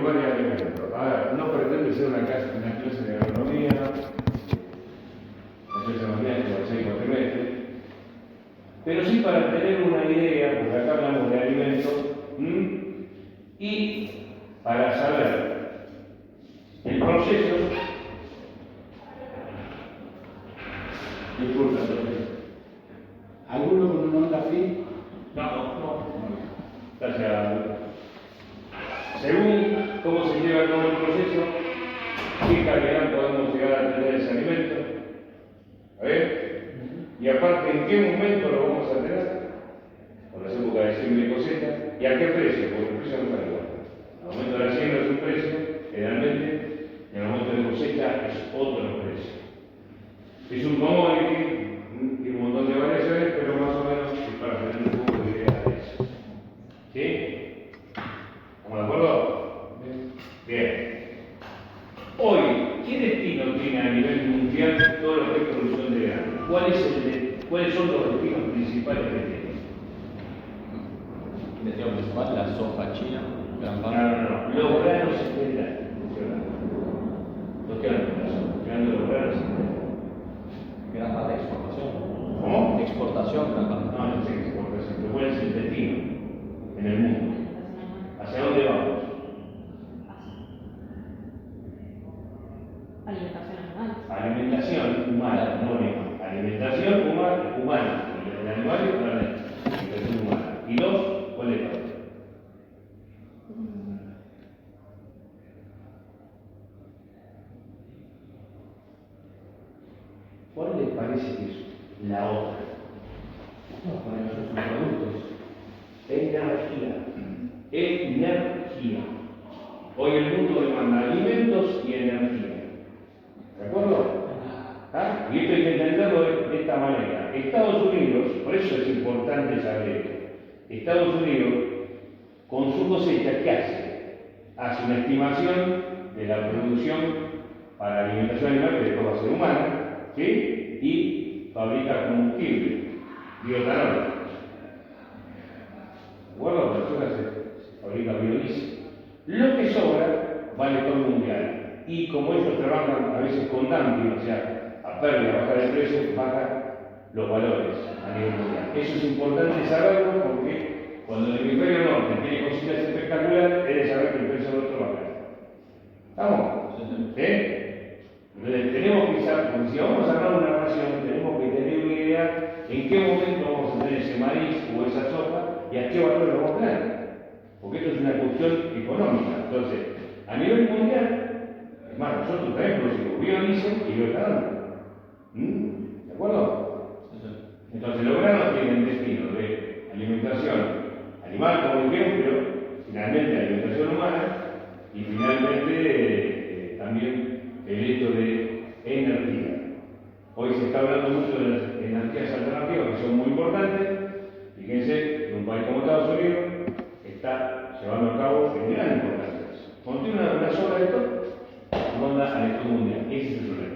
lugar de alimento. Ahora, no pretende ser una clase de agronomía, una clase de agronomía que va a ser cuatrimestre, pero sí para tener una idea, porque acá hablamos de alimentos, y para saber el proceso. Disculpa, ¿Alguno con un onda fin? No. Gracias. Según cómo se lleva todo el proceso, qué calidad podemos llegar a tener ese alimento. A ver. Y aparte, ¿en qué momento lo vamos a tener? Por las épocas de siembra y cosecha. ¿Y a qué precio? Porque el precio no está igual. Al momento de la siembra es un precio, generalmente, y al momento de cosecha es otro precio. Es un commodity y un montón de variaciones, pero más o menos es para tener un poco de idea de eso. ¿Sí? ¿Estamos de acuerdo? Bien. Hoy, ¿qué destino tiene a nivel mundial todo lo que es producción de grano? ¿Cuáles son los destinos principales que tiene? Destino principal, la soja china, gran parte. No. Los granos en general. Los granos en general. Gran parte de exportación. ¿Cómo? Exportación, gran parte. No sé exportación, pero ¿cuál es el destino en el mundo? ¿Hacia dónde vamos? Alimentación humana, no animal. Alimentación humana. El animal y la alimentación humana. ¿Y dos? ¿Cuál es? ¿Cuál les parece que es la otra? No, para nosotros son productos. Energía. Hoy el mundo demanda alimentos y energía. ¿De acuerdo? ¿Ah? Y esto hay que entenderlo de esta manera. Estados Unidos, por eso es importante saber, Estados Unidos, con su cosecha, ¿qué hace? Hace una estimación de la producción para alimentación animal, que después va a ser humana, ¿sí? Y fabrica combustible, bioetanol. ¿De acuerdo? Por eso se fabrica biodiesel. Lo que sobra va al mercado mundial. Y como ellos trabajan a veces con dumping, o sea, a pérdida, baja de precios, baja los valores a nivel mundial. Eso es importante saberlo porque cuando el hemisferio norte tiene cositas espectaculares, es de saber que el precio del otro va a caer. ¿Estamos? ¿Sí? Entonces tenemos que saber, porque si vamos a armar una ración, tenemos que tener una idea en qué momento vamos a tener ese maíz o esa sopa y a qué valor lo vamos a tener. Porque esto es una cuestión económica. Entonces, a nivel mundial, es más, nosotros también producimos biodiesel y bioetanol. ¿De acuerdo? Entonces, los granos tienen destino de alimentación animal, como dijeron, pero finalmente alimentación humana y finalmente también el hecho de energía. Hoy se está hablando mucho de las energías alternativas, que son muy importantes. Fíjense, en un país como Estados Unidos está llevando a cabo en gran importancia. Contiene una sola de todo, manda al Estado mundial. Ese es el problema.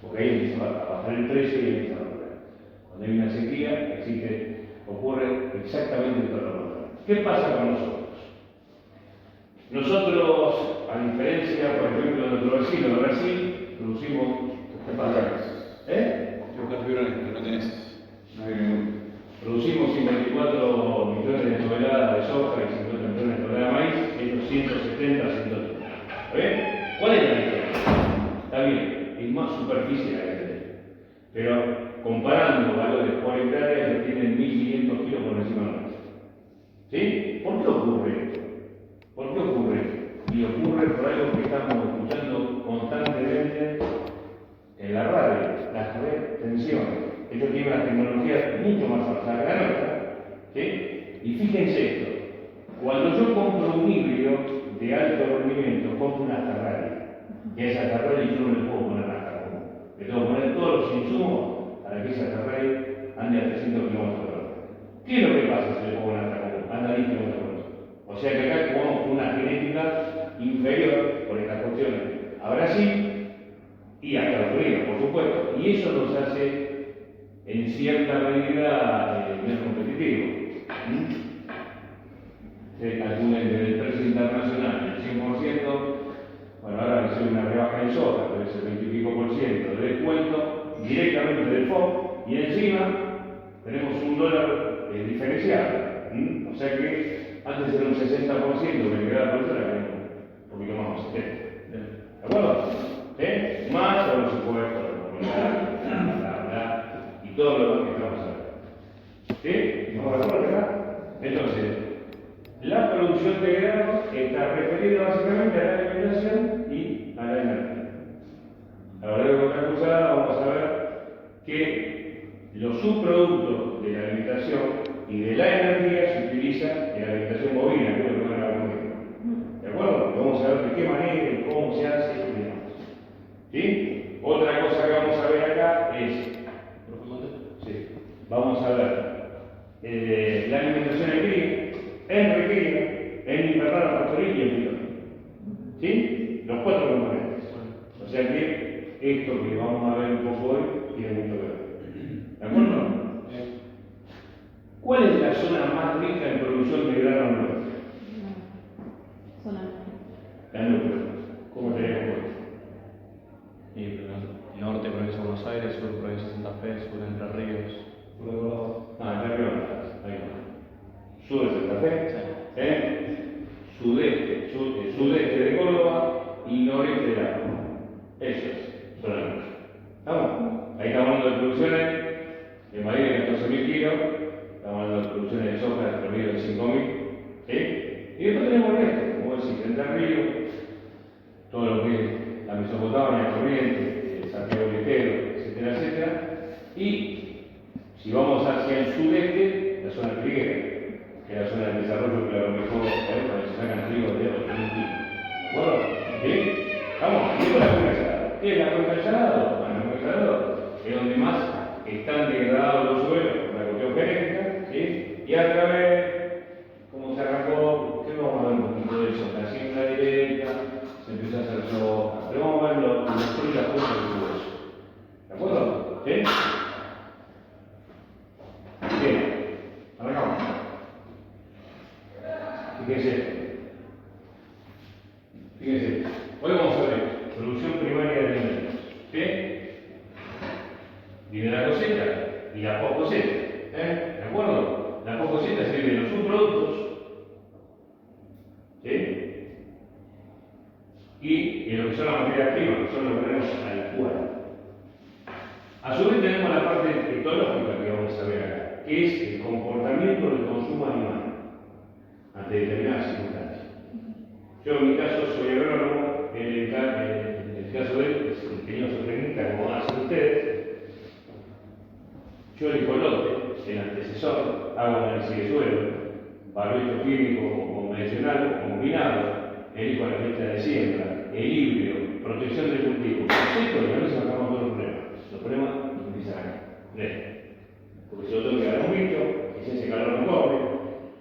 Porque ahí empieza a bajar el precio y empieza a bajar. Cuando hay una sequía, ocurre exactamente todo lo contrario. ¿Qué pasa con nosotros? Nosotros, a diferencia, por ejemplo, de nuestro vecino de Brasil, producimos. ¿Qué pasa? Los carburantes que no tenés. No hay ningún. Producimos 54 millones de toneladas de soja y 50 millones de toneladas de maíz, estos 170, 130. ¿Está bien? ¿Cuál es la diferencia? Está bien, es más superficie la que tenemos. Pero comparando valores por hectárea, ellos tienen 1.500 kilos por encima nuestro. ¿Sí? ¿Por qué ocurre esto? ¿Por qué ocurre esto? Y ocurre por algo que estamos escuchando constantemente en la radio, las retenciones. Ellos tienen una tecnología mucho más avanzada que la nuestra. ¿Sí? Y fíjense esto. Cuando yo compro un híbrido de alto rendimiento, compro una Ferrari. Y a esa Ferrari yo no le puedo poner nafta común. Le tengo que poner todos los insumos para que esa Ferrari ande a 300 km/h. ¿Qué es lo que pasa si le pongo nafta común? Anda a 10 km/h. O sea que acá jugamos una genética inferior por estas cuestiones a Brasil y a Estados Unidos, por supuesto. Y eso nos hace en cierta medida menos competitivo. Se calcula entre el precio internacional del refiere básicamente a la alimentación y a la energía. A lo largo de otra cruzada vamos a ver que los subproductos de la alimentación y de la energía se utilizan en la alimentación bovina, que es lo que van a ver conmigo. ¿De acuerdo? Vamos a ver de qué manera y cómo se hace y demás. ¿Sí? Otra cosa que vamos a ver acá es, sí, vamos a ver la alimentación en cría, en recría, en invernal, pastoril y en filo. ¿Sí? Los 4 componentes. O sea que esto que vamos a ver un poco hoy tiene mucho que ver. ¿De acuerdo? ¿Cuál es la zona más rica en producción de grano nuestro? Zona. La núcleo. ¿Cómo tenemos hoy? Y norte, provincia de Buenos Aires, sur, provincia de Santa Fe, sur, Entre Ríos. Entre Ríos. Ahí va. Sur de Santa Fe. Sudeste de Córdoba y noreste de La Pampa. Eso es, solamente. ¿Estamos? Ahí estamos hablando de producciones de maíz de 14.000 kilos, estamos hablando de producciones de soja de promedio de 5.000. ¿Sí? Y después tenemos el resto, como decir, Entre Ríos, todo lo que es la Mesopotamia, Corrientes, Santiago del Estero, etcétera, etcétera. Y si vamos hacia el sudeste, la zona triguera, que es la zona del desarrollo que a lo mejor cuando se sacan trigos de 8.000 kilos. ¿De acuerdo? ¿Sí? Vamos, y esto es la cuenca salada. ¿Qué es la cuenca salada? Bueno, la cuenca salada es donde más están degradados los suelos por la cuestión genética, ¿sí? Y a través, como se arrancó, que vamos a ver un poquito de eso, la siembra directa, se empieza a hacer soja, pero vamos a ver lo mejor y la punta de todo eso. ¿De acuerdo? ¿Sí? Bien, arrancamos. Fíjense, hoy vamos a ver producción primaria de alimentos, ¿sí? Viene la cosecha y la post-cosecha, ¿de acuerdo? La post-cosecha se divide en los subproductos, ¿sí? Y en lo que son las materias primas, que son lo que tenemos al cual. A su vez tenemos la parte etológica que vamos a ver acá, que es el comportamiento del consumo animal ante determinadas circunstancias. Yo en mi caso soy agrónomo, en el caso de él es ingenioso técnica, como hacen ustedes. Yo elijo el lote, el antecesor, hago análisis de suelo, barbecho químico convencional o combinado, elijo la fecha de siembra, el híbrido, protección del cultivo. Esto y a veces sacamos todos los problemas. Los problemas empiezan acá. Porque si yo tengo que dar un bicho, si ese calor no corre,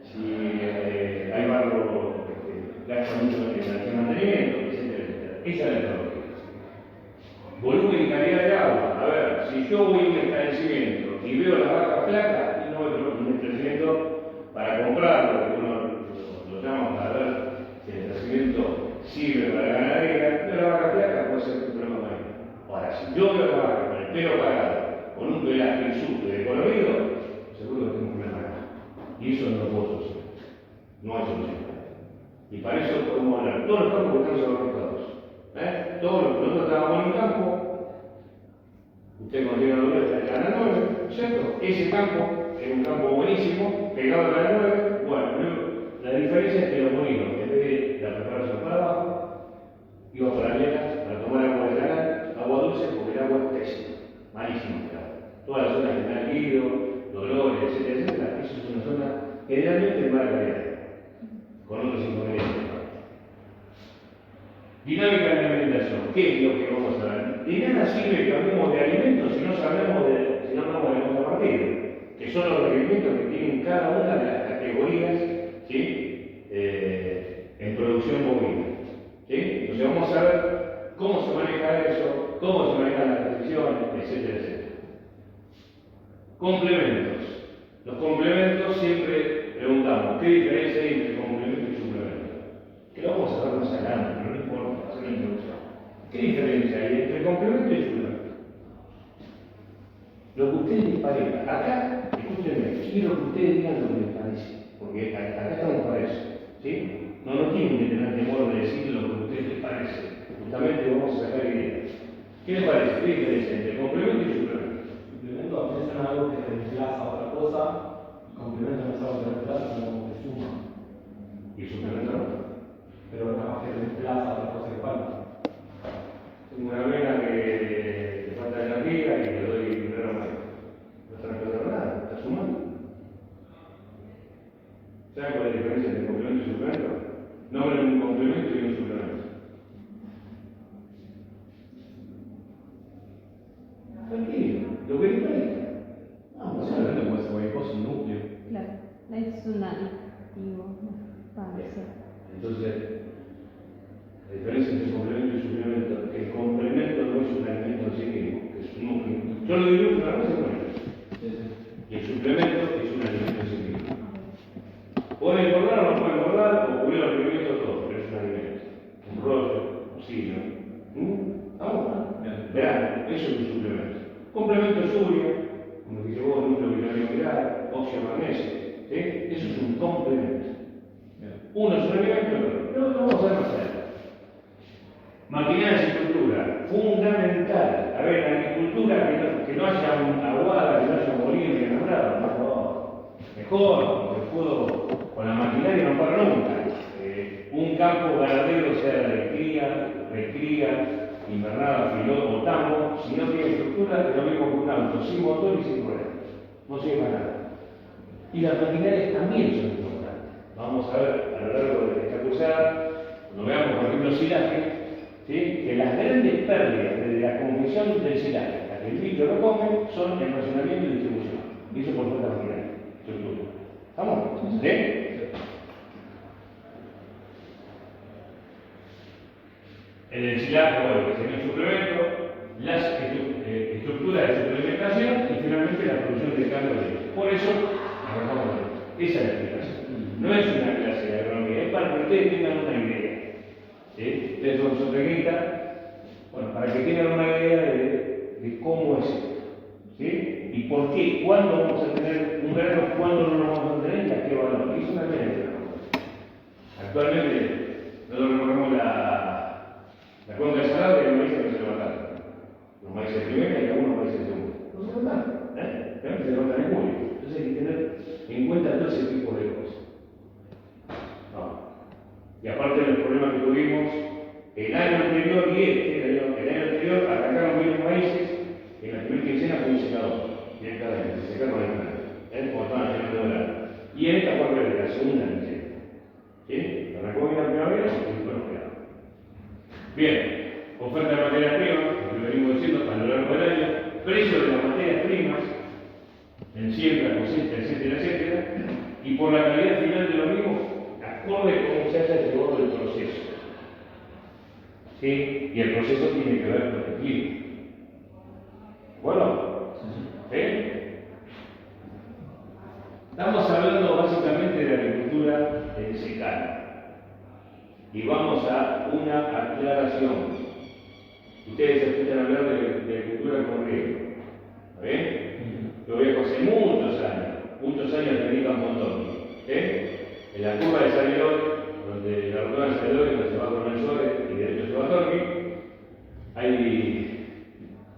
si hay barro gasta mucho en energía de mantenimiento, etcétera, etcétera. Esa es la metodología. Volumen y calidad de agua. A ver, si yo voy a un establecimiento y veo la vaca flaca, y no voy a un establecimiento para comprarlo, que uno lo llama para ver si el establecimiento sirve para la ganadería, veo la vaca flaca, puede ser un problema mayor. Ahora, si yo veo la vaca con el pelo parado, con un pelaje insulto y decolorido, seguro que tengo un problema acá. Y eso no lo puedo solucionar. No hay solución. Y para eso podemos hablar todos los campos que están sobrecargados. Todos los que nosotros trabajamos en un campo, usted consigue una luz de la 9, ¿cierto? Ese campo es un campo buenísimo, pegado a la 9. Bueno, la diferencia es que los molinos, en vez de la preparación para abajo, iba por la arena para tomar agua del canal, agua dulce, porque el agua es pésima, malísima. Todas las zonas que están Guido, Dolores, etcétera, etcétera, eso es una zona generalmente de mala calidad, con otros inconvenientes. Dinámica de la alimentación. ¿Qué es lo que vamos a ver? De nada sirve que hablemos de alimentos si no hablamos de contrapartida, que son los requerimientos que tienen cada una de las categorías, ¿sí? En producción bovina. ¿Sí? Entonces vamos a ver cómo se maneja eso, cómo se manejan las restricciones, etcétera, etcétera. Complementos. Los complementos siempre preguntamos, ¿qué diferencia hay entre complemento y suplemento? Que lo vamos a ver más adelante, pero no importa, hacer una introducción. ¿Qué diferencia hay entre complemento y suplemento? Lo que ustedes les parezca. Acá, escúchenme, quiero que ustedes digan lo que les parece, porque acá estamos para eso. ¿Sí? No tienen que tener temor de decir lo que a ustedes les parece. Justamente vamos a sacar ideas. ¿Qué les parece? ¿Qué diferencia entre complemento y suplemento? Suplemento a veces es algo que reemplaza a otra cosa, y complemento no es algo que reemplaza, sino como que suma. ¿Y suplemento no? Pero capaz que reemplaza otra cosa que falta. Tengo una vena que le falta energía y le doy dinero más. No está reemplazando nada, está sumando. ¿Saben cuál es la diferencia entre complemento y suplemento? Nombren un complemento y un suplemento. Tranquilo, lo que diferencia. Básicamente puede ser cualquier cosa, un núcleo. Claro, es un aditivo, parece. Entonces, la diferencia entre complemento y suplemento, el complemento no es un alimento en sí mismo, es un núcleo. Yo lo digo una vez con ellos. Y el suplemento es un alimento en sí mismo. Puede engordar o no puede engordar, o cubrir los requerimientos todo, pero es un alimento. Un rollo, un silo. Vamos, verán, eso es un suplemento. Complemento es urea, como dice vos, núcleo vitamina mineral, óxido magnesio. ¿Sí? Eso es un complemento. Uno es un alimento, pero no vamos a ver más allá. Maquinaria de agricultura, fundamental. A ver, la agricultura que no haya aguada, que no haya molino ni enamorado, no. Mejor, porque puedo, con la maquinaria no para nunca. Un campo ganadero, sea de cría, recría, invernada, filón o tambo, si no tiene estructura, es lo mismo que un auto, sin motor y sin ruedas. No sirve para nada. Y las maquinarias también son importantes. Vamos a ver a lo largo de esta cruzada, cuando veamos, por ejemplo, silaje, ¿sí? Que las grandes pérdidas desde la confección del silaje hasta que el bicho lo come son el racionamiento y distribución. Y eso por falta de maquinaria, estructura. ¿Estamos? ¿Sí? En el silaje, bueno, que sería un suplemento, las estructuras de suplementación y finalmente la producción de carne de leche. Por eso, arrancamos de esto. Esa es la explicación. No es una clase de agronomía, es para que ustedes tengan una idea. ¿Sí? Ustedes son zootecnistas, bueno, para que tengan una idea de cómo es esto. ¿Sí? Y por qué, cuándo vamos a tener un grano, cuándo no lo vamos a tener y a qué valor. Es una evidencia. Actualmente, nosotros recorremos la cuenca de Salada y los maíces no se levantaron. Los maíces de primera y algunos maíces de segunda. No se levantaron. Realmente se levantan en julio. Entonces hay que tener en cuenta todo ese tipo de cosas. No. Y aparte de los problemas que tuvimos el año anterior y el año anterior, arrancaron bien los maíces, en la primera quincena fue un secador. Directamente, se secaron el verano. Como estaban llenando de verano. Y en esta fue la segunda quincena. ¿Sí? Arrancó bien la primavera y después nos quedamos. Bien, oferta de materias primas, lo que venimos diciendo a lo largo del año, precio de las materias primas, en siembra, cosecha, etcétera, etcétera, y por la calidad final de lo mismo, acorde a cómo se haya llevado el proceso. ¿Sí? Y el proceso tiene que ver con el clima. Bueno, ¿sí? Estamos hablando básicamente de agricultura en secano. Y vamos a una aclaración. Ustedes escuchan hablar de agricultura con riego. ¿Está bien? Yo veo hace muchos años dedican un montón. En la curva de Salidor, donde la ruta de Salidor, donde se va con el Suárez y derecho se va a Torqui, hay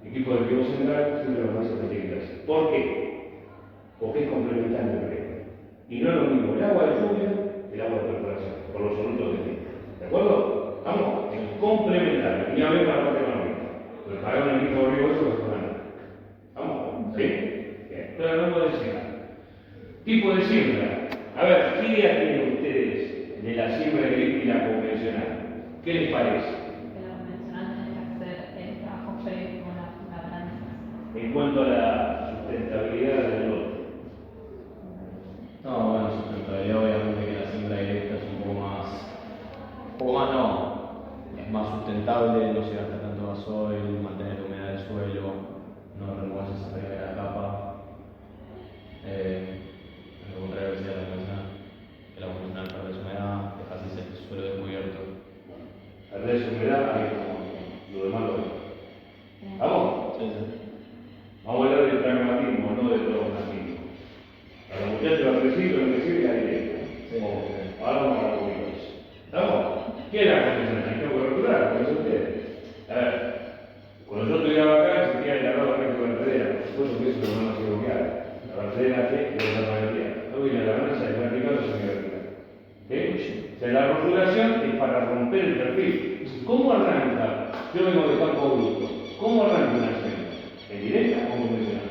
equipos de riego central, siempre los más específicos. ¿Por qué? Porque es complementario el riego. Y no es lo mismo el agua de lluvia que el agua de perforación, por los solutos de tierra. ¿De acuerdo? Vamos, es complementario. Y a ver para la parte económica. Pues pagar un equipo de riego eso es para nada. ¿Vamos? ¿Sí? Bien. Pero hablamos de siembra. Tipo de siembra. A ver, ¿qué idea tienen ustedes de la siembra agrícola convencional? ¿Qué les parece? Que la convencional tiene que hacer el trabajo previo con la balanza. En cuanto a la sustentabilidad del lote. No, bueno, sustentabilidad obviamente que la siembra directa es un poco más no, es más sustentable, no se gasta tanto gasoil, mantener la humedad del suelo, no removerse esa primera capa. Lo contrario que sea la convencional, que la convencional pierde su humedad, deja así el suelo descubierto. Perder su humedad, ahí lo demás lo vemos. ¿Vamos? Sí. Vamos a hablar del pragmatismo, no del dogmatismo. A los muchachos agresivos, lo que sirve es directo. Sí. Ahora vamos a la comunicación. ¿Estamos? ¿Qué era la convencional? Hay que coberturar, como dicen ustedes. A ver, cuando yo estudiaba acá, existía el arroz de vertedera. Por supuesto que eso no nos iba a bloquear. La vertedera hace de la mayoría. No viene la balanza de vertical o semivertical. ¿Sí? O sea, la rotulación es para romper el perfil. ¿Cómo arranca? Yo vengo de campo bruto. ¿Cómo arranca una senda? ¿En directa o convencional?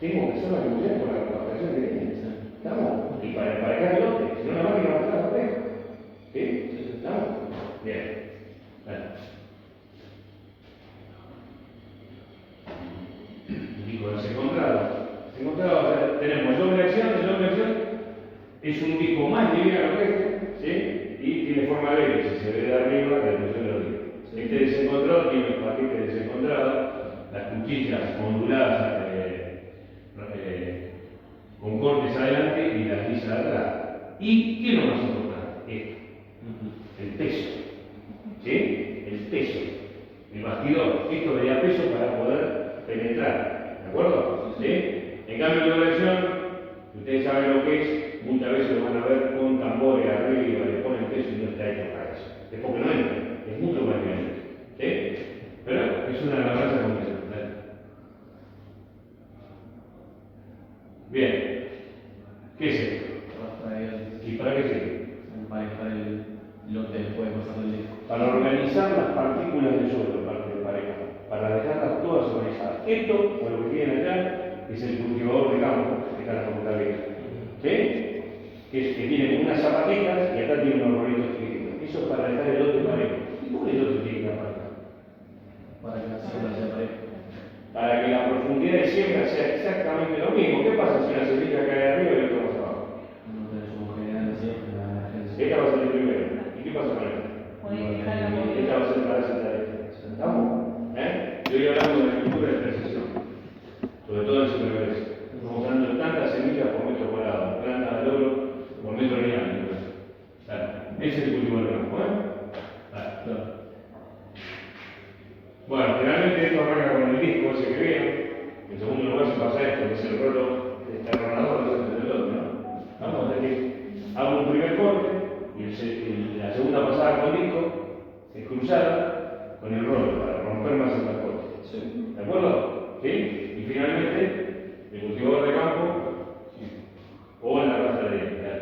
Tengo que hacer la comunidad con la captación de líneas. ¿Estamos? Y para emparejar el lote, si no la máquina va a estar la pareja. ¿Sí? ¿Estamos? Bien. Vale. Digo, las encontradas. Tenemos doble acción, el doble acción es un disco más lineal que este, ¿sí? Y tiene forma de hélice, si se ve de arriba, la posición de los discos. Este desencontrado tiene el paquete desencontrado, las cuchillas onduladas con cortes adelante y las lisas atrás. ¿Y qué es lo más importante? Esto, el peso. ¿Sí? El peso. El bastidor. Esto le da peso para poder penetrar. ¿De acuerdo? ¿Sí? En cambio, la dirección, ustedes saben lo que es, muchas veces lo van a ver con tambores arriba, le ponen peso y no está hecho para eso. Es porque no entra, es mucho más grande. ¿Sí? Pero es una labranza convencional. Bien. ¿Qué es esto? ¿Y para qué sirve? Para emparejar el lote después de pasar el disco. Para organizar las partículas del suelo, parte de pareja, para dejarlas todas organizadas. Esto, por lo que tienen acá, es el cultivador de campo que está en la facultad de ¿sí? Que tiene unas zapatitas y acá tiene unos rolitos chiquitos. Eso es para dejar el lote parejo. ¿Y por qué el lote tiene que estar parejo? Para que la siembra sea pareja. Para que la profundidad de siembra sea exactamente lo mismo. ¿Qué pasa si una semilla cae arriba y otra más abajo? No tenés homogeneidad así en la emergencia. Esta va a ser el primero. ¿Y qué pasa con esta? Esta va a ser para sentar esta. ¿Estamos? Yo estoy hablando de la cultura de precisión, sobre todo en supervivencia. Estamos dando tantas semillas por metro cuadrado, plantas de oro por metro lineal. Claro. Ese es el cultivo del campo, Claro. Bueno, generalmente esto arranca con el disco ese que vieron. En segundo lugar se pasa esto, que es el rolo terronador del otro, ¿no? Vamos a tener que hago un primer corte y la segunda pasada con disco es cruzada con el rolo para romper más el transporte. Sí. ¿De acuerdo? ¿Sí? Y finalmente, el cultivador de campo o en la raza de identidad.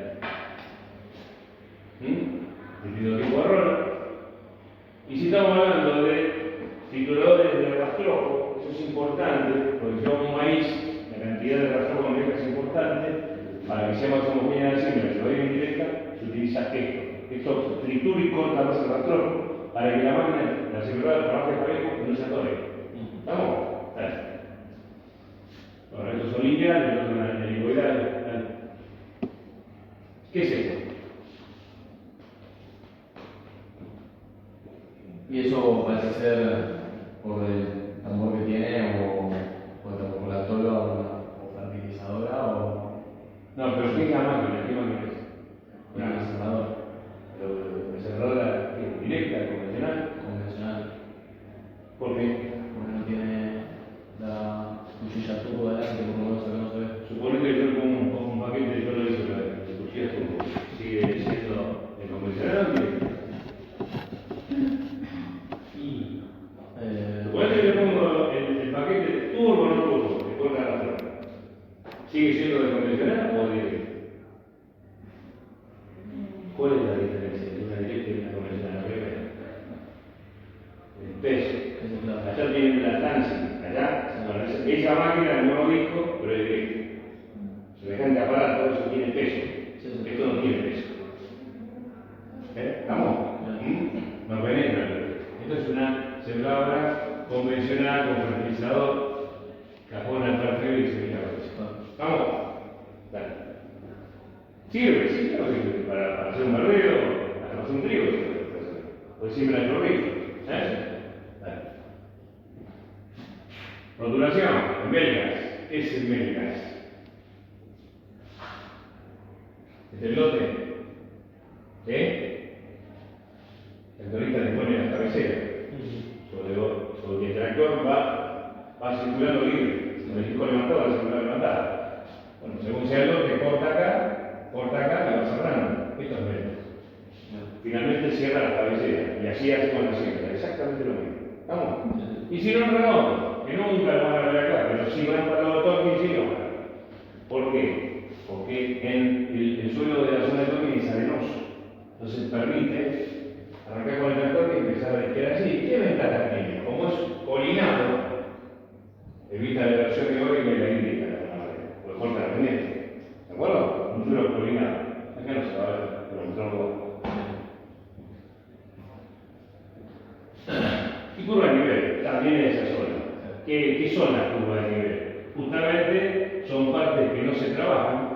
Distinto tipo de rolo. Y si estamos hablando de trituradores de rastrojo, eso es importante, porque si hago un maíz, la cantidad de rastrojo en es importante, para que sea más homogénea la siembra, si lo doy en directa, se utiliza esto. Esto tritura y corta más el rastrojo, para que la máquina, la sembradora trabaje parejo y no se atore. ¿Estamos? Dale. Bueno, estos son lineales, el otro en helicoidal. ¿Qué es esto? Y eso parece ser por el tambor que tiene o por la tola o fertilizadora o... No, pero ¿qué es la máquina? ¿Qué máquina es? Una sembradora. La sembradora directa, convencional. Convencional. ¿Por qué? Porque no tiene la cuchilla turbo adelante, como no se ve. Suponete que yo pongo un paquete, yo lo hice de cuchillas turbo. ¿Sigue siendo el convencional o directo? Suponete que yo pongo el paquete turbo o no turbo, que corta la flor. ¿Sigue siendo de convencional o directo? ¿Cuál es la diferencia entre una directa y una convencional? Primero, el peso. Allá tienen la latancia, bueno, esa máquina no lo disco, pero es directo. Semejante aparato, eso tiene peso. Esto no tiene peso. ¿Estamos? No penetra. Esto es una sembradora convencional con fertilizador, cajón alfalfero y semilla rosa. ¿Vamos? Dale. Sirve, sí, claro que sirve. Para hacer un verdeo, hasta para hacer un trigo, o siembra el chorrillo. Dale. Rotulación, en melgas. Es el melgas. Este lote. ¿Sí? El turista le pone la cabecera. Sobre el tractor va circulando libre. Si el disco levantado, va a circular levantada. Bueno, según sea el lote, corta acá y va cerrando. Esto es menos. Finalmente cierra la cabecera y así hace con la siembra. Exactamente lo mismo. ¿Vamos? Y si no, redondo, que nunca lo van a ver acá, pero si van para los toques y si no. ¿Por qué? Porque en el suelo de la zona de toque es arenoso. permite arrancar con el tractor y empezar a disquear así. ¿Qué ventaja tiene? Como es colinado, evita la versión teórica y la indica de alguna manera, porque corta la pendiente. ¿De acuerdo? Un suelo colinado. Acá no se va a ver, pero un tronco. Y curva de nivel, también en esa zona. ¿Qué son las curvas de nivel? Justamente son partes que no se trabajan,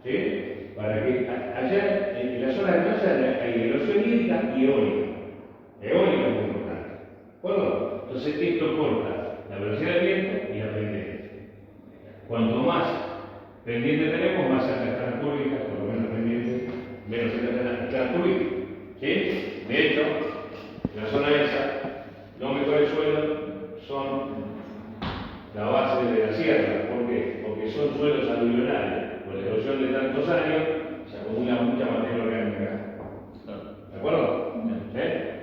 ¿sí? Para que allá en la zona de masa hay erosión hídrica y eólica. Eólica es muy importante. ¿De acuerdo? Entonces esto corta la velocidad del viento y la pendiente. Cuanto más pendiente tenemos, más altas están las curvas, por lo menos pendiente, menos altas están las curvas. ¿Sí? De hecho, en la zona esa, los mejores suelos son la base de la sierra. ¿Por qué? Porque son suelos aluvionales. Por la erosión de tantos años se acumula mucha materia orgánica. ¿De acuerdo? ¿Eh?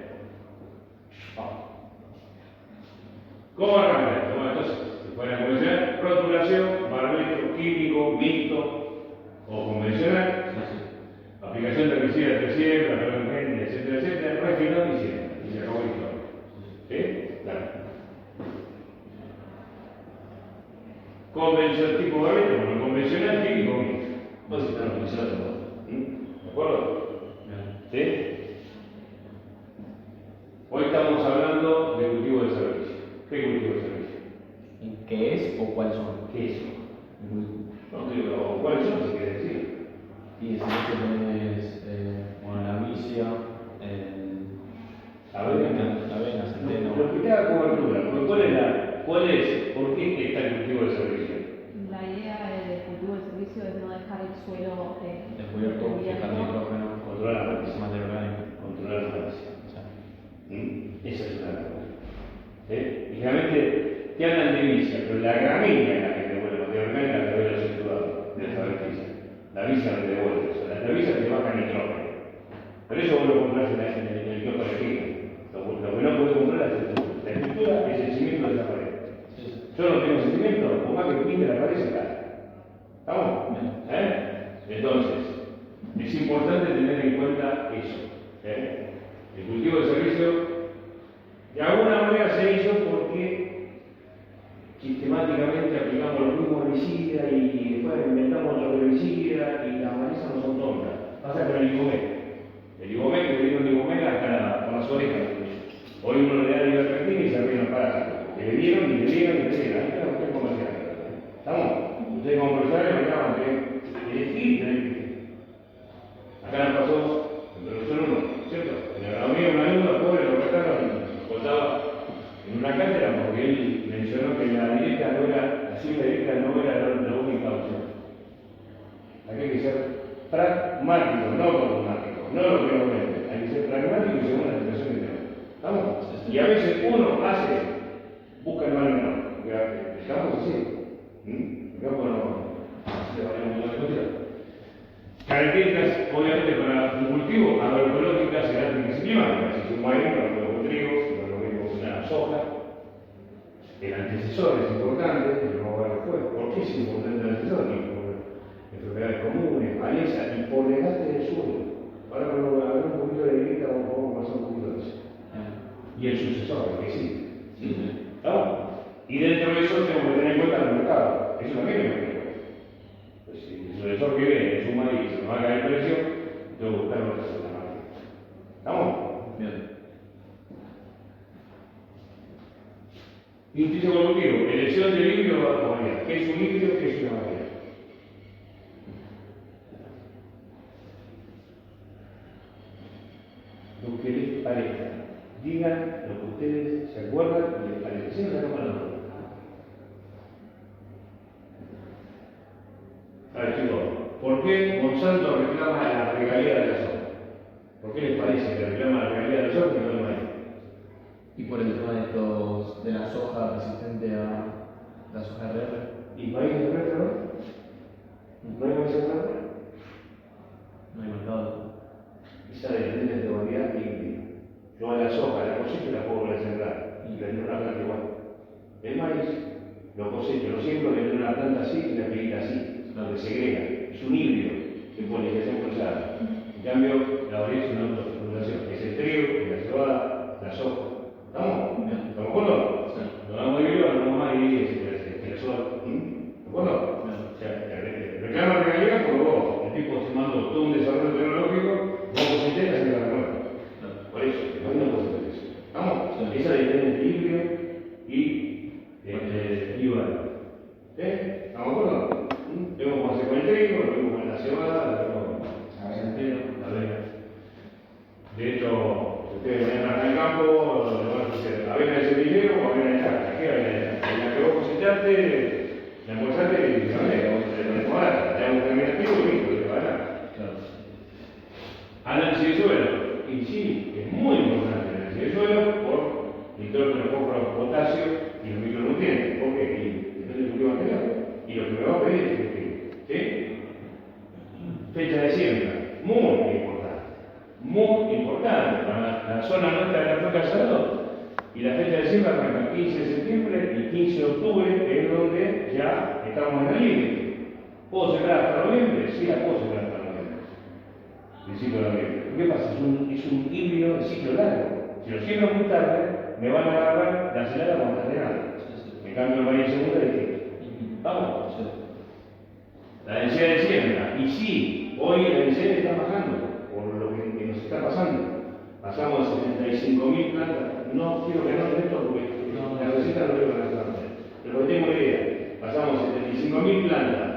¿Cómo arranca esto? Bueno, entonces, si fuera convencional, rotulación, barbetro, químico, mixto o convencional, aplicación de herbicidas de siembra, permanente, etcétera, etcétera, refinó y siembra. Y se acabó la historia. ¿Sí? Claro. Convencional tipo barbetro, bueno, convencional, químico, mixto. No se están utilizando todos. ¿De acuerdo? ¿Sí? Hoy estamos hablando de cultivo de servicio. ¿Qué cultivo de servicio? ¿Qué es o cuáles son? ¿Qué es eso? No te digo, ¿cuáles son? Si quieres decir. Y ese es bueno, la vicia, avena, centeno. Lo que te da cobertura, ¿cuál es? ¿Por qué está el cultivo de servicio? La idea del cultivo de servicio es no dejar el suelo Descubierto, fijar nitrógeno, Controlar la materia. materia orgánica. Controlar la materia. Esa es una cosa. Y generalmente te hablan de vicia, pero la gramínea es la que te devuelve la materia orgánica a través de los estruados de esta vicia. La vicia no te devuelve, o sea, la vicia te baja nitrógeno. Pero eso vos lo comprás en el kiosco de esquina. Lo que no podés comprar es la estructura, es el cimiento de la pared. Yo no tengo cimiento, por más que pinte la pared se cae. ¿Estamos? Entonces, es importante tener en cuenta eso. El cultivo de servicio, de alguna manera se hizo porque sistemáticamente aplicamos los mismos herbicidas y después inventamos otros herbicidas y las malezas no son tontas. Pasa con el Igomec. El Igomec, que le dieron Igomec hasta por las orejas. Hoy uno le da la ivermectina y se arruina para que le dieron y le dieron y le dieron. Ahí está la cuestión comercial. ¿Estamos? Ustedes como profesores me llaman que elegir y tener que. Acá nos pasó en producción 1, ¿cierto? En el agronomía un alumno, pobre, lo retaron, contaba en una cátedra porque él mencionó que la directa no era, la siembra directa no era la única opción. Aquí hay que ser pragmático, no dogmático, no lo que nos vende. Hay que ser pragmático y según la situación que tenemos. ¿Estamos? Y a veces uno busca el mal menor. Estamos así. El campo no se va a mucho de cuestión. Características, obviamente, para un cultivo agroecológicas, jerárquicas y climáticas. Si es un maíz, no lo mismo trigo, no lo mismo una soja. El antecesor es importante, pero no va a ver después. ¿Por qué es importante el antecesor? Por enfermedades comunes, maleza y por desgaste del suelo. Ahora cuando hablamos un poquito de grita, vamos a pasar un poquito de eso. Y el sucesor, que sí. ¿No? Y dentro de eso tenemos que tener en cuenta el mercado. Eso también es muy pues si el sucesor que viene es un maíz y se nos va a caer el precio, tengo que buscar otra alternativa. ¿Estamos? Bien. Intrínseco cultivo, elección de híbrido o variedad. ¿Qué es un híbrido? ¿Qué es una variedad? Lo que les parezca. Digan lo que ustedes se acuerdan y les parece. Siempre sacamos la duda. A ver, chicos, ¿por qué Monsanto reclama la regalía de la soja? ¿Por qué les parece que reclama la regalía de la soja y no el maíz? Y por el tema de la soja resistente a la soja RR. ¿Y maíz de retro no? ¿No hay maíz de retro? No hay mercado. Esa dependencia de variedad híbrida. Yo a la soja, la cosecho y la puedo volver a sembrar. Y la tengo una planta igual. El maíz lo cosecho, lo siembro, le tengo una planta así y una pelita así. Donde segrega, es un híbrido de polinización cruzada. cambio, la variedad es una autofecundación. Es el trigo, es la cebada, la soja. ¿Estamos? ¿Estamos de acuerdo? Sí. Lo damos de hilo, lo más y es la soja. ¿De acuerdo? O sea, reclama la realidad porque vos, el tipo se mandó todo un desarrollo tecnológico, vos cosechás y la renueva. Por eso, no puedo hacer eso. ¿Estamos? Sí. Esa es el equilibrio y valor. ¿Estamos de acuerdo? Vemos cómo se con el trigo, lo vemos con la cebada, lo vemos con el centeno, la avena. De hecho, si ustedes mañana acá en el campo, le van a hacer avena de semillero o avena de charca. ¿Qué avena de charca? La que vos cosechaste, la embolsaste y la le damos un terminativo y listo, te va a dar. Claro. Análisis de suelo. Y sí, es muy importante el análisis de suelo por nitrógeno, fósforo, potasio y los micronutrientes. ¿Por qué? Y depende del cultivo anterior. Y lo que me va a pedir es el cultivo. ¿Sí? Fecha de siembra. Muy importante. Muy importante. La zona nuestra de la Roca Salado. Y la fecha de siembra arranca el 15 de septiembre y 15 de octubre, que es donde ya estamos en el límite. ¿Puedo sembrar hasta noviembre? Sí, la puedo sembrar hasta noviembre. El ciclo de noviembre. ¿Qué pasa? Es un híbrido de ciclo largo. Si lo siembro muy tarde, me van a agarrar la celada contaminada. En cambio, el valle segunda es distinto. ¿Vamos? Sí. La densidad de siembra. Y sí, hoy la densidad está bajando por lo que nos está pasando. Pasamos a 75.000 plantas. No quiero que no esto porque la receta no lo voy a hacer. Pero que tengo idea. Pasamos 75.000 plantas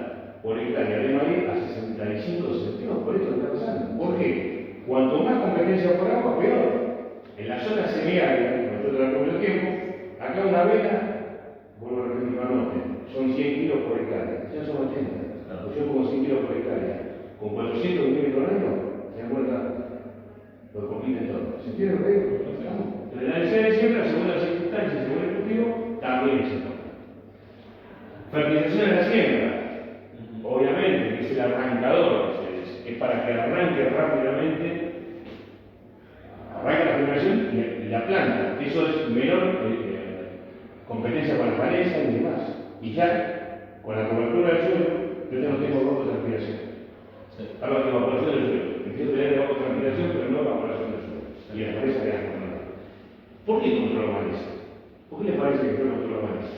por hectárea de maíz a 65 centavos por esto que está pasando. ¿Por qué? Cuanto más competencia por agua, peor. En la zona semiárida, que nosotros la comemos el tiempo, acá una avena, vuelvo a repetir nuevamente, son 100 kilos por hectárea. Ya son 80. Pues yo como 100 kilos por hectárea, con 400 milímetros al año, se dan cuenta, lo compiten todo. ¿Se entiende lo que digo? Entonces, la densidad de siembra, según las circunstancias, según el cultivo, también es importante. Fertilización de la siembra. Obviamente, que es el arrancador, es para que arranque rápidamente, arranque la generación y la planta. Eso es menor competencia con la maleza y demás. Y ya, con la cobertura del suelo, yo ya no tengo evapotranspiración. Sí. Hablo de evaporación del suelo. Empiezo a tener evapotranspiración, pero no evaporación del suelo. Y la maleza queda controlada. ¿Por qué controlo maleza? ¿Por qué les parece que yo controlo maleza?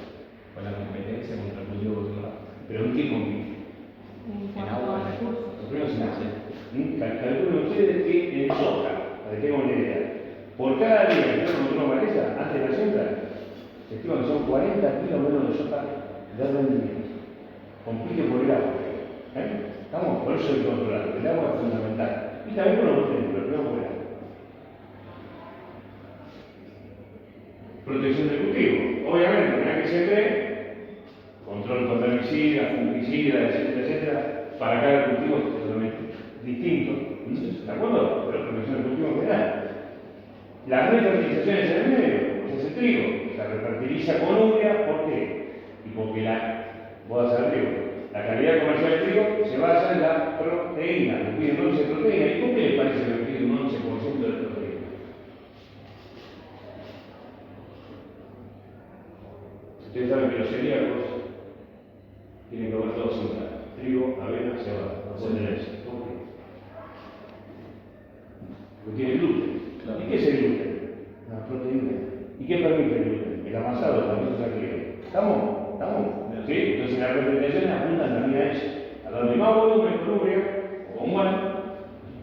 Con la competencia contra el cultivo cultural. ¿Pero en qué compite? En cuanto a recursos. Calculen ustedes que en soja, para que tengan una idea, por cada día que yo controlo maleza, antes de la siembra, se estima que son 40 kilos menos de soja de rendimiento. Compite por el agua. ¿Estamos? Por eso hay que controlar. El agua es fundamental. Y también por los nutrientes, pero primero por el agua. Protección del cultivo. Obviamente, una vez que se cree, control contra herbicidas, fungicidas, etcétera, para cada cultivo es totalmente distinto. ¿De acuerdo? Pero protección del cultivo en general. Las refertilizaciones en el medio, pues es el trigo. Se refertiliza con urea, ¿por qué? Y porque vos vas al trigo. La calidad comercial del trigo se basa en la proteína, le piden 11 proteína. ¿Y por qué le parece que le piden un 11% de proteína? Ustedes saben que los celíacos tienen que comer todo sin carne. Trigo, avena, cebada. No pueden tener eso. ¿Por qué? Porque tiene gluten. Claro. ¿Y qué es el gluten? La proteína. ¿Y qué permite el gluten? El amasado, también se saque. ¿Estamos? ¿Sí? Entonces las representaciones apuntan también a eso. A darle más volumen con urea o con guano,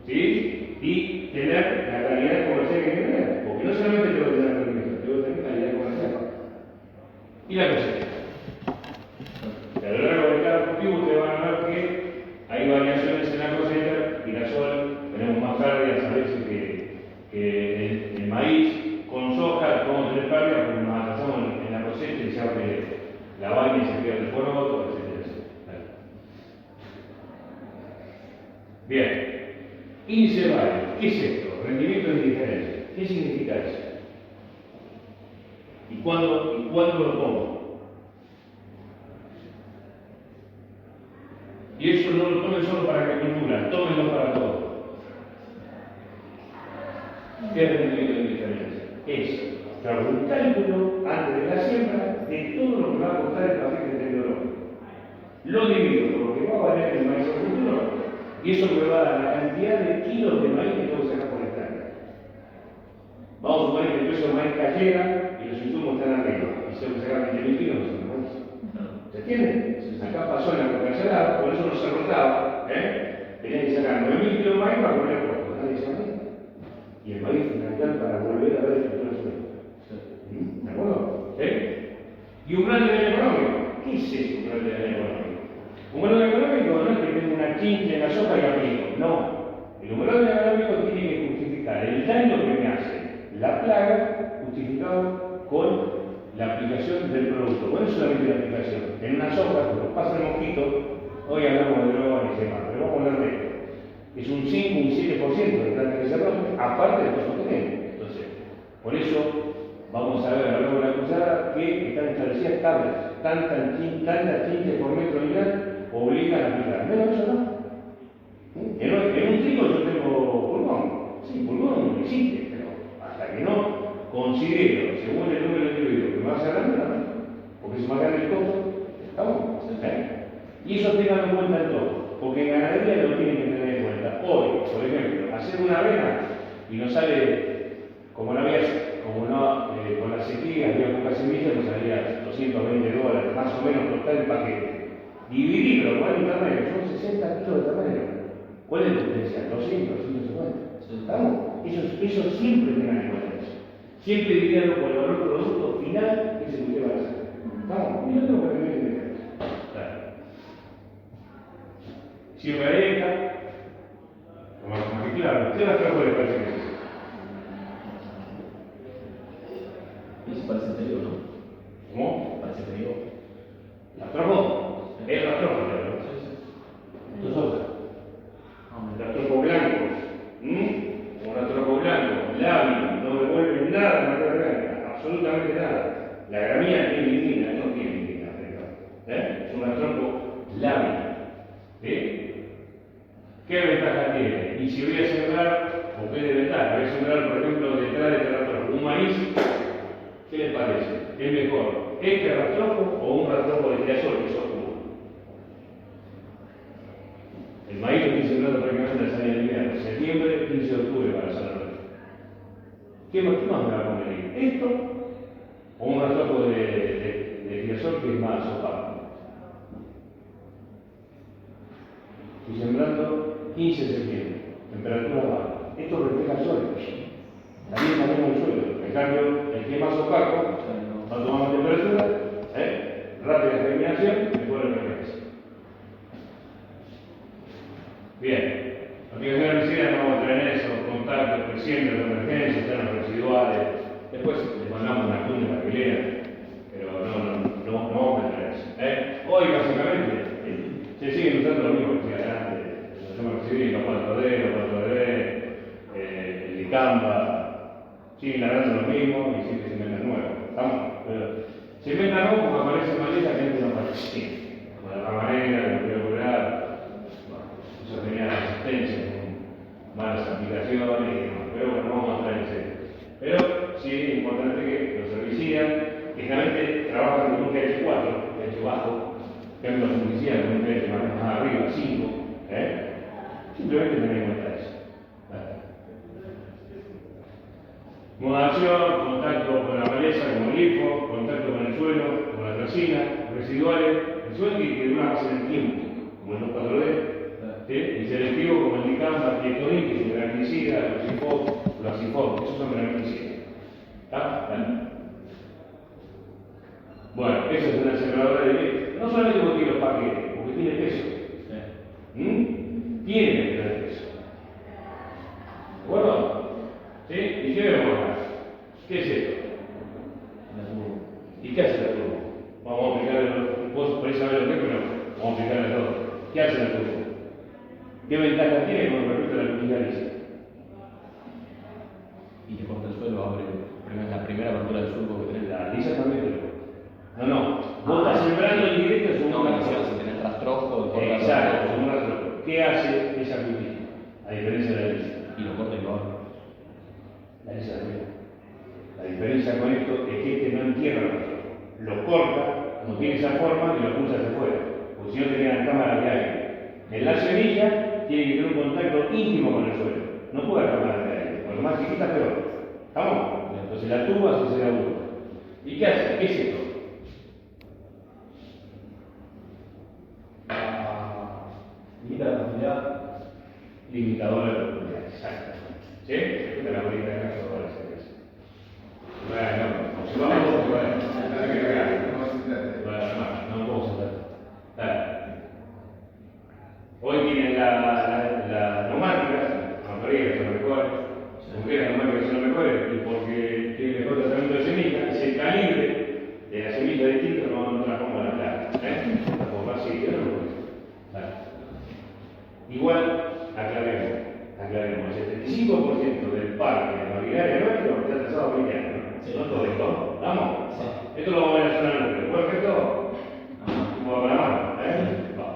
¿sí? Y tener la calidad comercial que hay que tener. Porque no solamente tengo que tener rendimiento, tengo que tener calidad comercial. Y la cosecha. A lo largo de cada cultivo ustedes van a ver que hay variaciones en la cosecha y la soja tenemos más pérdidas a veces que el maíz con soja podemos tener pérdidas porque nos atrasamos en la cosecha y se abre la vaina y se pierde el poroto, etcétera. Bien. Índice de valle. ¿Qué es esto? Rendimiento de diferencia. ¿Qué significa eso? ¿Y cuándo lo tomo? Y eso no lo tomen solo para agricultura, tómenlo para todo. ¿Qué es rendimiento de diferencia? Es un cálculo antes de la siembra de todo lo que va a costar el paquete tecnológico. Lo divido por lo que va a valer el maíz futuro Y eso me va a dar la cantidad de kilos de maíz que tengo que sacar por hectárea. Vamos a suponer que el precio del maíz cayera y los insumos están arriba. Y se que sacar 20.000 kilos de maíz. ¿Se entiende? Acá pasó en la comercialidad, por eso no se rotaba. Tenía que sacar 9.000 kilos de maíz para poner el puesto. Nadie se maíz. Y el maíz fundamental para volver a ver el futuro suelo. ¿De acuerdo? ¿Y umbral de daño económico? ¿Qué es eso, umbral de daño económico? Umbral de daño económico no es que tenga una chincha en la sopa y aplico. No. El umbral de daño económico tiene que justificar el daño que me hace la plaga, justificado con la aplicación del producto. No es solamente la aplicación. En una sopa, cuando pasa el mosquito, hoy hablamos de drogas y demás, pero vamos a hablar de esto. Es un 5, un 7% de plantas que se rompen, aparte de cosas que tienen. Entonces, por eso vamos a ver a lo largo de la cruzada que están establecidas tablas. Tantas chinches por metro lineal obligan a aplicar. Menos eso no. En un trigo yo tengo pulmón. Sí, pulmón existe, pero hasta que no considero, según el número de individuos que me va a hacer grande, no. Porque si me gana el costo, ¿estamos? Y eso tengan en cuenta en todo. Porque en ganadería lo tienen que tener en cuenta. Hoy, por ejemplo, hacer una avena y no sale como no había, con la sequía había pocas semillas, nos salía $220, más o menos total el paquete. Dividirlo por el tamaño, son 60 kilos de tamaño. ¿Cuál es el potencial? 200, 250. ¿Estamos? Eso siempre tengan en cuenta eso. Siempre dividirlo por el valor producto final que se usted va a hacer. ¿Estamos? Y no tengo que tener en cuenta. Si me deja, como que claro, ¿qué las trajo de parece que es? Y se parece trigo, ¿no? ¿Cómo? Parece trigo. ¿La trajo? Es la trajo, ¿no? Sí. Nosotros. Los trocos blancos, o los trocos blancos, lábios, no me vuelven nada de materia blanca, absolutamente nada. La gramínea tiene lignina, no tiene lignina, es un troco lábil. ¿Qué ventaja tiene? Y si voy a sembrar, o qué desventaja, voy a sembrar, por ejemplo, detrás de rastrojo, un maíz, ¿qué les parece? ¿Es mejor este rastrojo o un rastrojo de girasol que es oscuro? El maíz lo estoy sembrando prácticamente en la salida de invierno, septiembre, 15 de octubre para hacer la ¿Qué más me va a convenir? ¿Esto o un rastrojo de girasol que es más opaco? Estoy sembrando 15 de septiembre, temperatura baja. Esto refleja el sol, también cambiamos el suelo. En cambio, el que es más opaco, va tomando temperatura, rápida germinación, mejor el reflejo. Bien, la aplicación herbicida no vamos a tener eso, contactos crecientes de emergencia, terrenos residuales. Después les mandamos una cuna para que lean, pero no vamos a tener eso. Hoy, básicamente, se siguen usando lo mismo que decía antes, los temas recibidos, 4D, los 4D, el Dicamba, siguen agarrando lo mismo y siempre se inventan nuevos. ¿Estamos? Pero se inventan nuevos porque aparece maleza que antes no aparecía, como la ramanera, el bloqueo ocular. Eso tenía resistencia, malas aplicaciones y demás. Pero bueno, no vamos a entrar en ese. Pero sí es importante que los herbicidas, que generalmente trabajan con un pH 4, pH bajo, que los fungicidas con un pH más arriba, 5, simplemente tener en cuenta eso. Modulación, contacto con la maleza, como el glifo, contacto con el suelo, con la tracina, residuales, el suelo que dura más en el tiempo, como el 4D. Y selectivo como el Dicamba, Pietonín, que es un granicida, los Acifop, esos son granicidas. ¿Está? Bueno, esa es una sembradora de leche. No solamente porque tiene los paquetes, porque tiene peso. Tiene que tener peso. ¿De acuerdo? ¿Sí? ¿Y qué vemos acá? ¿Qué es esto? La turbo. ¿Y qué hace la turbo? Vamos a aplicarle, vos podés saber lo que es, pero vamos a aplicarle todo. ¿Qué hace la turbo? ¿Qué ventaja tiene con respecto a la comunidad lisa? Y te corta el suelo, abre la primera apertura del surco que tenés. La lisa también te lo. No. Vos estás sembrando en directo es un rastrojo. Si tenés rastrojo, exacto, es un rastrojo. ¿Qué hace esa cultura? A diferencia de la lisa. Y lo corta y lo abre. La lisa también. La diferencia con esto es que este no entierra el rastrojo. Lo corta, no tiene esa forma y lo pulsa hacia afuera. Porque si no te quedan cámaras de aire. En la semilla tiene que tener un contacto íntimo con el suelo. No puede tomar de aire. Cuanto más chiquita, peor. ¿Estamos? Entonces la tuba se será dura. ¿Y qué hace? ¿Qué es esto? Limita la profundidad. Limitadora de profundidad, exacto. ¿Sí? Esta es la bolita de caso para hacer eso. Bueno, no, si vamos, bueno, nada que regalar. No puedo saltar. Dale. Hoy tienen la neumática, la mayoría que son mejores, porque las neumáticas son mejores y porque tiene mejor tratamiento de semilla, es el calibre de la semilla distinta, no la pongo en la plata. La pongo así, yo no lo puedo. Dale. Igual, aclaremos, el 75% del parque maquinaria nuestro está trazado a 20 años, ¿no? No todo esto, ¿vamos? Sí. Esto lo vamos a ver en la zona norte, ¿después el resto? Como con la mano, Va.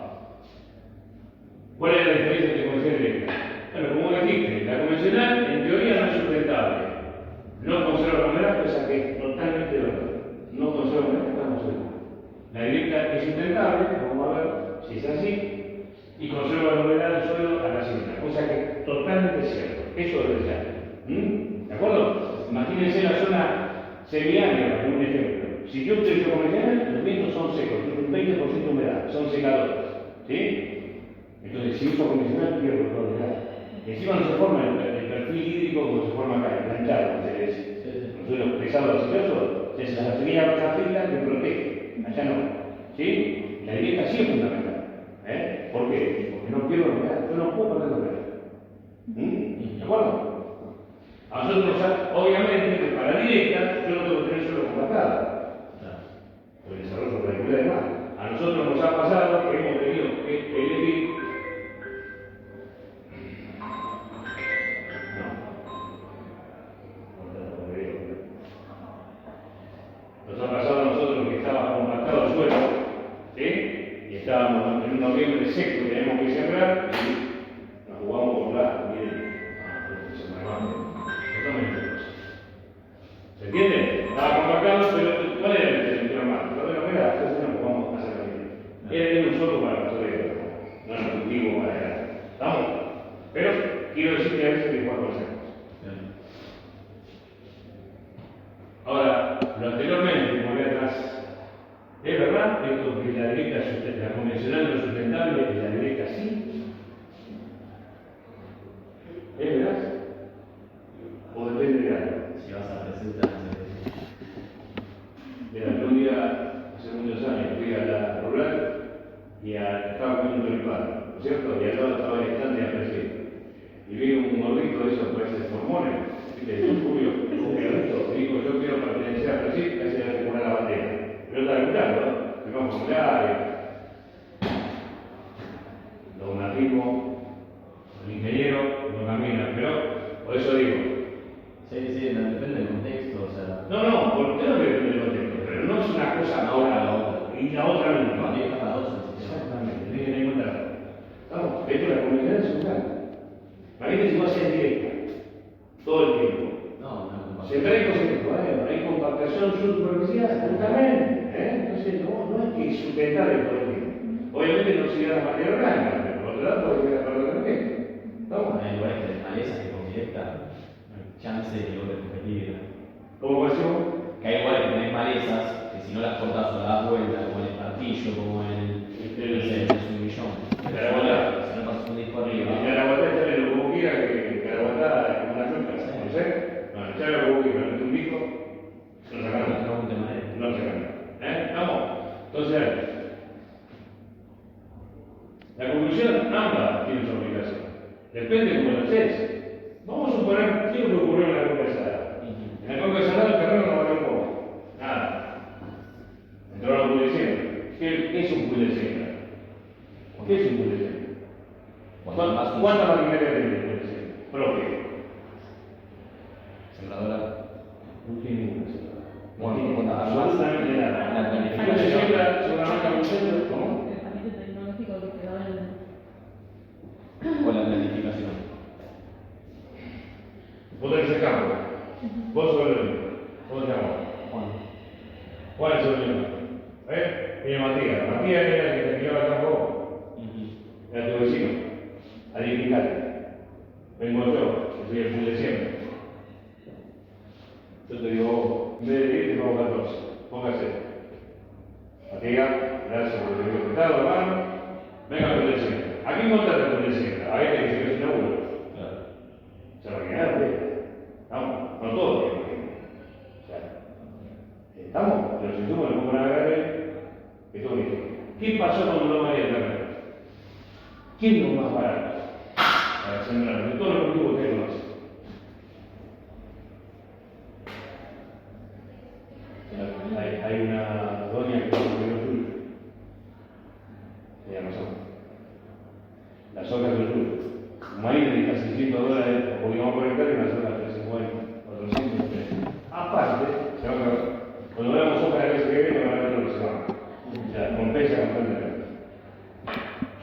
¿Cuál es la diferencia entre convencional y directa? Bueno, como dijiste, la convencional en teoría no es sustentable, no conserva la humedad, cosa que es totalmente verdad. No conserva la humedad, estamos seguros. La directa es sustentable, vamos a ver si es así, y conserva la humedad del suelo a la cinta, cosa que es totalmente cierto. Eso es verdad. ¿De acuerdo? Imagínense la zona semiárida, por un ejemplo. Si yo utilizo convencional, los vientos son secos, tienen un 20% de humedad, son secadores. ¿Sí? Entonces, si uso convencional, pierdo toda la humedad. Encima no se forma el perfil hídrico como se forma acá, el planchado, como se le dice. Los suelos pesados y es la semilla fragila que protege. Allá no. ¿Sí? La directa sí es fundamental. ¿Por qué? Porque no pierdo la humedad. Yo no puedo perder la humedad. ¿De acuerdo? A nosotros, obviamente, para la directa, yo no tengo que tener suelo compactado. Por el desarrollo radicular de más. A nosotros nos ha pasado que hemos tenido que elegir. Nos ha pasado a nosotros que estaba compactado el suelo, ¿sí? Y estábamos en un noviembre seco y teníamos que sembrar y nos jugamos por la ¿se entiende? Estaba compactado, pero ¿cuál era el sentido normal? Lo de la humedad, entonces nos jugamos a hacer la vida. Era un solo para la soledad, no era un cultivo para allá. ¿Estamos? Pero quiero decir que a veces es cuando hacemos. Ahora, lo anteriormente, como había atrás, ¿es verdad esto que la directa, la convencional no es sustentable y la directa sí? ¿Es verdad? ¿O depende de algo? Si vas a presentar, Mira, un día, hace muchos años, fui a la rural y estaba comiendo un tulipán, ¿no es cierto? Y al lado estaba el estante de apreciar. Y vi un gordito de esos, países mormones, ¿viste? Un rubio, dijo, yo quiero pertenecer a Brasil, que hace de poner la bandera. Pero estaba escuchando, ¿no? Me vamos a formulario, dogmatismo, el ingeniero no camina, pero por eso digo. Sí, no depende del contexto, o sea. No, porque no depende del contexto, pero no es una cosa ahora la otra, y la otra nunca. No, tiene las dos. Exactamente, tiene que tener en cuenta. Vamos, esto es la comunidad es un plan. Imagínate si va a ser directa, todo el tiempo. Siempre hay cosas, hay compactación superficial, justamente. Entonces, no es que sustentar el todo el tiempo. Obviamente no se da la materia orgánica, pero por otro lado puede quedar para el efecto. ¿Estamos? Hay lugares de malezas que con directa, chance de competir. ¿Cómo pasó? Que hay lugares que tenés malezas, que si no las cortas o las das vuelta, como en el partillo, como en el sumillón. Caraguatá. Si no pasas un disco arriba. En Caraguatá está lo como quiera, que Caraguatá es como una yuca, ¿no sé? Bueno, echarle lo como quiera, no un disco, no sacamos. No sacamos. ¿Estamos? Entonces, la conclusión, ambas tienen su aplicación. Depende de cómo lo haces. Vamos a suponer, ¿qué es lo que ocurrió en la Conca de Salada? En la Conca de Salada el terreno no valió un poco. Nada. Entró la publicidad. ¿Qué es un pool de siembra? ¿Qué es un pool de siembra? ¿Cuánta maquinaria tiene el pool de siembra? Propia. Sembradora. No tiene ninguna sembradora. Bueno, absolutamente nada. El pool de siembra es una marca un centro, ¿cómo? El tratamiento tecnológico que te da el. O la planificación. Vos tenés el campo. Vos sos el dueño. ¿Cómo te llamas? Juan es el dueño. Viene Matías. Matías era el que te tiraba el campo. Era tu vecino. A ¿Qué pasó cuando no valía la pena? ¿Qué es lo más barato para sembrar? De todos los cultivos que conocen. Hay una doña que tiene un suyo. Se llama soja. La soja es lo suyo. Un maíz necesita $600, porque vamos a conectar y una soja 350, 400, 300. Aparte, se van a ver, cuando veamos soja de vez que viene, van a ver lo que se va. O sea, compensa constantemente.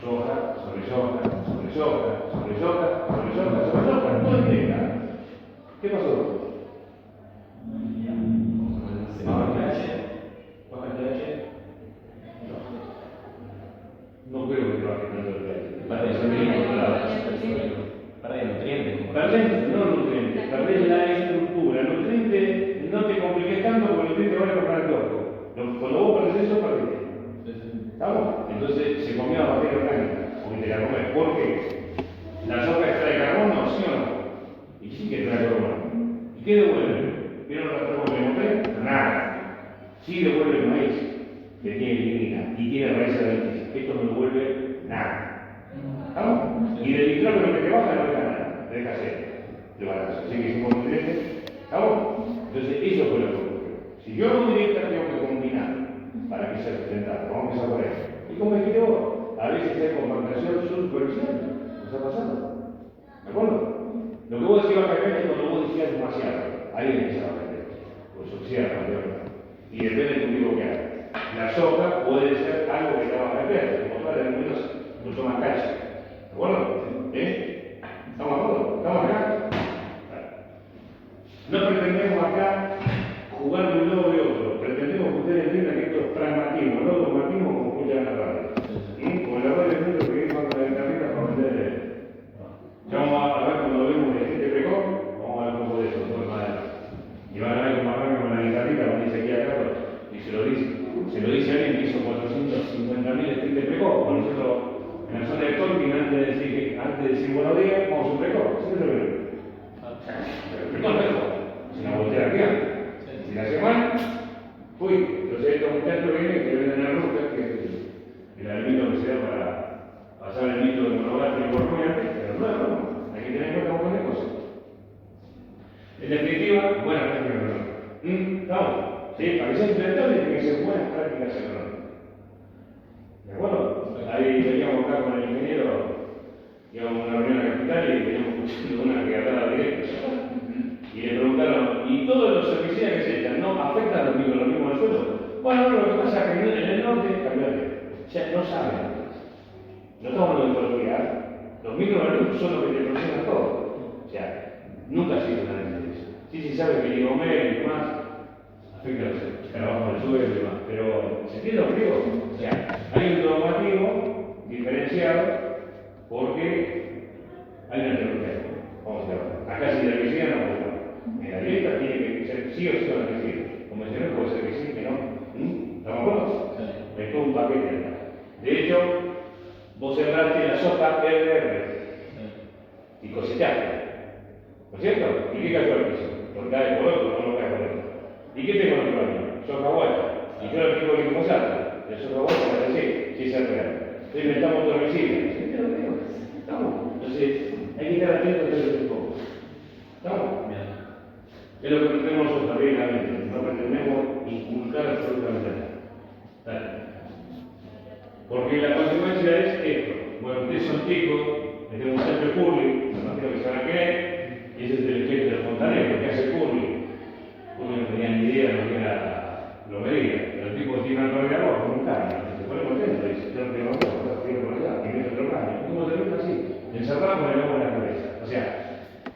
Soja, sobre soja, sobre soja, sobre soja, sobre soja, sobre soja, todo el día. ¿Qué pasó? No creo que trabaje tanto el pH. Para el nutriente. Perdés, no nutrientes, perdés la estructura. El nutriente no te compliques tanto porque el nutriente vale para el cuerpo. Cuando vos perdés eso, perdiste. ¿Estamos? Entonces se comió la materia orgánica, porque te la comés. ¿Por qué? ¿La soja extrae carbono, sí o no? Y sí que extrae carbono. ¿Y qué devuelve? ¿Vieron la prueba que le mostré? Nada. Sí devuelve el maíz, que tiene lignina y tiene raíces adventicias. Esto no devuelve nada. ¿Estamos? Y del nitrógeno que te baja no deja nada, deja cero de balance. Así que hicimos nutrientes. ¿Estamos? Entonces, eso fue lo que ocurrió. Si yo no directa tengo que combinar para que sea sustentable, vamos a empezar por eso. Y como dijiste vos, a veces hay compactación superficial. ¿Nos ha pasado? ¿De acuerdo? Lo que vos decís baja de es cuando vos decías demasiado. Ahí empieza a bajar pues oxida la materia. Y depende del cultivo que haga. La soja puede ser algo que está baja de peso, como tal, mucho más calcio. ¿De acuerdo? ¿Eh? ¿Estamos de acuerdo? ¿Estamos acá? No pretendemos acá jugar de un lado de otro. Pretendemos que ustedes entiendan que esto es pragmatismo, no dogmatismo como escuchan en la radio. Como en la radio es mucho que es más de la carrera para aprender de él. Ya vamos a ver cuando vemos de gente precoz, vamos a ver un poco de eso, todo más adelante. Y van a ver cómo arranca con la guitarrita, cuando dice aquí acá, y se lo dice alguien que hizo 450.000 escritos precoz. Con nosotros, en la zona de Tolkien, antes de decir buenos días, vamos a un precoz. ¿Sí lo vieron? Pero el precoz no es eso. Es una volteada aquí. Si la semana, uy, entonces estos muchachos vienen que venden a Lucas, que es el mito que se da para pasar el mito de monográfico y cornuñante, pero no, hay que tener en cuenta un montón de cosas. En definitiva, buenas prácticas económicas. ¿Estamos? Sí, para que sea implementable tiene que ser buenas prácticas económicas. ¿De acuerdo? Ahí veníamos acá con el ingeniero, íbamos a una reunión a la capital y veníamos escuchando una que hablaba directo. Y le preguntaron, ¿y todos los herbicidas que se echan no afectan a los microorganismos del suelo? Bueno, no, lo que pasa es que en el norte cambiaron. O sea, no saben. No estamos hablando de ecología. Los microorganismos son los que te proporcionan todo. O sea, nunca se hizo un análisis de eso. Sí se sabe que el higomel y demás afecta a los escarabajos del suelo y demás. Pero, ¿se entiende lo que digo? O sea, hay un normativo diferenciado porque hay una tecnología. Vamos a ver. Acá si la herbicida no puede. En la dieta tiene que ser sí o sí una herbicida. Convencional puede ser que sí, que no. ¿Estamos de acuerdo? Es todo un paquete acá. De hecho, vos sembraste la soja RR y cosechaste. ¿No es cierto? ¿Y qué cayó al piso? Porque cae por otro, no cae por otro. ¿Y qué tengo en otro año? Soja guacha. Y yo le explico que como salta. El soja guacha va a decir, sí es real. Entonces inventamos otro herbicida. ¿Sí te lo digo? ¿Estamos? Entonces, hay que estar atentos a eso un poco. ¿Estamos? Bien. Es lo que pretendemos nosotros también, no pretendemos inculcar absolutamente nada. Porque la consecuencia es esto. Bueno, ustedes son chicos, tenemos un centro Curly, me imagino que saben qué es, y ese es el efecto de Fontanero, que hace Curly. Curly no tenía ni idea de lo que era lo medía, pero el tipo tiene una torre de arroz con un caño, se pone contento, dice, yo no tengo arroz, tiene por allá, y mete otro caño. ¿Cómo te gusta así? Encerrado con el agua en la cabeza. O sea,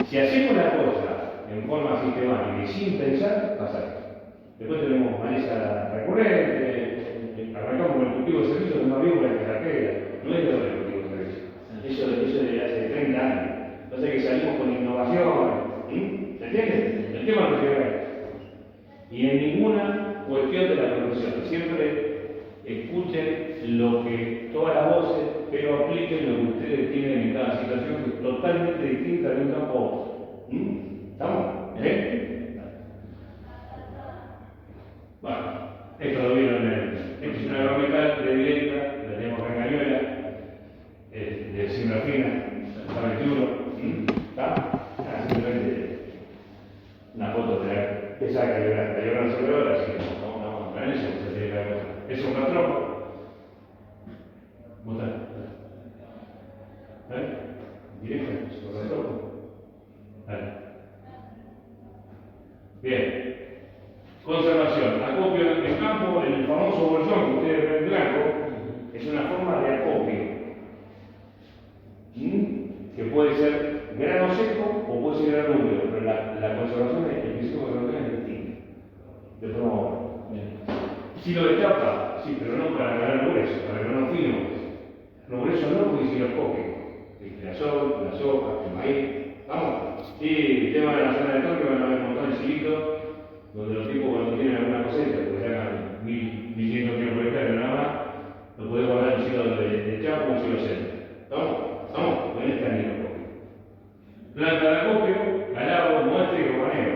si hacemos la cosa en forma sistemática y sin pensar, pasa esto. Después tenemos maleza recurrente, arrancamos con el cultivo de servicios que es más bien por la cartera, no es lo del cultivo de servicios. Eso de hace 30 años. Entonces que salimos con innovación, ¿se entiende? El tema no llega ahí. Y en ninguna cuestión de la producción, siempre escuchen lo que todas las voces, pero apliquen lo que ustedes tienen en cada situación, que es totalmente distinta de un campo a otro. ¿Estamos? Bueno, esto lo vieron en esto es una agroambiental de directa ¿Qué saca la llorona sobre ahora? Sí, no, en eso se tiene que dar cuenta. ¿Es un rastrojo? ¿Vota? ¿Directo? ¿Es un rastrojo? Bien. Conservación. Acopio en campo, el famoso bolsón que ustedes ven blanco, es una forma de acopio. Que puede ser grano seco o puede ser grano húmedo, pero la conservación, el principio de conservación es distinto. De forma si lo destapa, sí, pero no para grano grueso, para grano fino. Lo grueso no, porque si lo coge. El girasol, la soja, el maíz. Vamos. Sí, el tema de la zona de Tokio van a haber un montón de silitos donde los tipos cuando tienen alguna cosecha, porque sacan 1.100 kilos por hectárea nada más, lo pueden guardar en silo de chapa como silo centro. ¿Estamos? En este anillo acopio. Planta de acopio, calado, muestra y romanero.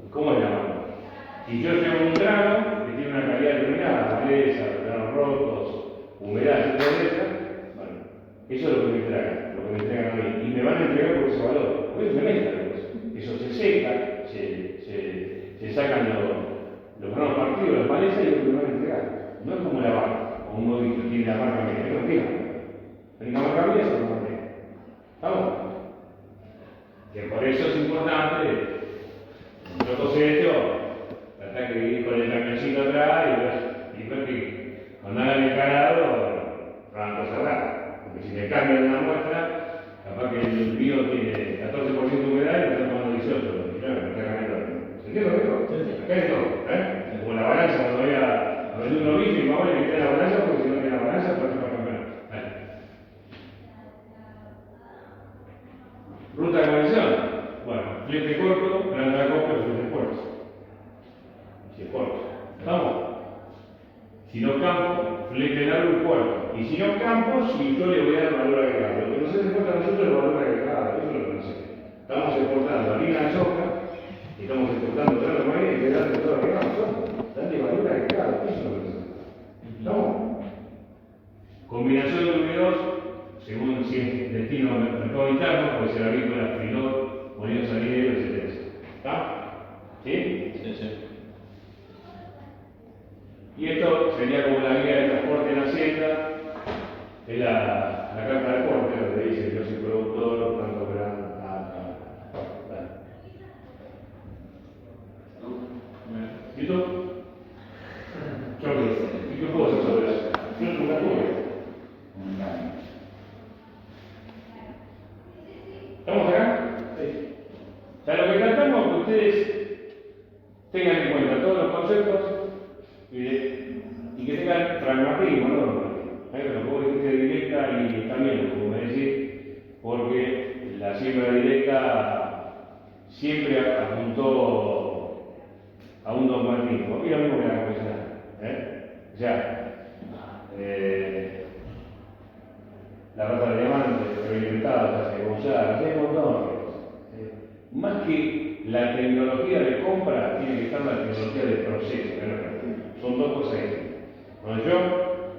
¿Cómo es la mano? Si yo llevo un grano que tiene una calidad determinada, maleza, granos rotos, humedad, etc., bueno, eso es lo que me entregan a mí. Y me van a entregar por ese valor. Por eso se mezcla eso se seca, se sacan los granos partidos, las malezas y lo que me van a entregar. No es como la vaca, o un modito tiene la marca media, no tiene. En la marca media se lo mantiene. ¿Estamos? Que por eso es importante, yo cosecho, tratar de ir con el camioncito atrás y ver que cuando hagan el calado, van a conservar. Porque si le cambian una muestra, capaz que el río tiene 14% de humedad y lo está tomando 18%. Y claro, me está cambiando. ¿Se entiende lo que digo? Acá es todo, Como la balanza, cuando voy a vender un novillo y más vale que esté la balanza, porque si no tiene la balanza, por eso va a cambiar. Ruta de conexión. Bueno, flete corto, planta de acopio, flete corto. Si es corto. ¿Estamos? Si no campo, flete largo y corto. Y si no campo, si yo le voy a dar valor agregado. Lo que nos hace falta a nosotros es el valor agregado. Eso es lo que nos hace. Estamos exportando harina de soja, y estamos exportando grano de maíz y quedando todo agregado. Dale valor agregado. Eso es lo que nos hace. ¿Estamos? Combinación de unidos, según si es destino mercado interno, puede ser agrícola, frilot, molinos salideros, etc. ¿Está? ¿Sí? Sí. Y esto sería como la guía de transporte en Hacienda, es la carta de aporte, donde dice yo soy productor, cuánto grano, ¿Listo? ¿Y qué puedo hacer sobre eso? Yo nunca tuve. ¿Estamos acá? Sí. O sea, lo que tratamos es que ustedes tengan en cuenta todos los conceptos y que tengan pragmatismo, ¿no? Lo puedo decir directa y también lo puedo decir, porque la siembra directa siempre apuntó a un dogmatismo. Y lo mismo que la convencional. O sea, la rata de diamante, reinventada, se González, hay un montón de cosas. Más que la tecnología de compra, tiene que estar la tecnología de proceso. Son dos cosas distintas. Cuando yo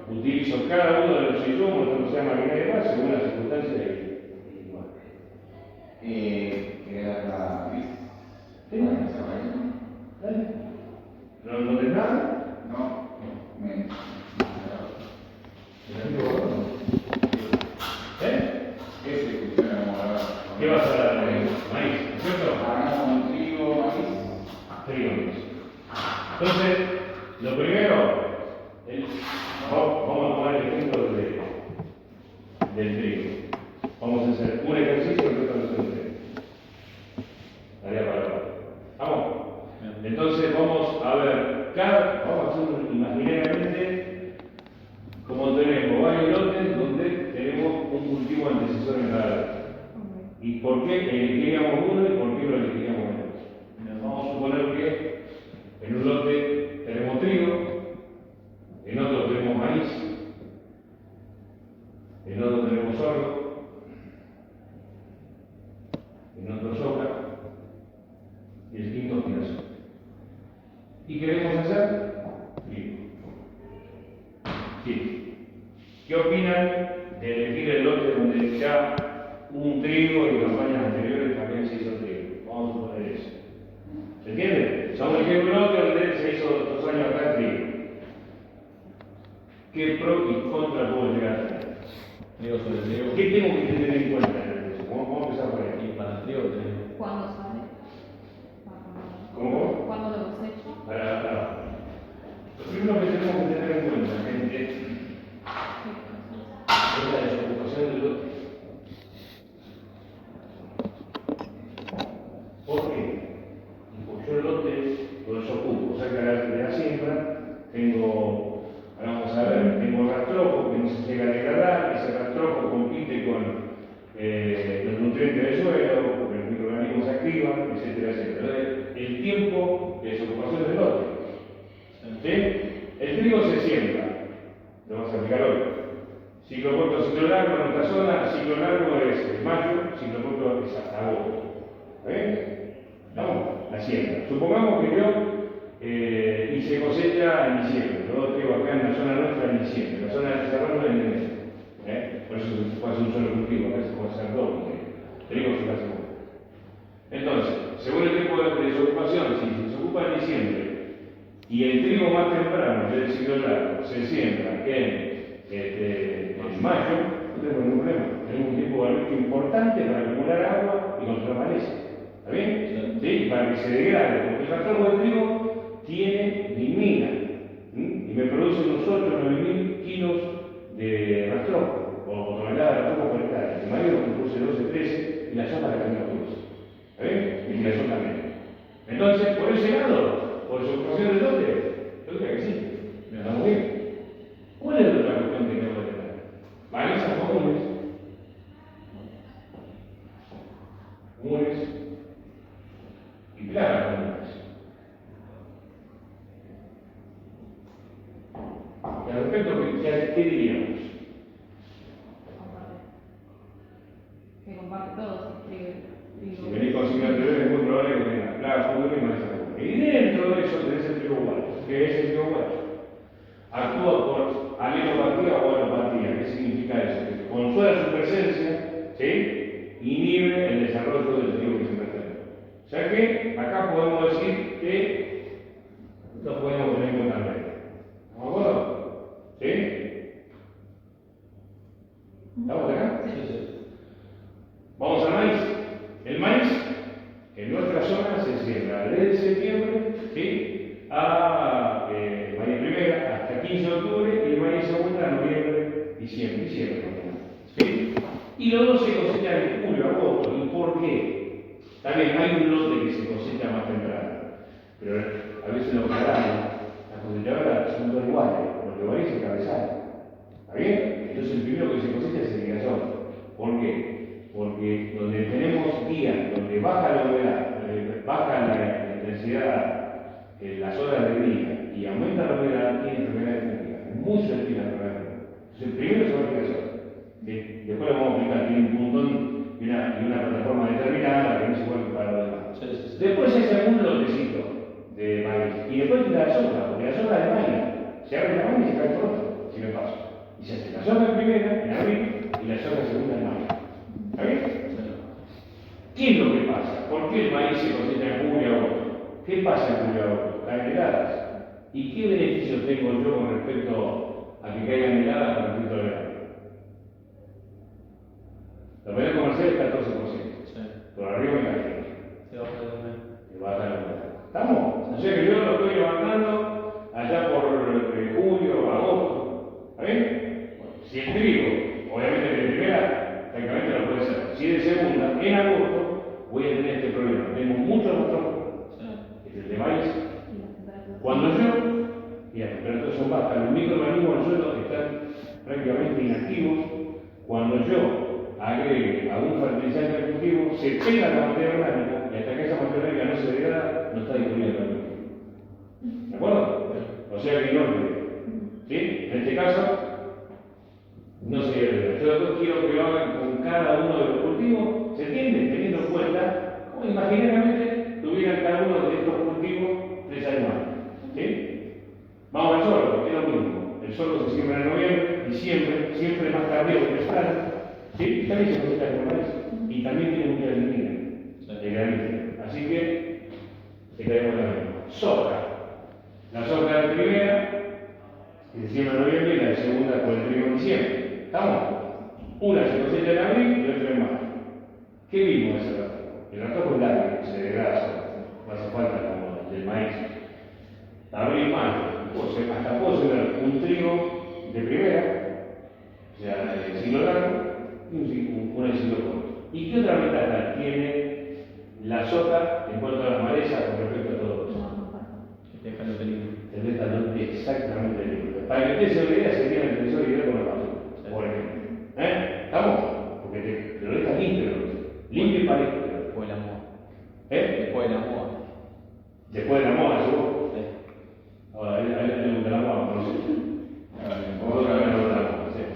utilizo cada uno de los insumos, tanto sea maquinaria y más, según las circunstancias y bueno. ¿Qué era la ¿Sí? ¿No tenés nada? No, ese funciona como la... ¿Qué vas a dar? Maíz, ¿cierto? Ganamos trigo, maíz. Trigo. Entonces, lo primero, vamos a tomar el ejemplo del trigo. Vamos a hacer un ejercicio que no se entrega. Tarea para ahora. ¿Vamos? Entonces vamos a ver, vamos a hacer imaginariamente, como tenemos varios lotes donde tenemos un cultivo antecesor en cada lote. ¿Y por qué elegiríamos uno y por qué lo elegiríamos menos? Vamos a suponer que en un lote tenemos trigo, en otro tenemos maíz, en otro tenemos sorgo, en otro soja y el quinto es girasol. ¿Y queremos hacer? Trigo. Sí. ¿Qué opinan de elegir el lote donde ya un trigo y campañas anteriores también se hizo trigo? Vamos a suponer eso. sobre el trigo. ¿Qué tengo que tener en cuenta en el precio? Vamos a empezar por ahí. Y para el trigo, trigo. ¿Cuándo sale? ¿Cómo? ¿Cuándo lo cosecho? Lo primero que tenemos que tener en cuenta, gente, es la desocupación del lote. ¿Por qué? Porque yo el lote lo desocupo, o sea que de la siembra tengo, ahora vamos a ver, tengo rastrojo que no se llega a degradar, ese rastrojo compite con los nutrientes del suelo, porque los microorganismos se activan, etcétera, etcétera. Entonces, el tiempo de desocupación del lote. ¿Sí? El trigo se siembra, lo vamos a explicar hoy. Ciclo corto, ciclo largo en nuestra zona, ciclo largo es mayo, ciclo corto es hasta agosto. Vamos, la siembra. Supongamos que yo hice cosecha en diciembre, todo trigo acá en la zona nuestra en diciembre, la zona de desarrollo en enero. Por eso se puede hacer un solo cultivo, a veces puede ser dos, porque trigo es una segunda. Entonces, según el tiempo de desocupación, si se desocupa en diciembre y el trigo más temprano, del ciclo largo, se siembra en mayo, no tenemos ningún problema. Tenemos un tiempo de importante para acumular agua y controlar maleza. ¿Está bien? ¿Sí? Para que se degrade, porque el rastrojo del trigo tiene lignina y me produce unos 8 o 9.000 kilos de rastrojo o toneladas de rastrojo por hectárea. El maíz lo produce 12, 13 y la soja la cambia 15. ¿Está bien? Y la soja también. Entonces, por ese lado, por su ocupación del lote, yo creo que sí. Me estamos bien. ¿Cuál es la otra cuestión que tengo que tener? Malezas comunes. Y plagas comunes. Y al respecto, ¿qué diríamos? Que comparte todo, trigo. Si venís con signo anterior es muy probable que tengas plagas comunes y malezas comunes. Y dentro de eso tenés el trigo guacho. ¿Qué es el trigo guacho? Actúa por alelopatía o alopatía. ¿Qué significa eso? Que con toda su presencia, ¿sí?, inhibe el desarrollo del trigo que siempre tenemos. O sea que acá podemos decir que lo podemos tener en cuenta. ¿Estamos de acuerdo? ¿Sí? ¿Estamos acá? Sí, sí. Vamos al maíz. El maíz en nuestra zona se siembra desde septiembre, ¿sí?, a maíz primera hasta 15 de octubre y el maíz segunda a noviembre, diciembre. ¿Sí? Y los dos se cosechan en julio, agosto. ¿Y por qué? También hay un lote que se cosecha más temprano, pero a veces los canales, las cosechadoras son todos iguales, porque varía es el cabezal. ¿Está bien? Entonces el primero que se cosecha es el ligazón. ¿Por qué? Porque donde tenemos días, donde baja la humedad, donde baja la intensidad en las horas de día y aumenta la humedad, tiene enfermedades fúngicas. Es muy sensible a la enfermedad fúngica. Entonces el primero se va a ligazón. Después lo vamos a explicar, tiene un montón y una plataforma determinada que no se puede para los demás. Sí. Después se hace un lotecito de maíz y después queda la soja, porque la soja es maíz. Se abre la maíz y se cae pronto, si me paso. Y se hace la soja en primera, en abril, y la soja segunda en mayo. ¿Está bien? ¿Qué es lo que pasa? ¿Por qué el maíz se cosecha en julio y agosto? ¿Qué pasa en julio y agosto? Caen heladas. ¿Y qué beneficios tengo yo con respecto a que caigan heladas con respecto al verano? La promedio comercial es 14%. Sí. Por arriba me cae. Se va a poder comer. Me va a dar la cuenta. ¿Estamos? O sea que yo lo estoy levantando allá por julio, agosto. ¿Está bien? Bueno, si el trigo, obviamente de primera, prácticamente no puede ser. Si es de segunda, en agosto voy a tener este problema. Tengo mucho rastrojo. Sí. Es el de maíz. Y la temperatura. Cuando yo, y las temperaturas son bajas, los microorganismos del suelo están prácticamente inactivos. Cuando yo agregue a un fertilizante al cultivo, se pega la materia orgánica y hasta que esa materia orgánica no se degrada, no está disponible para el cultivo. ¿De acuerdo? O sea que no olvide. ¿Sí? En este caso, no se debe. Yo quiero que lo hagan con cada uno de los cultivos, ¿se entiende? Teniendo en cuenta, como imaginariamente tuvieran cada uno de estos cultivos 3 animales. ¿Sí? Vamos al sorgo, es lo mismo. El sorgo se siembra en noviembre, diciembre, siempre más tardío que temprano. ¿Sí? También se cosecha con maíz. Y también tiene mucha lignina, de granito. Así que, te caemos la misma. Soja. La soja de primera, que se siembra en noviembre, y la de segunda por el trigo en diciembre. ¿Estamos? Una la soja en cuanto a las malezas con respecto a todo eso. Deja lo peligro. El beta exactamente limpio. Para que usted se vea, se tiene el tensor y con la basura, por ejemplo. ¿Estamos? Porque te lo deja limpio, limpio y parejo. Después de la moda. Después de la moda. Después de la moda, seguro. Ahora, a él le gusta la moda, no sé.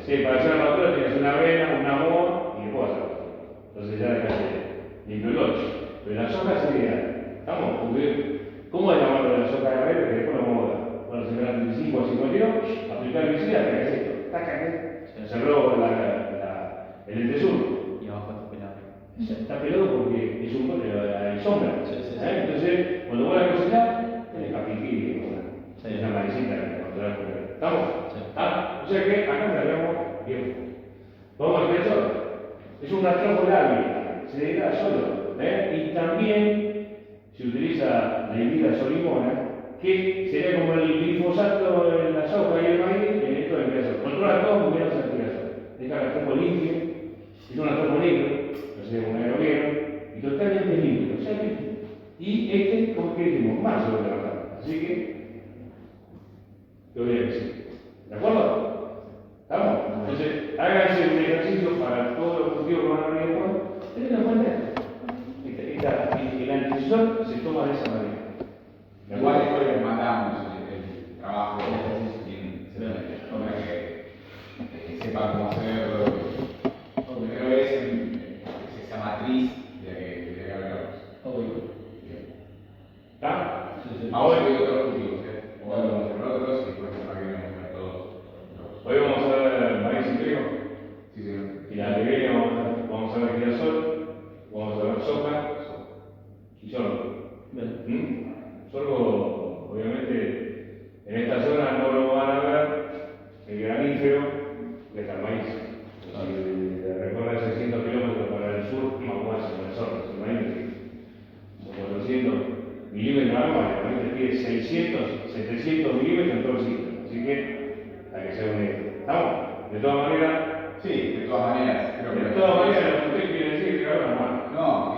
Sí, para hacer la basura tienes una vena, una moda y después hacer la basura. Entonces ya dejaste limpio el 8. Pero la soja sería, ¿estamos? ¿Cómo es la mano de la soja de arreglo? Que después la moda. Bueno, se me da 35 o 52, aplicar el visita, hasta que es esto. Se cerró el entesur. Y abajo está pelado. Está pelado porque es un hay sombra. Entonces, cuando vos la cocinar, tenés que aplicar esa marecita que encontrás. ¿Estamos? O sea que acá traemos bien. Vamos al tesoro. Es un rastrojos lábil, se degrada solo. Y también se utiliza la hibida solimona, que sería como el glifosato en la soja y el maíz, en esto del queso. Controla todo menos el tirazo. Deja el rastrojo limpio, es un rastrojo negro, no sé, un negro y totalmente limpio. O sea que, y este, como que dijimos, más sobre la verdad. Así que, yo voy a decir. ¿De acuerdo? ¿Estamos? Entonces, háganse un ejercicio para todos los cultivos que van a venir después. Tengan en cuenta el antecesor se toma de esa manera. Igual después les mandamos el trabajo para que sepan cómo hacerlo. Primero es esa matriz de la que hablamos. ¿Está? Ahora hay otros cultivos, Ahora vamos a hacer otros y después para que vamos a ver todos. Hoy vamos a ver maíz y trigo. Sí, señor. Y la que viene vamos a ver girasol, vamos a ver soja y sorgo. Sorgo, obviamente, en esta zona no lo van a ver el granífero de el maíz. Si recorre 600 kilómetros para el sur, más en el sorgo, imagínense. Son 400 milímetros anuales, el maíz pide 600, 700 milímetros en todo el sitio. Así que, hay que ser un ¿estamos? De todas maneras. Sí, de todas maneras. De todas maneras, lo que usted quiere decir que ahora más. No,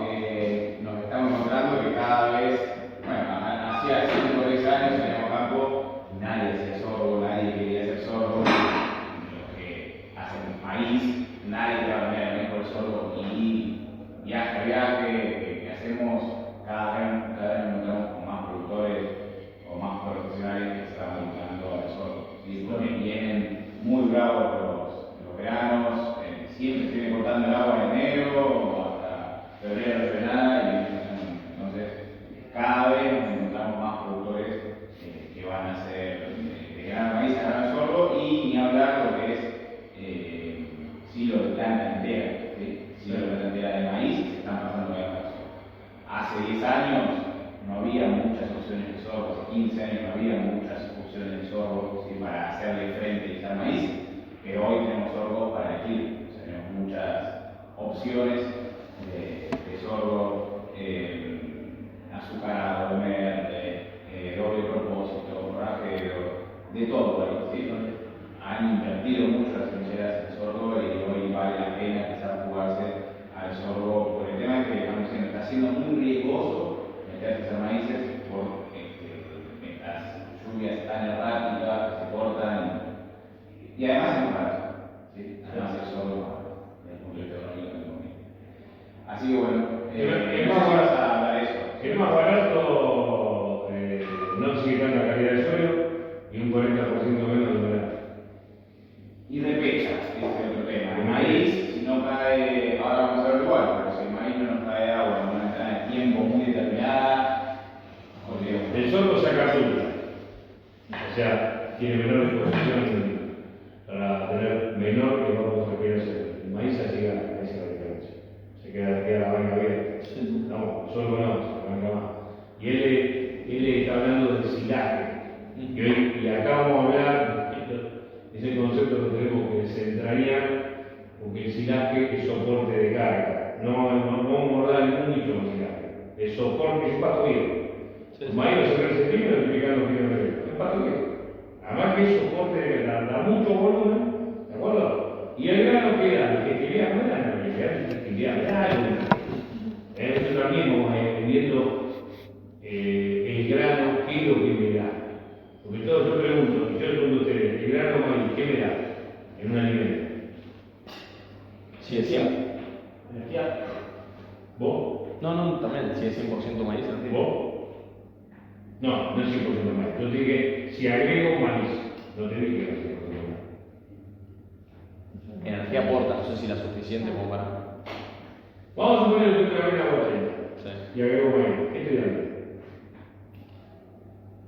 nos estamos encontrando que cada vez, hacía 5 o 10 años en el campo, nadie hacía sorgo, nadie quería hacer sorgo. Los que hacen maíz, nadie trabaja en el sorgo y viaje a viaje que hacemos, cada vez nos encontramos con más productores o más profesionales que se están dedicando al sorgo. ¿Sí? Porque vienen muy bravos los veranos, siempre se viene cortando el agua en enero o hasta febrero no se ve nada y entonces cada vez nos encontramos más productores que van a hacer de grano maíz a grano sorgo y ni hablar lo que es silos de planta entera, silos de planta entera de maíz que se están pasando de la sorgo. Hace 10 años no había muchas opciones de sorgo, hace 15 años no había muchas opciones de sorgo para hacerle frente y usar maíz, pero hoy tenemos sorgo para elegir. Tenemos muchas opciones de sorgo, azucarado, verde, doble propósito, forrajero, de todo ahí. ¿Sí? Han invertido mucho las trincheras en sorgo y hoy vale la pena quizás jugarse al sorgo por el tema que estamos diciendo, está siendo muy riesgoso meterse a hacer maíces por estas lluvias tan erráticas que se cortan y además es más barato. ¿Sí? Además el sorgo así que bueno, es más horas a hablar de eso. Es más barato, no sigue tanta calidad de suelo y un 40% menos de humedad. Y repecha, ese es otro tema. El maíz, si no cae, ahora vamos a ver igual, pero si el maíz no nos cae agua en una ventana de tiempo muy determinada, olvidemos. El sorgo saca azúcar, o sea, tiene menor disposición para tener menor que vamos a querer hacer. El maíz así gana, esa es la diferencia. Se queda la banca abierta. No, sorgo no, se banca más. Y él está hablando del silaje. Y acá vamos a hablar, ese concepto que tenemos que desentrañar, porque el silaje es soporte de carga. No mordar ningún nicho con silaje. El soporte es pasto viejo. El maíz lo se resentido y multiplicando finalmente. Es pasto viejo. Además que es soporte de carga, da mucho volumen, ¿de acuerdo? Y el grano queda, que quería humedad, no, que queda humedad. Nosotros también vamos viendo el grano, qué es lo que me da. Porque todo yo pregunto, y yo le pregunto a ustedes, el grano maíz, ¿qué me da en un alimento? Si es 100. Energía. ¿Vos? No, también, si es 100% maíz, entiendo. ¿Vos? No, no es 100% maíz. Yo te dije, si agrego maíz, no te dije que era 100% maíz. Energía aporta, no sé si la suficiente como para. Vamos a suponer que yo agrego agua Sí. y agrego maíz. ¿Qué estoy dando?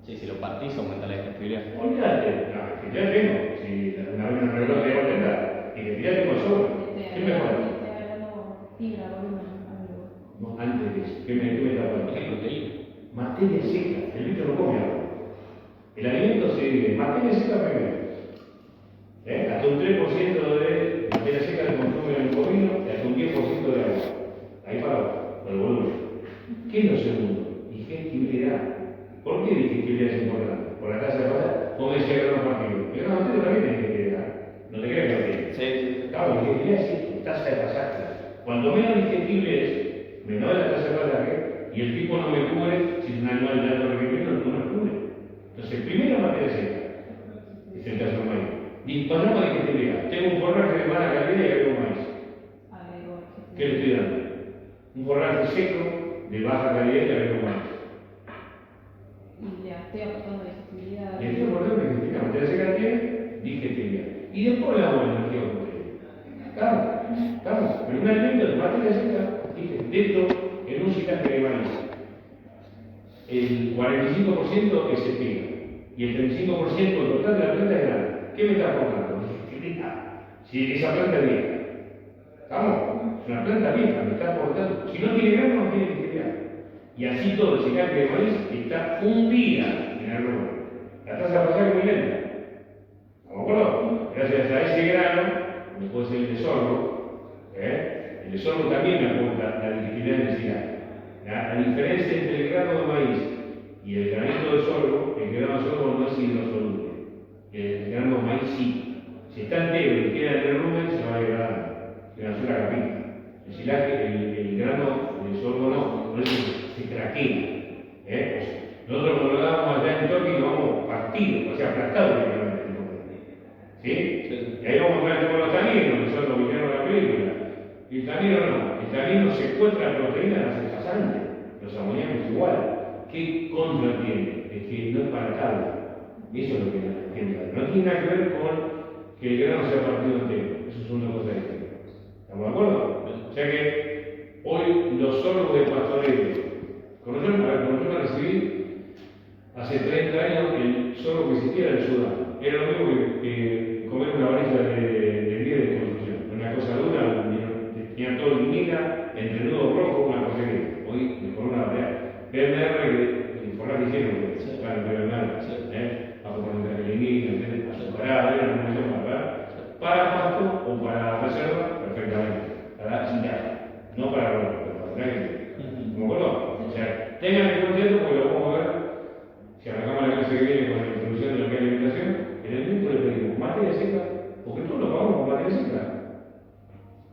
Sí, si lo partís aumenta la digestibilidad. Olvídate, no, que ya tengo. Si una regla de aguantar, y que ya tengo sobra. ¿Qué me falta? Estoy hablando fibra, volumen, algo. No, antes de eso, ¿qué me está faltando? ¿Qué proteína? Materia seca, el bicho no come agua. El alimento se divide en materia seca primero. Hasta un 3% de materia seca se consume en el bovino y hasta un 10% de agua. Ahí para abajo, por el volumen. ¿Qué es lo segundo? Digestibilidad. ¿Por qué digestibilidad es importante? Por la tasa de grasa, como decía el grano partido. El grano partido también tiene digestibilidad. No te creas que no tiene. Sí. Claro, digestibilidad es tasa de pasaje. Cuanto menos digestible es, menor es la tasa de pasaje, y el tipo no me cubre si es un animal de alto rendimiento, no me cubre. Entonces, primero materia seca, es el caso del maíz. Y cuando hablamos de digestibilidad, tengo un forraje de mala calidad y agrego maíz. Agrego ¿Qué le estoy dando? Un forraje seco de baja calidad y agrego maíz. y le estoy aportando digestibilidad. Y estoy aportando digestibilidad, materia seca tiene digestibilidad. Y después le hago energía con Claro, pero un alimento de materia seca, dentro en un citante de maíz, el 45% es espiga y el 35% total de la planta es grana. ¿Qué me está aportando? Si esa planta es vieja, ¿estamos? Es una planta vieja, me está aportando. Si no tiene grano, no tiene digestibilidad. Y así todo, el citante de maíz está hundida en el rubro. La tasa de pasaje es muy lenta. ¿Estamos de acuerdo? Gracias a ese grano, puede ser el de sorgo, el de sorgo también me aporta la digestibilidad necesaria. La diferencia entre el grano de maíz y el granito de sorgo, el grano de sorgo no es hidrosoluble. El grano de maíz sí. Si está entero y queda en el rumen, se va degradando. Se va a hacer la capita. El silaje, el grano de sorgo no, por eso se craquea. Nosotros cuando lo damos allá en Tokio lo vamos partido, o sea, aplastado directamente. ¿Sí? Y ahí vamos a ver todos los taninos, que son los villanos de la película. Y el tanino no, el tanino secuestra la proteína de las células sangre, los amoníacos igual. ¿Qué contra tiene? Es que no es palatable. Eso es lo que no tiene. No tiene nada que ver con que el grano sea partido entero. Eso es una cosa distinta. ¿Estamos de acuerdo? O sea que hoy los sorgos de pastoreo, cuando yo me recibí hace 30 años, el sorgo que existía era el Sudán. Era lo mismo que comer una varilla de pie de construcción. Una cosa dura, tenía todo en mina, entrenudo rojo, una porquería. Hoy mejor una variedad. PMR, el forraje hicieron, claro, PMR, bajo con el calinina, azucarada, era una munición para pasto o para reserva, perfectamente. Para cintar, no para ropa, pero para ¿me acuerdo? O sea, tengan en cuenta esto porque lo vamos a ver. Si arrancamos la clase que viene con la introducción de lo que es alimentación, en el momento le pedimos materia seca, porque todos lo pagamos con materia seca.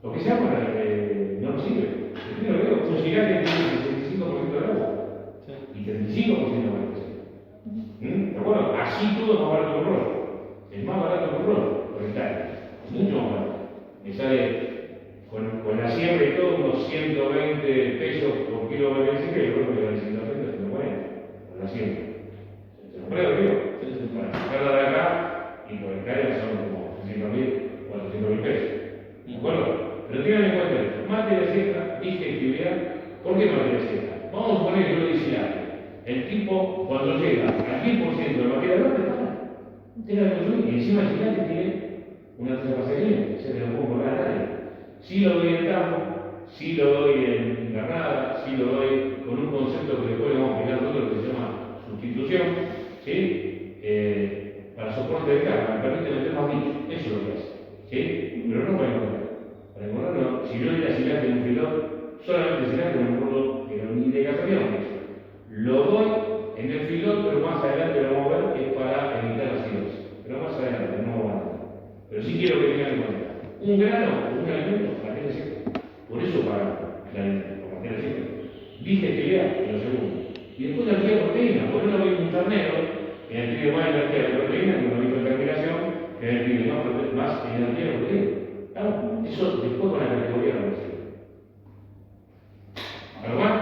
Lo que se llama no nos sirve. El primero que veo, un cigarro tiene 65% de agua y 35% de materia seca. ¿De acuerdo? Así todo es más barato que el rollo. Es más barato que el rollo, por hectárea. Mucho más barato. Me sale con la siembra y todo unos 120 pesos por kilo de materia seca y el rollo me da 130, 140 por la siembra. Creo, digo, para sacarla de acá y por hectárea son como 600.000, 400.000 pesos. ¿De acuerdo? Pero tengan en cuenta esto: materia seca, digestibilidad. ¿Por qué materia seca? Vamos a suponer que yo le decía, el tipo cuando llega al 10% de materia grande, deja de consumir y encima el gigante tiene una tasa de pasaje, se me lo puedo cobrar a nadie. Si lo doy en campo, si lo doy en granada, si lo doy con un concepto que después vamos a explicar nosotros que se llama sustitución. ¿Sí? Para soporte de carga, me permite meter más bichos, eso es lo que hace. ¿Sí? Pero no para engordar. Para engordar no. Si yo le silate en un filón, solamente silate no me acuerdo ni de casualidad no es. Lo doy en el filón, pero más adelante lo vamos a ver, es para evitar la acidosis. Pero más adelante, no vamos a ver. Pero sí quiero que tengan en cuenta. Un grano, un alimento, materia seca. Por eso pagamos la materia seca. en lo segundo. Y después la energía de proteína, porque uno ve un ternero, en el pide más energía de proteína, que uno hizo terminación, que en el pide más energía de proteína. Claro, eso después con la categoría de la versión. ¿Algo más?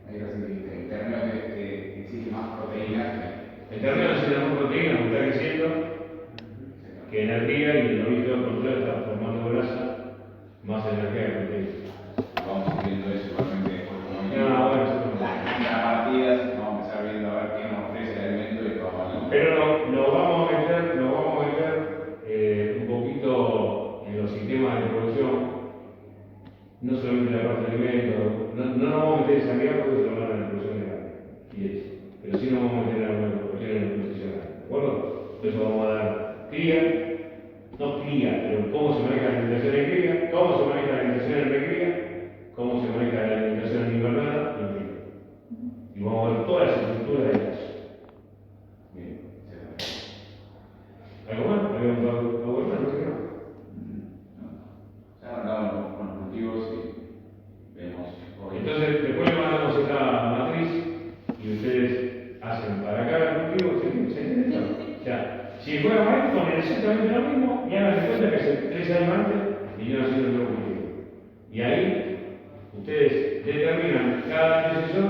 Ahí lo sentiste, en términos de exige más proteínas. El ternero necesita más proteína, como está diciendo, que energía, y el lobito al contrario está formando grasa, más energía de proteína. Vamos viendo eso igualmente después como Bueno, las contrapartidas, vamos a empezar viendo a ver qué nos ofrece el alimento y vamos a ver. pero nos vamos a meter un poquito en los sistemas de producción, no solamente en la parte de alimentos, no nos vamos a meter en sanidad porque se lo van a la producción de carne y leche, pero sí nos vamos a meter en algunas cuestiones nutricionales, ¿de acuerdo? Por eso vamos a dar cría, no cría, pero cómo se maneja la alimentación en cría, cómo se maneja la alimentación en recría, cómo se maneja la alimentación en invernada, en fin. Y vamos a ver todas las estructuras de eso. Bien. ¿Algo más? ¿Algo más? No sé qué. Ya hablamos con los cultivos y vemos. Entonces, después le mandamos esta matriz y ustedes hacen para cada cultivo, ¿se entiende? O sea, si fuera maíz, ponen exactamente lo mismo y hagan de cuenta que hace 3 años antes vinieron haciendo otro cultivo. Y ahí, ustedes determinan cada antecesor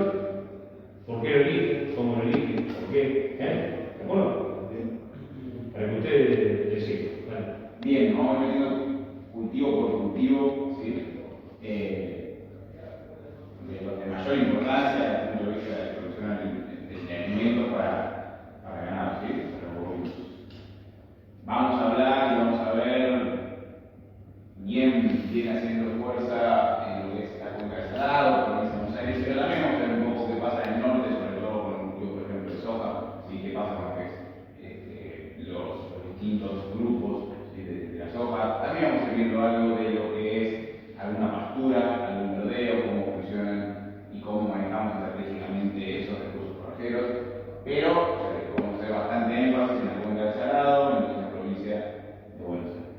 por qué lo eligen, cómo lo eligen, por qué, ¿de acuerdo? Para que ustedes decidan. ¿Vale? Bien, vamos metiendo cultivo por cultivo, ¿sí? De mayor importancia desde el punto de vista de la producción de alimentos para ganado, ¿sí? Para bovinos. Vamos a hablar y vamos a ver bien haciendo fuerza en lo que es la cuenca del Salado, provincia de Buenos Aires, pero también vamos a ver un poco qué pasa en el norte, sobre todo con el cultivo, por ejemplo, de soja, ¿sí? Qué pasa con lo que es los distintos grupos, ¿sí? de la soja. También vamos a ir viendo algo de lo que es alguna pastura, algún rodeo, cómo funcionan y cómo manejamos estratégicamente esos recursos forrajeros, pero vamos a hacer bastante énfasis en la cuenca del Salado, en la provincia de Buenos Aires.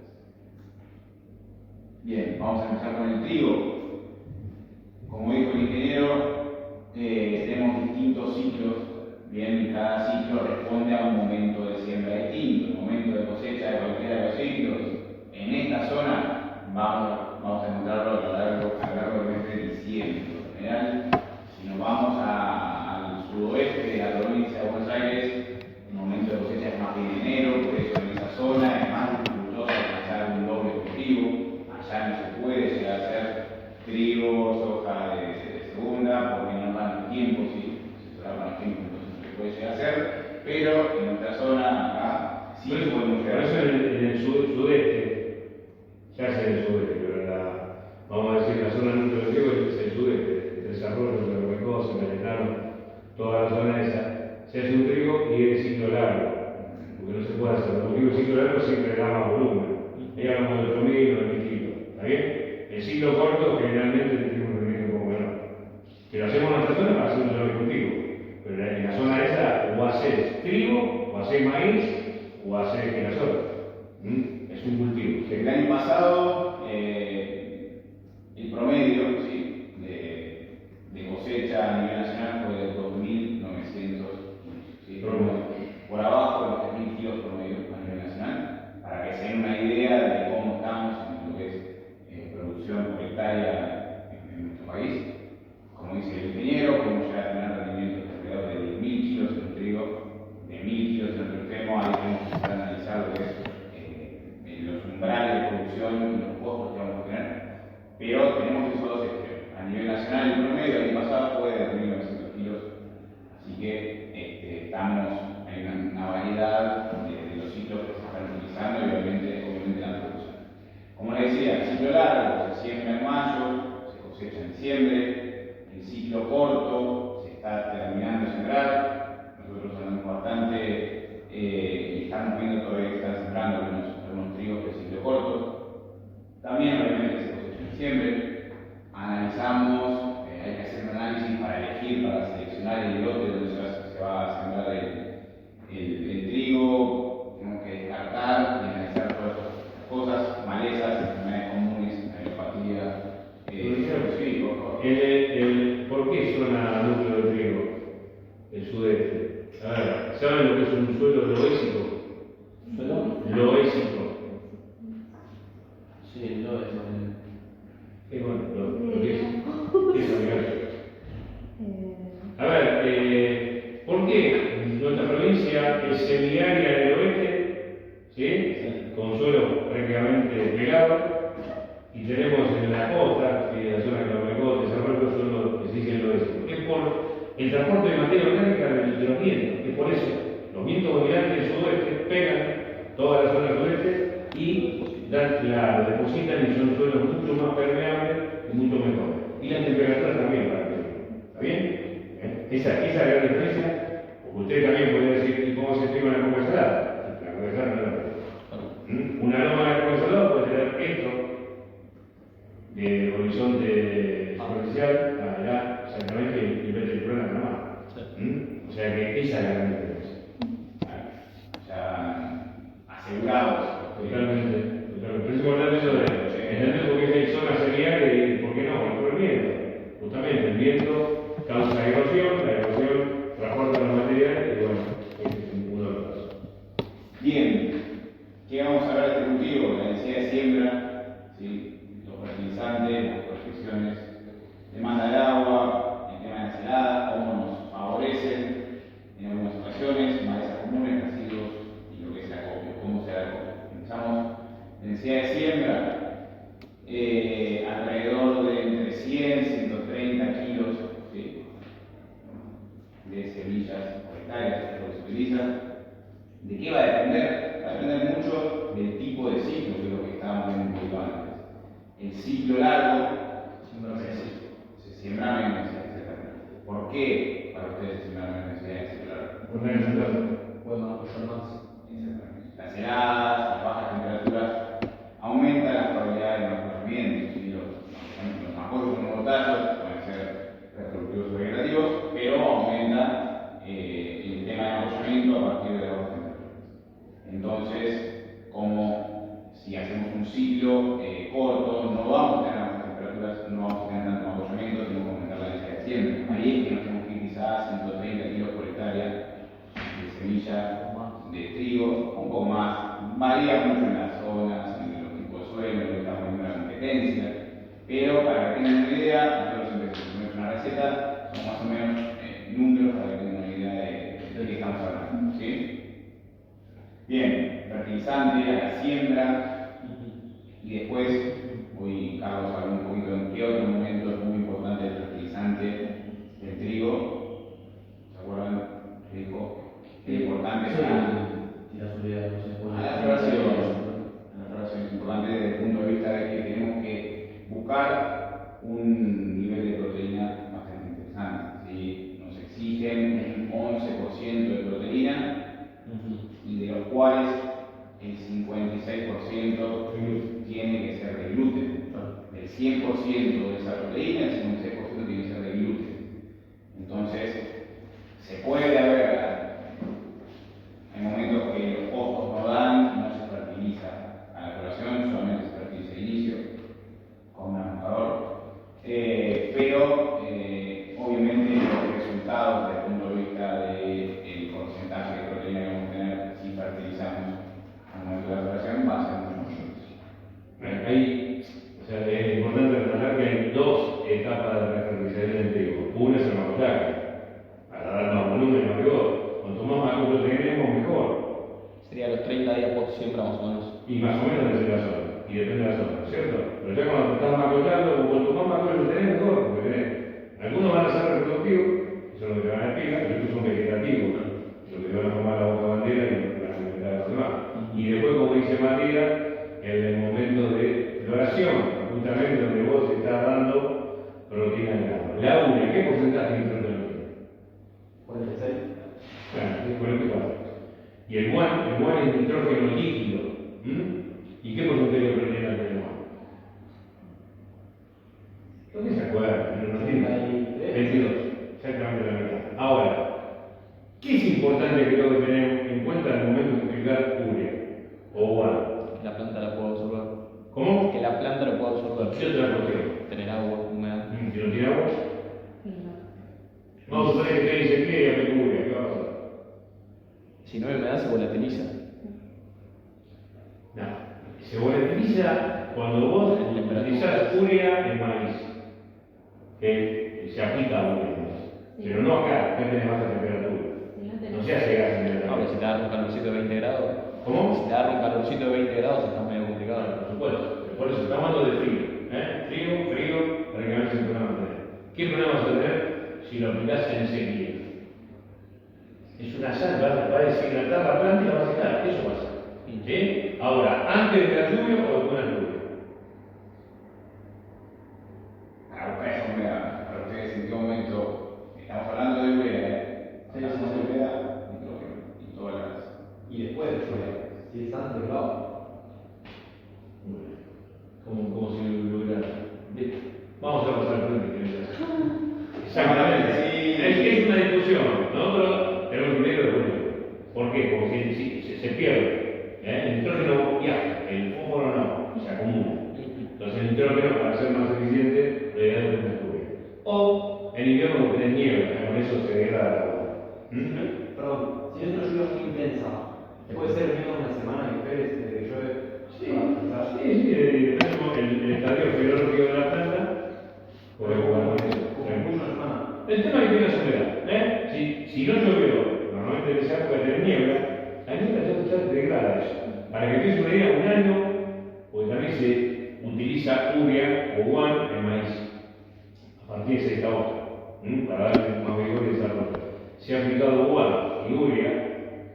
Bien, vamos a empezar con el trigo. Como dijo el ingeniero, tenemos distintos ciclos, bien, y cada ciclo responde a un momento de siembra distinto, el momento de cosecha de cualquiera de los ciclos. En esta zona vamos a encontrarlo a lo largo del mes de diciembre. En general, si nos vamos al sudoeste de la provincia de Buenos Aires, el momento de cosecha es más bien enero, por eso en esa zona es más dificultoso alcanzar un doble cultivo. Allá no se puede llegar a hacer trigo, soja de segunda, porque no dan el tiempo, si se dan el tiempo, entonces no se puede llegar a hacer, pero en nuestra zona acá sí podemos llegar a Por eso hacer. en el sudeste, se hace en el sudeste, pero vamos a decir la zona norte del Río es el sudeste, el desarrollo de los recos, el Melenano, toda la zona esa, se hace un trigo y es ciclo largo, porque no se puede hacer, porque el ciclo largo siempre da más volumen. Ahí hablamos de 8.000 o de 1.000 kilos, ¿está bien? El ciclo corto generalmente tiene un rendimiento un poco menor. Que lo hacemos en nuestra zona para hacer un solo cultivo. Pero en la zona esa o haces trigo, o haces maíz, o haces girasol. Es un cultivo. ¿Sí? El año pasado, el promedio, ¿sí? de cosecha a nivel nacional fue de 2.900 kilos, ¿sí? Por abajo de los 3.000 kilos promedio a nivel nacional, para que se den una idea de cómo estamos en lo que es producción por hectárea en nuestro país. Como dice el ingeniero, podemos llegar a tener rendimientos de alrededor de 10.000 kilos en trigo, de 1.000 kilos en otro extremo. Ahí tenemos que empezar a analizar lo que es los umbrales de producción y los costos que vamos a tener. Pero tenemos esos dos extremos. A nivel nacional, el promedio del año pasado fue de 2.900 kilos, así que hay una variedad de los ciclos que se están utilizando y obviamente la producción. Como les decía, el ciclo largo se siembra en mayo, se cosecha en diciembre, el ciclo corto se está terminando de sembrar, nosotros andamos bastante y estamos viendo todavía que están sembrando algunos trigos del ciclo corto. También obviamente se cosecha en diciembre, analizamos, hay que hacer un análisis para elegir, para seleccionar el lote donde se va a sembrar el trigo, tenemos que descartar y analizar todas estas cosas, malezas, enfermedades comunes, la neuropatía, sí, por favor. ¿Por qué un suelo loésico. ¿Suelo? Loésico. Sí, lo es. Es bueno, lo que es obligatorio. A ver, ¿por qué nuestra provincia es semiárida del oeste? ¿Sí? Con suelo prácticamente pegado. Y tenemos en la costa, en la zona de Calamuchita, desarrollo solo que se dice el oeste. Es por el transporte de materia orgánica de los vientos. Es por eso. Los vientos dominantes del sudoeste pegan toda la zona sudeste y la depositan y son suelos mucho más permeables y mucho mejor. Y la temperatura también para que. ¿Está bien? Esa es la gran diferencia. Porque usted también podría decir, ¿y cómo se estima la Cuenca Salada? La Cuenca Salada no la puede. Una loma de Cuenca Salada puede tener esto de horizonte superficial allá exactamente y ver el problema nada más. O sea que esa es la gran diferencia. Ya asegurados. Totalmente. Pero es importante eso de entender por qué hay zonas semiáridas y por qué no, por el viento. Justamente el viento causa erosión, la erosión transporta los materiales y bueno, es uno de los casos. Bien, ¿qué vamos a ver de este cultivo? La densidad de siembra, ¿sí? Los fertilizantes, las proyecciones, demanda de agua, el tema de la helada, cómo nos favorecen en algunas ocasiones, malezas comunes, residuos y lo que es el acopio, cómo se da el acopio. Empezamos, densidad de siembra, alrededor de entre 100 y 130 kilos, ¿sí? De semillas por hectárea, es lo que se utiliza. ¿De qué va a depender? Va a depender mucho del tipo de ciclo, que es lo que estábamos viendo un poquito antes. El ciclo largo se siembra menos exactamente. ¿Por qué para ustedes se siembra menos necesidad de ciclo largo? Poner en central. Pueden apoyar más. Exactamente. Las heladas, las bajas temperaturas aumentan las probabilidades de mejoramiento. ¿Sí? Los macros como tallos pueden ser reproductivos o vegetativos, pero aumenta el tema de apoyamiento a partir de las bajas temperaturas. Entonces, como si hacemos un ciclo corto, no vamos a tener bajas temperaturas, no vamos a tener tanto apoyamiento, tenemos que aumentar la densidad de siembra. Ahí es que nos tenemos que ir quizás 130 kilos por hectárea de semilla de trigo, un poco más, varía mucho en las zonas, en los tipos de suelo, en lo que estamos viendo en la competencia, pero para que tengan una idea, nosotros siempre tenemos una receta, son más o menos números para que tengan una idea de qué estamos hablando, ¿sí? Bien, fertilizante, a la siembra, y después voy, Carlos, a hablar un poquito en qué otro momento es muy importante el fertilizante del trigo. ¿Se acuerdan? Que dijo que es importante Tira su idea, no sé. la floración es importante desde el punto de vista de que tenemos que buscar un nivel de proteína bastante interesante. ¿Sí? Nos exigen un 11% de proteína y de los cuales el 56% tiene que ser de gluten. Del 100% de esa proteína, el 56% tiene que ser de gluten. Entonces, se puede haber, en momentos que los costos no dan, no se fertiliza a la floración, solamente se fertiliza al inicio con un amortador. Pero obviamente los resultados desde el punto de vista del porcentaje de proteína que vamos a tener si fertilizamos al momento de la floración va a ser mucho mayor. Hay, o sea, es importante recordar que hay dos etapas de referenciación del trigo. Una es el macollaje, para dar más volumen, más rigor. Cuanto más macro tenemos, mejor. Sería los 30 días por siembra más o menos. Y más o menos desde la zona, y depende de la zona, ¿cierto? Pero ya cuando estás macollando, cuanto más macro lo tenés, mejor, porque tenés. Algunos van a ser reproductivos, eso es lo que te van a explicar, y otros son vegetativos, lo que te van a formar la boca bandera y van a alimentar a los demás. Y después, como dice Matías, en el momento de floración, justamente donde vos estás dando proteína de agua. La uña, ¿qué porcentaje de proteína? 46. Claro, 44. Y el guan es nitrógeno líquido. ¿Y qué porcentaje de proteína tiene el guan? ¿Dónde se acuerda? No tiene 22, exactamente la mitad. Ahora, ¿qué es importante que tengo que tener en cuenta al momento de explicar urea o guan? Que la planta la pueda absorber. ¿Cómo? Que la planta lo pueda absorber. ¿Qué otra cuestión? Tener agua, humedad. Si no tiene agua, vamos a suponer que estoy en sequía y aplico urea, ¿qué va a pasar? Si no hay humedad se volatiliza. No, se volatiliza cuando vos utilizás urea en maíz, que se aplica a urea en maíz. Pero no acá tenés más temperatura. No se hace gas en No, pero si te agarra un calorcito de 20 grados. ¿Cómo? Si te agarra un calorcito de 20 grados está medio complicado. Por supuesto. Por eso estamos hablando de frío. Frío, para que vean si problema vas a tener. ¿Qué problema vas a tener si lo aplicás en sequía? Es una sal, va a deshidratar la planta y la va a secar. Eso pasa. ¿Sí? Ahora, ¿antes de la lluvia o después de la lluvia? Para esa humedad, para ustedes en qué momento estamos hablando de urea, hablamos de urea, nitrógeno y todas las. Y después de lluvia, si es antes del lado. Como si lo hubiera. Bien. Vamos a pasar al frente. Exactamente. Sí. Es una discusión. Nosotros tenemos un criterio de juicio. ¿Por qué? Porque si se pierde. El nitrógeno viaja, el fósforo no, se acumula. Entonces el nitrógeno, para ser más eficiente, lo ideal es una lluvia. O en invierno porque tenés nieve, con eso se degrada la agua. Perdón, si es una lluvia muy intensa, puede ser menos de una semana que esperes desde que llueve. Sí, depende el estadio fisiológico de la planta. Puede jugar con eso. Una semana. El tema es que tiene humedad. Si no llovió, normalmente en esa época de niebla, la niebla ya se degrada eso. Para que tengas una idea, un año, pues también se utiliza urea o guan en maíz. A partir de esta hoja, para darle más vigor y desarrollo. Se ha aplicado guan y urea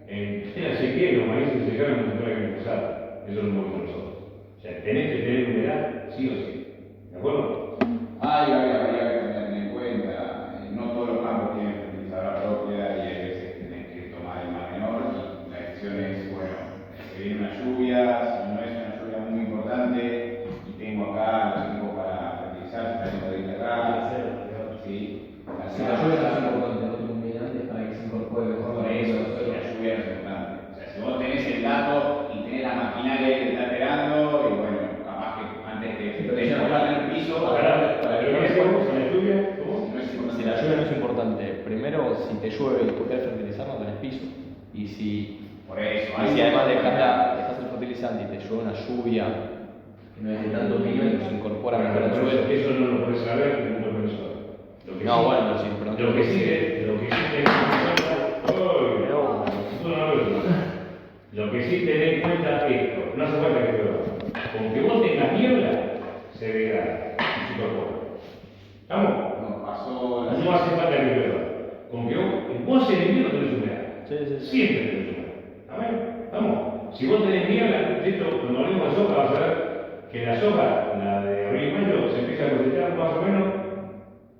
en la sequía y los maíces se secaron como si fuera que empezar. Eso es lo que nosotros. O sea, tenés que tener humedad sí o sí. ¿De acuerdo? Habría que tener en cuenta, no todos los campos tienen fertilizadora propia y hay veces que tenés que tomar el mar menor y la decisión es, bueno, se viene una lluvia, si no es una lluvia muy importante y tengo acá los equipos para fertilizar, se está yendo de acá, sí. Si la lluvia no es importante, no te conviene antes para que se incorpore mejor Por eso, si la lluvia no es importante. O sea, si vos tenés el dato y tenés la maquinaria que te está esperando, y bueno, capaz que antes de ponerla en el piso, Si la lluvia no es importante, primero si te llueve y después querés fertilizar no tenés piso. Y si además dejas el fertilizante y te llueve una lluvia que no es de tantos milímetros, se incorpora mejor al suelo. Eso no lo puedes saber ningún profesor. No, bueno, sí, pero Lo que sí lo que sí tenés en cuenta es esto, no hace falta que llueva. Con que vos tengas niebla, se degrada y se incorpora. ¿Estamos? no pasó la No hace falta que llueva. Con que vos en el invierno tenés humedad. Sí. Siempre tenés humedad. ¿Estamos? ¿Estamos? Si vos tenés niebla, de hecho, cuando hablemos de soja, vas a ver que la soja, la de abril y mayo, se empieza a cosechar más o menos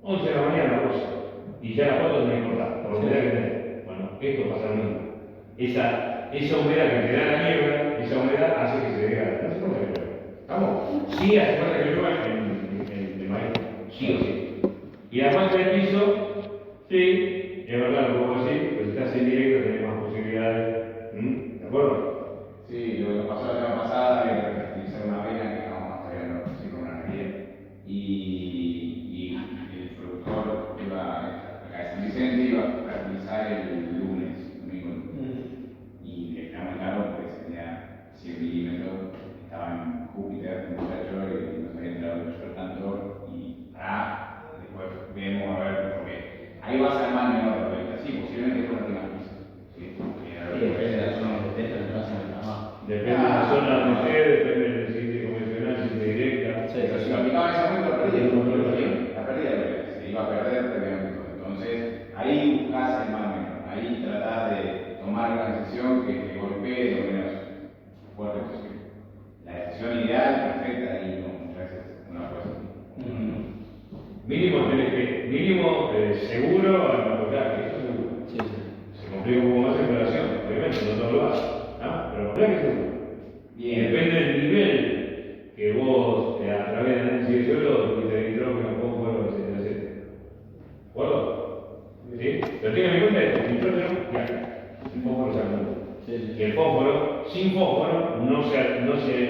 11 de la mañana, cosa. Y ya las fotos no importa, por la humedad que tenés. Bueno, esto pasa lo mismo. Esa humedad que te da la niebla, esa humedad hace que se degrade. No hace falta que llueva. ¿Estamos? Sí hace falta que llueva en el maíz. Sí o sí. Y la falta del piso, sí, es verdad lo que puedo decir, pero si estás en directo tenés más posibilidades. ¿De acuerdo? Sí, lo que pasó la semana pasada era fertilizar una avena que estábamos todavía no sé con una energía y el productor iba acá de San Vicente iba a fertilizar el lunes, domingo. Y le quedamos claro porque tenía 100 milímetros, estaba en Júpiter, un muchacho, y nos había entrado de llover tanto y después vemos a ver, porque ahí va a ser más menor la vuelta, sí, posiblemente por la piso. Sí, Depende de la zona donde estés, pero no hace nada más. Depende de la zona donde esté, depende del sitio convencional, si te directa. Sí, Pero si lo aplicaba en ese momento, la pérdida se iba a perder previamente. Entonces, ahí buscas el más menor, ahí tratás de tomar una decisión que golpee lo menos fuerte posible. La decisión ideal, perfecta, y no muchas veces una cosa. Mínimo seguro a la tocar, eso seguro. Sí. Se complica un poco más en relación, obviamente, no todo lo hace. Pero la que seguro. Y depende del nivel que vos, a través de análisis de suelo, y te nitrógeno, fósforo, etcétera. ¿De acuerdo? ¿Sí? Pero tengan en cuenta esto, el nitrógeno viaja, el fósforo se acumula. Y el fósforo, sin fósforo, no se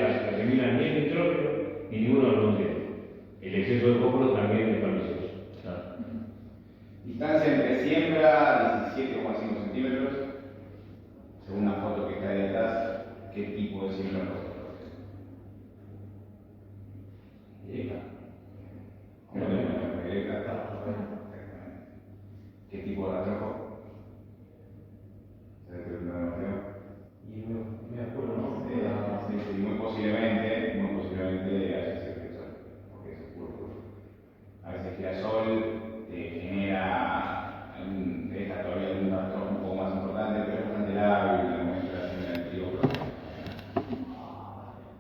asimila ni el nitrógeno ni ninguno de los nutrientes. El exceso de fósforo también es pernicioso. Distancia entre siembra, 17,5 centímetros. según la foto que está ahí atrás, qué tipo de siembra puesto. Directa. Directa. Exactamente. ¿Qué tipo de rastrojo? ¿Sabes qué es una noción? Y me acuerdo, ¿no? Sí, muy posiblemente haya sido girasol, porque es puro. A veces girasol te genera, te deja todavía algún rastrojo un poco más importante, pero es bastante lábil, la muestra siempre del trigo.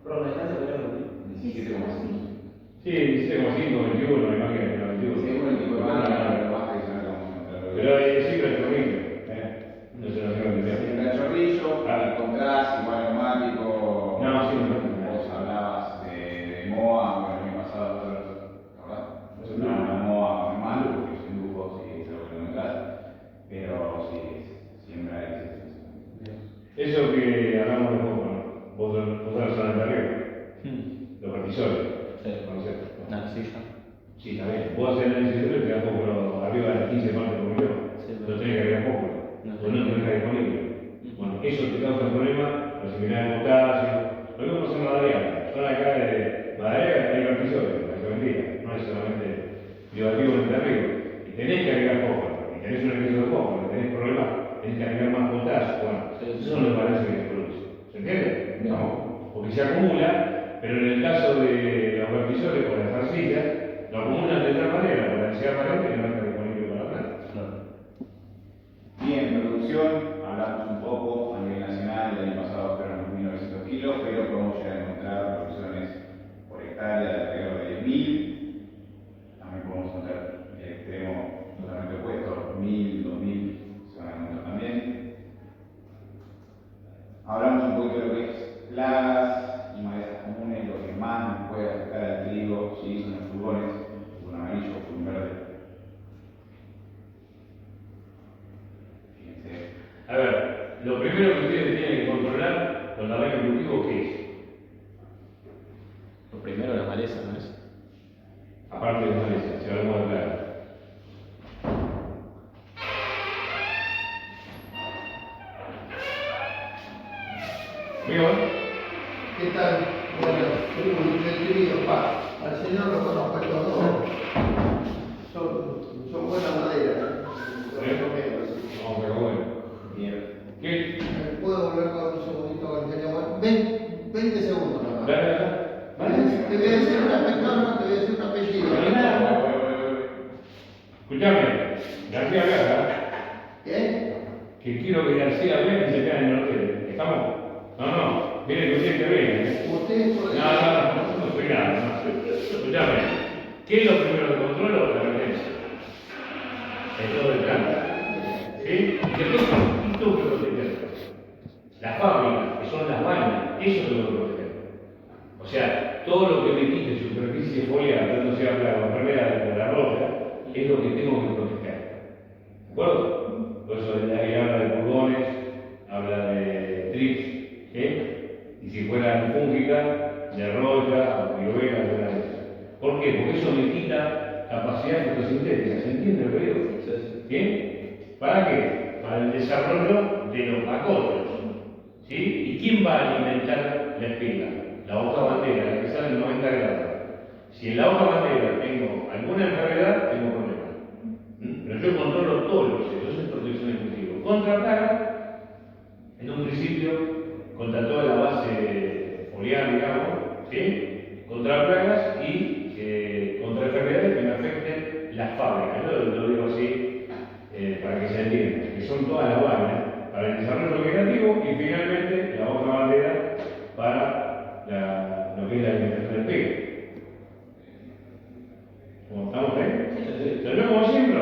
Pero la distancia de 17,5. Sí, 17,5, 21, me imagino, 21. Sí, bueno, el tipo de banda, pero más tradicional vamos a encontrar. Pero siempre el chorrillo, no se lo tengo que Siempre el chorrillo, encontrás igual neumático. No, sí, no. Vos hablabas de MOA, bueno, el año pasado, ¿verdad? Sí. Una MOA con malo, porque son lujos y es algo que no me da. Pero sí, siempre hay Eso que hablamos de poco, ¿no? Vos la zona de arriba, los vertisores, Sí. ¿conocés? Una silla. Sí, también. Vos haces el análisis de te das poco arriba de las 15 partes por millón. Sí, No tenés que agregar poco. No O no tenés que disponible. Bueno, eso te causa problema, la similar de potasio. Lo mismo pasa en Madariaga. Zona acá de Madariaga hay vertisores, la que vendía. No es solamente bioactivo en el arriba. Y tenés que agregar poco. Y tenés un exceso de poco, tenés problemas, tenés que agregar más potasio. Bueno, esos son los balances que se producen. ¿Se entiende? No. Porque se acumula, pero en el caso de los vertisores o las arcillas, lo acumulan de tal manera, por la densidad aparente, que no está disponible para la planta. Bien, producción, hablamos un poco a nivel nacional, el año pasado fueron 1.900 kilos, pero podemos llegar a encontrar producciones por hectárea de alrededor de 10.000. También podemos encontrar el extremo totalmente opuesto, 1.000, 2.000, se van a encontrar también. Hablamos un poquito de lo que es plagas y malezas comunes, lo que más nos puede afectar al trigo, sí, son los pulgones, pulgón amarillo, pulgón verde. Fíjense. A ver, lo primero que ustedes tienen que controlar cuando arrancan el cultivo, ¿qué es? Lo primero la maleza, ¿no es? Aparte de la maleza, si hablamos de plagas. ¿Qué tal? Bueno, el querido al señor lo conozco estos dos. Son buena madera. No, pero bueno. Bien. ¿Qué? ¿Puedo volver con un segundito con el señor? 20 segundos nomás. Dale, Te voy a decir te voy a decir un apellido. Escuchame, García Blanca, ¿Qué? que quiero que García venga y se quede en el hotel. ¿Estamos? No, viene que usted que venga. Ustedes pueden. No soy nada. No. Escuchame, ¿qué es lo primero que controlo? La vertencia. Es todo el campo. ¿Sí? Y después, ¿y tú que proteger? Las fábricas, que son las vainas, eso es lo que proteger. O sea, todo lo que me quite superficie foliar, tanto sea la enfermedad de la roya, es lo que tengo que proteger. ¿De acuerdo? Por eso ahí habla de pulgones, habla de trips, ¿sí? Y si fuera fúngica, de roya, o viruela, alguna de esas. ¿Por qué? Porque eso me quita capacidad fotosintética, ¿se entiende lo que digo? ¿Sí? ¿Para qué? Para el desarrollo de los macólidos. ¿Sí? ¿Y quién va a alimentar la espina? La hoja bandera, la que sale en 90 grados. Si en la hoja bandera tengo alguna enfermedad, tengo problemas. Pero yo controlo todos los procesos, eso es protección de cultivo. Contra plaga, en un principio, contra toda la base foliar, digamos, ¿sí? Contra plagas y contra enfermedades que me afecten las fábricas. Yo lo digo así para que se entienda, que son todas las vainas para el desarrollo vegetativo y finalmente la hoja bandera para lo que es la alimentación del pego. ¿Cómo estamos ahí? Yo como siempre,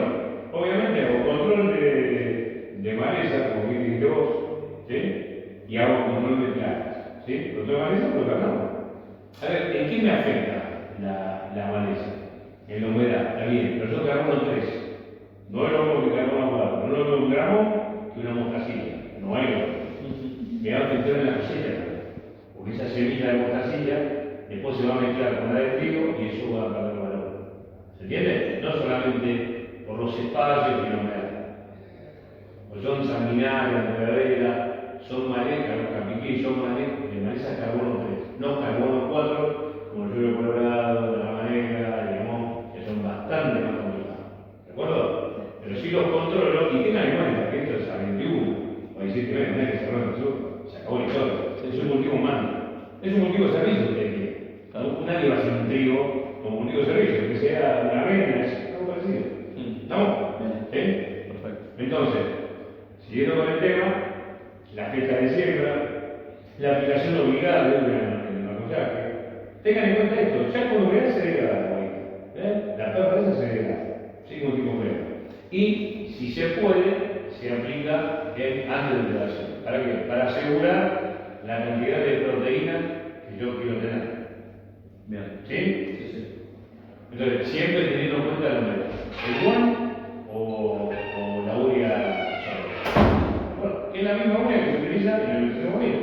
obviamente hago control de maleza, como bien dijiste vos, ¿sí? Y hago control de plagas, ¿sí? Control de maleza, lo que hablamos. A ver, ¿en qué me afecta la maleza? En la humedad, está bien, pero yo carbono 3. No es lo mismo que carbono 4, no es lo mismo un gramo que una mostacilla, no hay otro. Me va a afectar en la cosecha, porque esa semilla de mostacilla después se va a mezclar con la de trigo y eso va a perder valor. ¿Se entiende? No solamente por los espacios y la humedad. Pues son sanguinarias, enredaderas, son malezas, capiquí, son malezas carbono 3, no carbono 4, como el río Colorado, la Manera, el Limón, que son bastante más complicados. ¿De acuerdo? Pero si los controlo y tengan en cuenta que esto es a 21 o a 17 meses, no hay que cerrar el sur, se acabó la historia. Es un cultivo humano, es un cultivo de servicio que tiene. Nadie va a hacer un trigo como cultivo de servicio, que sea una avena, es algo parecido. ¿Estamos? ¿Sí? Perfecto. Entonces, siguiendo con el tema, la fecha de siembra, la aplicación obligada de en el collaje. Tengan en cuenta esto, ya cuando vean se degrada, la perra esa se degrada, sin ningún tipo de problema. Y si se puede, se aplica antes de degradación. ¿Para qué? Para asegurar la cantidad de proteína que yo quiero tener. Bien. ¿Sí? Sí, sí. Entonces, siempre teniendo en cuenta la humedad. ¿El guan o la urea sólida? Bueno, es la misma urea que se utiliza en la industria de comida.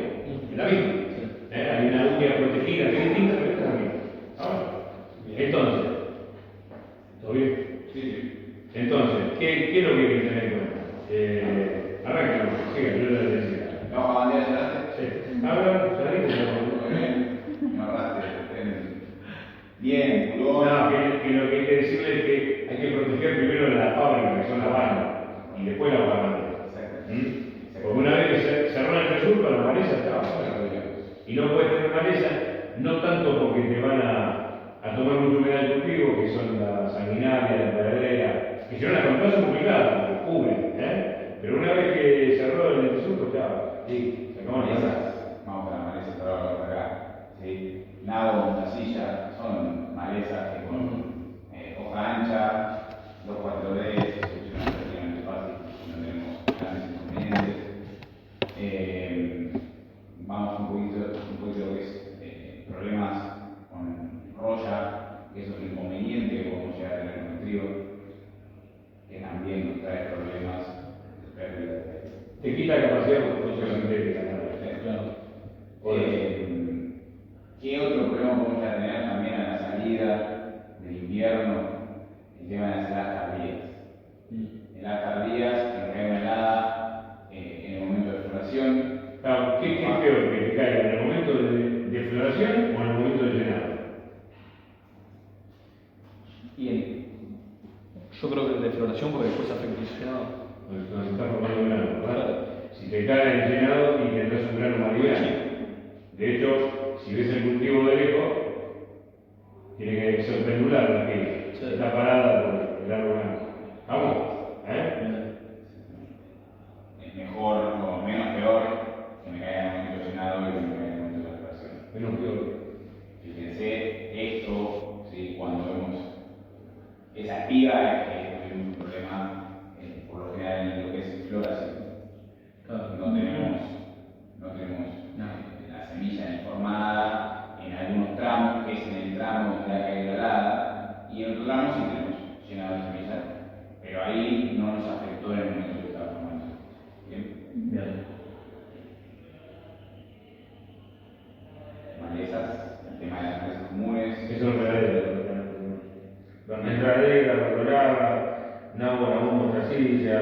Es la misma. Hay una urea protegida que es distinta, pero esta es la misma. Ahora, entonces, ¿todo bien? Sí, sí. Entonces, ¿qué es lo que hay que tener en cuenta? Arranca, siga, yo le decía. ¿La hoja bandera cerraste? Sí. Ahora, salí. Muy bien. Me ahorraste. Bien, pulgón. No, que lo que hay que decirle es que hay que proteger primero la fábrica, que son las bandas, y después la barrandera. Exacto. Porque una vez que se cerró el resurco, la maleza estaba fuera. Y no puedes tener maleza, no tanto porque te van a tomar mucha humedad del cultivo, que son la sanguinaria, la paradera, que si no las controlas son complicadas, porque cubren, pero una vez que cerró el resurco, estaba. Sí, se acabó la maleza. Malezas, vamos a la maleza por acá. ¿Sí? Nado, la silla, son malezas que con hoja ancha, 2,4D, se solucionan relativamente fácil, no tenemos grandes inconvenientes. Vamos un poquito lo que es problemas con roya, que eso es un inconveniente que podemos llegar a tener con el trigo, que también nos trae problemas de pérdida de Te quita capacidad de producción sintética. Claro. ¿Qué otro problema podemos ya tener también a la salida del invierno? El tema de las heladas tardías. Heladas tardías, que cae una helada en el momento de floración. Claro, ¿qué es peor? ¿Que te caiga en el momento de floración o en el momento de llenado? Yo creo que el de floración, porque después afecta el llenado. Cuando se está formando un grano, ¿verdad? Si te cae en el llenado y tendrás un grano más liviano. De hecho, si ves el cultivo de lejos, tiene que ser pendular la que está parada por el árbol blanco. ¿Vamos? Es mejor o menos peor que me caiga en el momento llenado y que me caiga en el momento de la floración. Menos peor. Fíjense, esto, ¿sí? Cuando vemos esa espiga, tuvimos un problema por lo general en lo que es floración. No tenemos la semilla informada en algunos tramos, que es en el tramo donde ha caído la helada, y en otro tramo sí tenemos llenado de semillas, pero ahí no nos afectó en el momento que estaba formando. Bien. Malezas, el tema de las malezas comunes. Eso es verdadero. La enredadera, la colorada, náhuatl, humo, trasilla.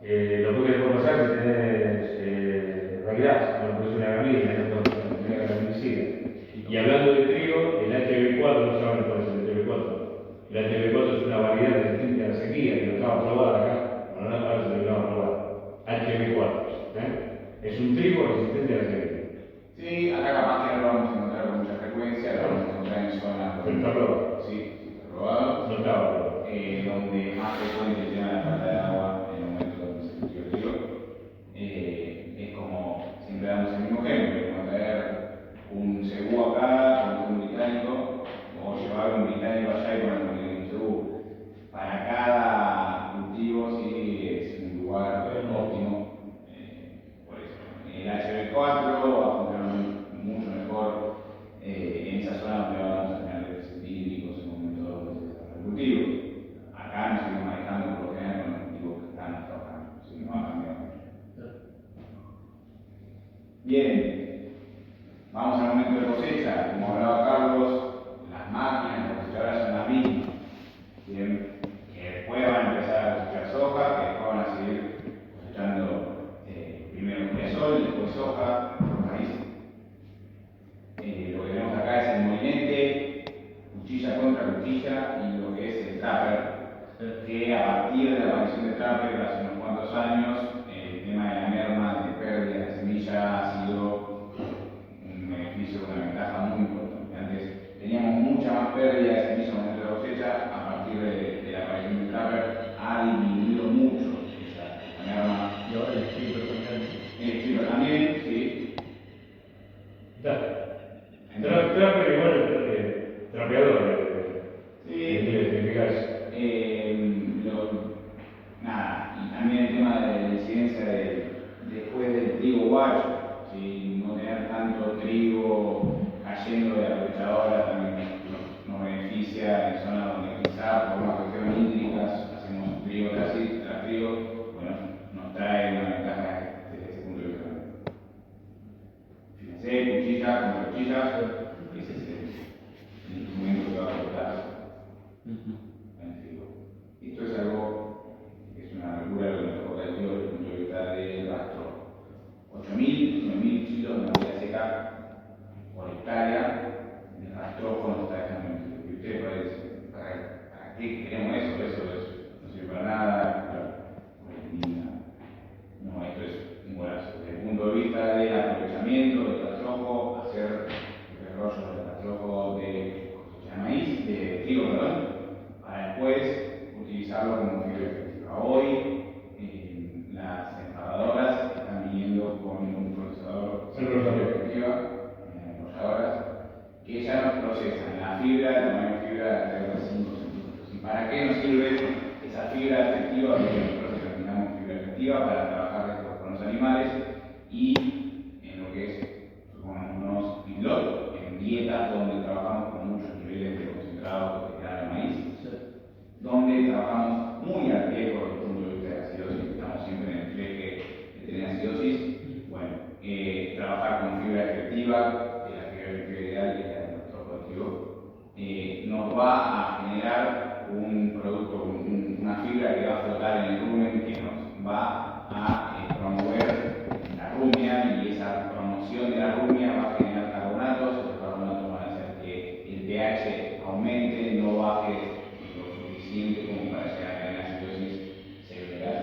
Lo que puede pasar si tenés realidad, cuando es una gramínea, no tiene gramicida. Y hablando de trigo, el HB4, no saben cuál es el HB4. El HB4 es una variedad resistente a la sequía que no estaba probada acá. Bueno, ahora se lo vamos a probar. HB4. Es un trigo resistente a la sequía. Sí, acá capaz que no lo vamos a encontrar con mucha frecuencia, lo vamos a encontrar en zonas. Pero está probado. Sí, está probado. No estaba probado. Donde más frecuente el tema de la falta de agua en el momento donde se cultiva el trigo. Es como siempre damos el mismo ejemplo, como traer un cebú acá con un británico, o llevar un británico allá y poner un cebú. Para cada cultivo sí es un lugar óptimo. Por eso, el HB4 va a funcionar mucho mejor en esa zona donde vamos a tener hídricos en el momento donde se desarrolla el cultivo. Acá nos seguimos manejando por lo general con los cultivos que están trabajando, si no ha cambiado mucho. Bien, vamos al momento de cosecha. Como hablaba Carlos, las máquinas cosechadoras son las mismas. Bien, que después van a empezar a cosechar soja, que después van a seguir cosechando primero el sol, de trigo, bueno, nos trae una ventaja desde ese punto de vista. Fíjense, cuchilla contra cuchilla, ese es el instrumento que va a cortar el trigo. Esto es algo que es una locura lo que nos corta el trigo desde el punto de vista del rastro. 8.000 kilos de madera seca por hectárea, el rastrojo nos está dejando en trigo. Y ustedes pueden decir, ¿para qué queremos eso? Eso no sirve para nada, no, esto es un golazo. Desde el punto de vista del aprovechamiento del rastrojo, hacer el rollo del rastrojo de maíz, de trigo, perdón, para después utilizarlo como fibra efectiva. Hoy las empadadoras están viniendo con un procesador de fibra efectiva, enrolladoras, que ya nos procesan la fibra, el tamaño de fibra de alrededor de 5 centímetros. ¿Y para qué nos sirve esa fibra efectiva? Porque nosotros denominamos fibra efectiva para trabajar con los animales y en lo que es unos feedlot, en dietas donde trabajamos con muchos niveles de concentrado de maíz, donde trabajamos muy al riesgo desde el punto de vista de acidosis, estamos siempre en el fleje de tener acidosis. Bueno, trabajar con fibra efectiva, la fibra efectiva ideal, que es la de nuestro cultivo, nos va a generar un producto, una fibra que va a flotar en el rumen, que nos va a promover la rumia, y esa promoción de la rumia va a generar carbonatos. Los carbonatos van a hacer que el pH aumente, no baje lo suficiente como para llegar a la acidosis severa.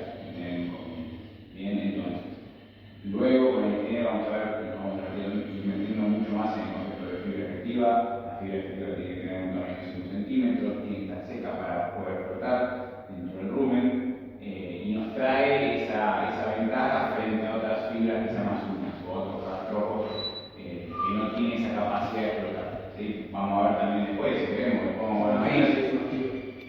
Bien, entonces, luego con el ingeniero vamos a ir metiendo mucho más en el concepto de fibra efectiva. La fibra efectiva tiene que tener un tamaño de 5 centímetros, tiene que estar seca para poder flotar dentro del rumen, y nos trae esa ventaja frente a otras fibras que sean más húmedas o otros rastrojos que no tienen esa capacidad de flotar. ¿Sí? Vamos a ver también después, si queremos, vamos a ver maíz.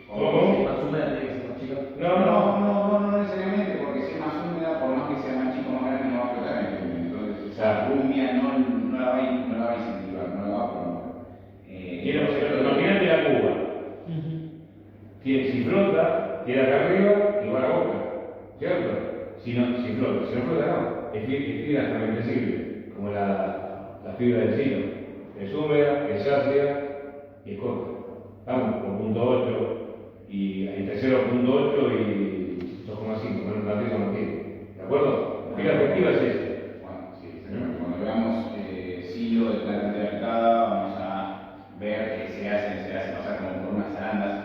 ¿Cómo? Más húmeda tiene que ser más chica. No necesariamente, porque si es más húmeda, por más que sea más chico o más grande, no va a flotar en el rumen. Entonces, esa rumia no la va a incentivar, no la va a promover. Imagínate la cuba. Si flota, queda acá arriba y va a la boca, ¿cierto? Si flota no, es fibra fermentable, como la fibra del silo. Es húmeda, es ácida y es corta. Vamos, por 0.8 y entre 0.8 y 2,5, menos la risa no tiene. ¿De acuerdo? La fibra efectiva es esa. Bueno, sí, cuando veamos silo de planta interactada, vamos a ver que se hace pasar como por unas arandas,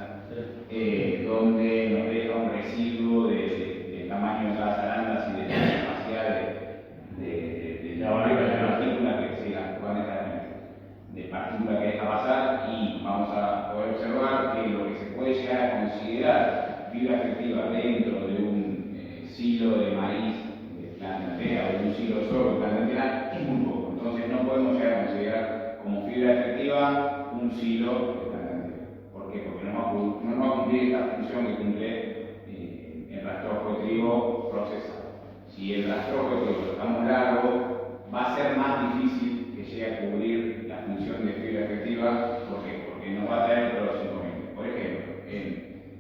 donde nos deja un residuo del tamaño de las arandas y de la capacidad de partícula que se de partícula que deja pasar, y vamos a poder observar que lo que se puede llegar a considerar fibra efectiva dentro de un silo de maíz de planta entera o de un silo de sorgo de planta entera es muy poco. Entonces no podemos llegar a considerar como fibra efectiva un silo de planta entera. ¿Por qué? Porque no va a cumplir esta función que cumple el rastrojo de trigo procesado. Si el rastrojo de trigo lo dejamos largo, va a ser más difícil que llegue a cubrir la función de fibra efectiva. ¿Por qué? Porque nos va a traer otros inconvenientes. Por ejemplo,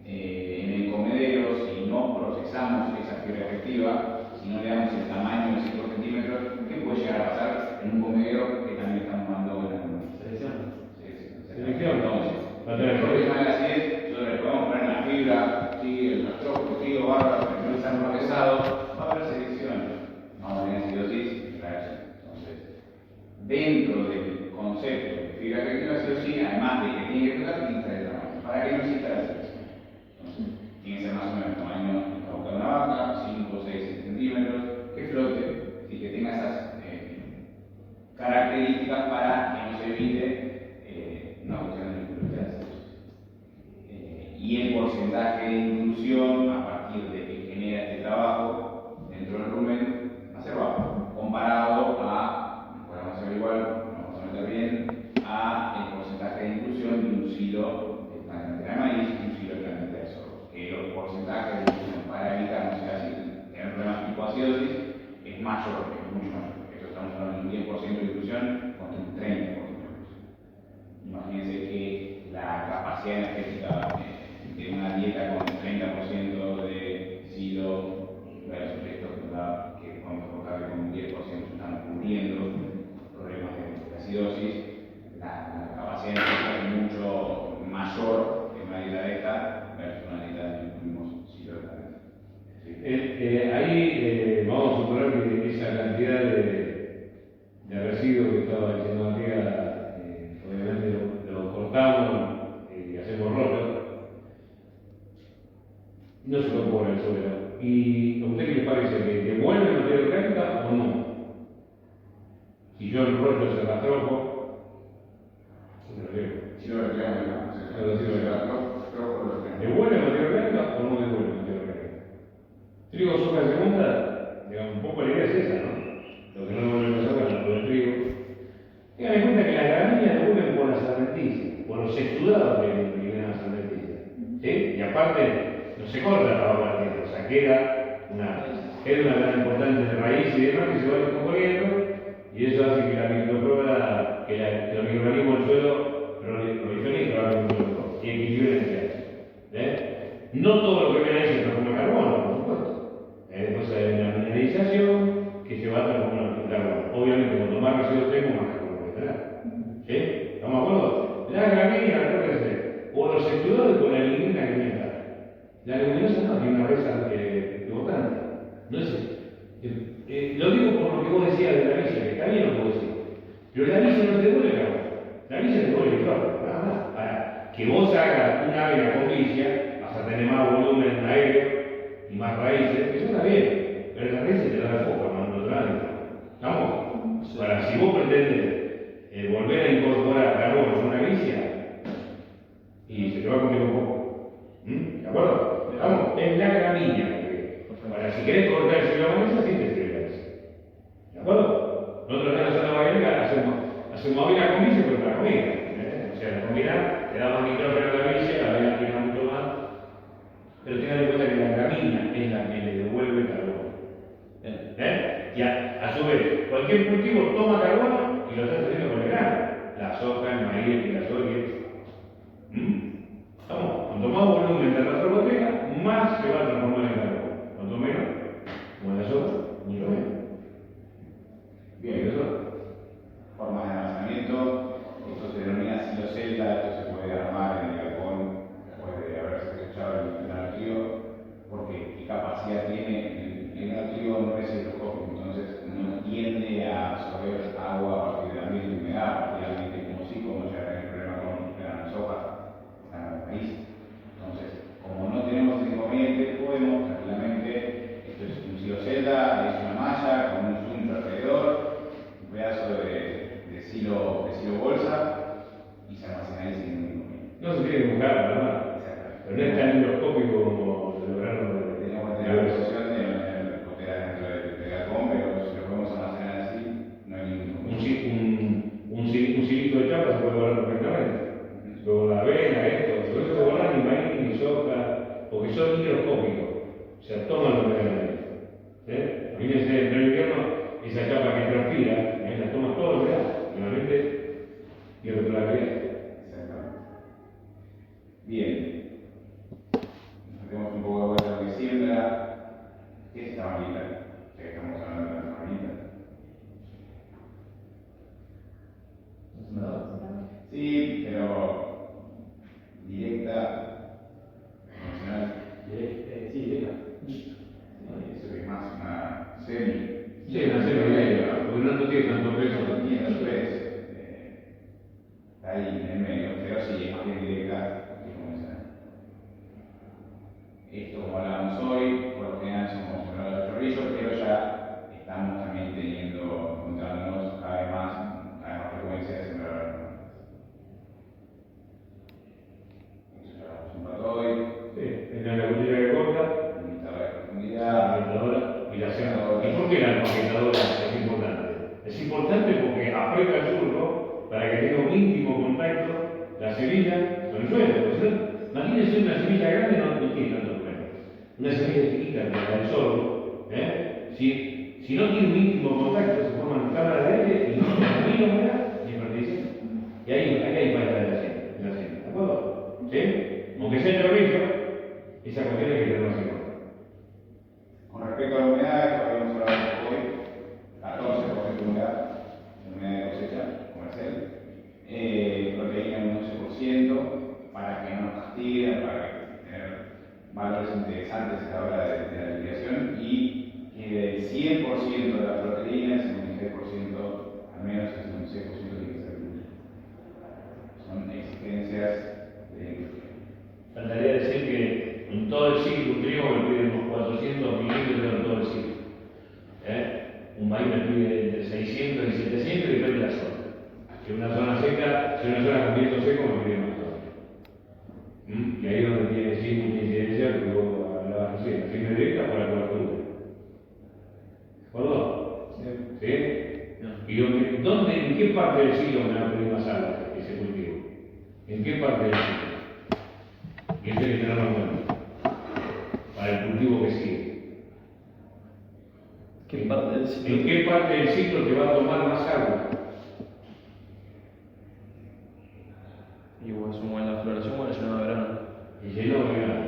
en el comedero, si no procesamos esa fibra efectiva, si no le damos el tamaño de 5 centímetros, ¿qué puede llegar a pasar en un comedero que también estamos dando en la Selección. Entonces, el problema de la acidez, nosotros le podemos poner la fibra, ¿sí? El rastrojo, el trigo, bárbaro, pero no está procesado, va a haber selección, vamos a tener acidosis, reacción. Entonces, dentro del concepto de fibra efectiva, sí o sí, además de que tiene que flotar, tiene que estar el tamaño. ¿Para qué no exista la selección? Entonces, tiene que ser más o menos el tamaño de la boca de una vaca, 5 o 6 centímetros, que flote y que tenga esas características para que no se evite una cuestión de dificultades. Y el porcentaje de inclusión a partir de que genera este trabajo dentro del rumen va a ser bajo, comparado a, podemos hacer igual, vamos a meter bien, a el porcentaje de inclusión de un silo de planta de maíz y un silo de planta de sorgo. Que los porcentajes de inclusión para evitar, no sé, así, tener problemas tipo acidosis es mayor, es mucho mayor. Esto estamos hablando de un 10% de inclusión contra un 30% de inclusión. Imagínense que la capacidad energética de una dieta con 30% de silo Trigo, soja y segunda, digamos, un poco la idea es esa, ¿no? Lo que no volvemos a sacar es lo del trigo. Tengan en cuenta que las gramíneas devuelven por las adventicias, por los exudados que vienen a las adventicias. ¿Sí? Y aparte, no se corta la trabajo de la tierra, o sea, queda una gran importante de raíz y demás que se va descomponiendo, y eso hace que la microflora, que los microorganismos del suelo proliferen y trabajen mucho y equilibren el pH. No todo lo que viene ahí se transforma en carbono, por supuesto. Entonces hay una mineralización que se va a transformar en carbono. Obviamente, cuanto más residuos tengo, más carbono voy a tener. ¿Sí? ¿Estamos de acuerdo? La gramínea, recuérdense, o los exudados con la lignina que viene acá. La leguminosa no, tiene una reza botante. No es lo digo por lo que vos decías de la villa, que está bien lo que vos decís. Pero la villa no te devuelve carbono. La villa te devuelve hidrógeno, nada más. Ahora, que vos hagas una avena con villa, vas a tener más volumen aéreo y más raíces, eso está bien. Pero las raíces te dan foco, no te dan. ¿Estamos? Ahora, si vos pretendés volver a incorporar carbono en una villa, y se te va a comer un poco. ¿De acuerdo? ¿Estamos? Es la gramínea. Ahora, si querés cortar el suelo con esa, sí te sirve la villa. ¿De acuerdo? Nosotros en la zona bailarina hacemos avena con villa, pero para comida. O sea, la comida te da más nitrógeno a la villa, la avena tiene mucho más. Pero tengan en cuenta que la gramínea es la que le devuelve carbono. Y a su vez, cualquier cultivo toma carbono y lo está haciendo con el grano. La soja, el maíz, el girasol. ¿Estamos? Cuanto más volumen de la tropoteca, más se va a transformar en carbono. Cuanto menos, como en la soja, mucho menos. Bien, formas de almacenamiento, esto se denomina silocelda, esto se puede armar en el galpón después de haberse desechado el grano, porque qué capacidad tiene el grano no es hidrofóbico, entonces no tiende a absorber agua a partir del ambiente de humedad, a partir del ambiente como sí, como ya tenés problema con la soja, están en el país. Entonces, como no tenemos ese inconveniente, podemos tranquilamente, esto es un silocelda, es una malla con un zoom alrededor, un pedazo de silo bolsa y se almacena ahí sin ningún inconveniente. No se tiene que buscar, ¿verdad? Pero no es tan microscópico como se lograron. Tenemos que tener la posición de botear dentro del galpón, pero si lo podemos almacenar así, no hay ningún inconveniente. Un silito de chapa se puede guardar perfectamente. Luego la avena, esto, pero eso se guarda ni maíz ni soja, porque son microscópicos. O sea, toman lo que ven ahí. Fíjense, en el invierno, esa chapa que transpira, la toma todo lo que da, realmente pierde toda la calidad. Exactamente. Bien. Hacemos un poco de vuelta a lo que siembra. ¿Qué es esta malita? Ya que estamos hablando de la malita. Sí, pero directa, convencional. Sí, directa. Eso que es más una semi. Sí, una serie media, porque no tiene tanto peso. No tiene tanto peso. Está ahí en el medio, pero sí, es más bien directa que convencional. Esto, como hablábamos hoy, por lo general somos sembradores de chorrillos, pero ya estamos también encontrándonos cada vez más frecuencia de sembradores de plantas. Eso ya lo hemos sembrado hoy. Sí, es la cuchilla que corta, Limitadora de la profundidad. alimentadora y la cena. ¿Y por qué la empaquetadora es importante? Es importante porque aprieta el surco para que tenga un íntimo contacto la semilla con el suelo. Imagínense una semilla grande, no tiene tanto problema. Una semilla chiquita como la del sorgo, si no tiene un íntimo contacto, se forman cámaras de aire y no ni la humedad ni el fertilizante. Y ahí hay falta de la semilla, ¿de acuerdo? ¿Sí? Aunque sea el chorrillo, esa cuestión hay que tenerla en cuenta. Con respecto a la humedad, esto habíamos hablado hoy, 14% de humedad de cosecha comercial, proteína un 11%, para que no nos castiguen, para tener valores interesantes a la hora de la liquidación, y que del 100% de la proteína, el 56%, al menos el 56% tiene que ser gluten. Son exigencias de la industria. Faltaría decir que en todo el ciclo un trigo me pide unos 400 mililitros en todo el ciclo. Un maíz me pide entre 600 y 700 y depende de la zona. Si es una zona seca, si es una zona con viento seco, me pide más zona. Y ahí es donde tiene sí mucha incidencia, que luego hablabas recién, la firma directa por la cobertura. ¿En qué parte del ciclo me va a pedir más agua ese cultivo? ¿En qué parte del ciclo? Y eso hay que tenerlo en cuenta para el cultivo que sigue. ¿Qué parte del ciclo? ¿En qué parte del ciclo te va a tomar más agua? Y bueno, sumo en la floración o en el lleno de verano. El lleno de verano,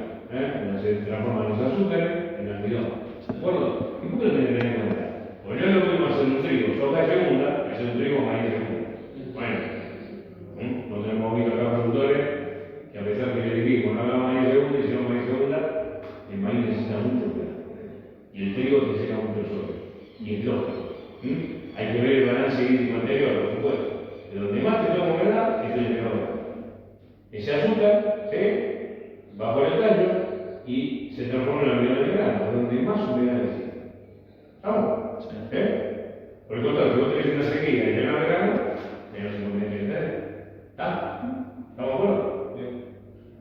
donde se transforman los azúcares en almidón. ¿De acuerdo? ¿Y por qué lo tenés que tener en cuenta? Porque no es lo mismo hacer un trigo soja segunda que hacer un trigo maíz segunda. Bueno, nosotros hemos visto acá productores que a pesar que le dijimos no haga maíz segunda y si no maíz segunda, el maíz necesita mucho cuidado. Y el trigo necesita mucho sol. Y es lógico. Hay que ver el balance hídrico anterior, por supuesto. De donde más te toma humedad, es el mejor. Ese azúcar va por el tallo y se transforma en almidón de grano, donde más humedad necesita. ¿Estamos? Por el contrario, si vos tenés una sequía y llena de grano, menos inconveniente. ¿Está? ¿Estamos de acuerdo?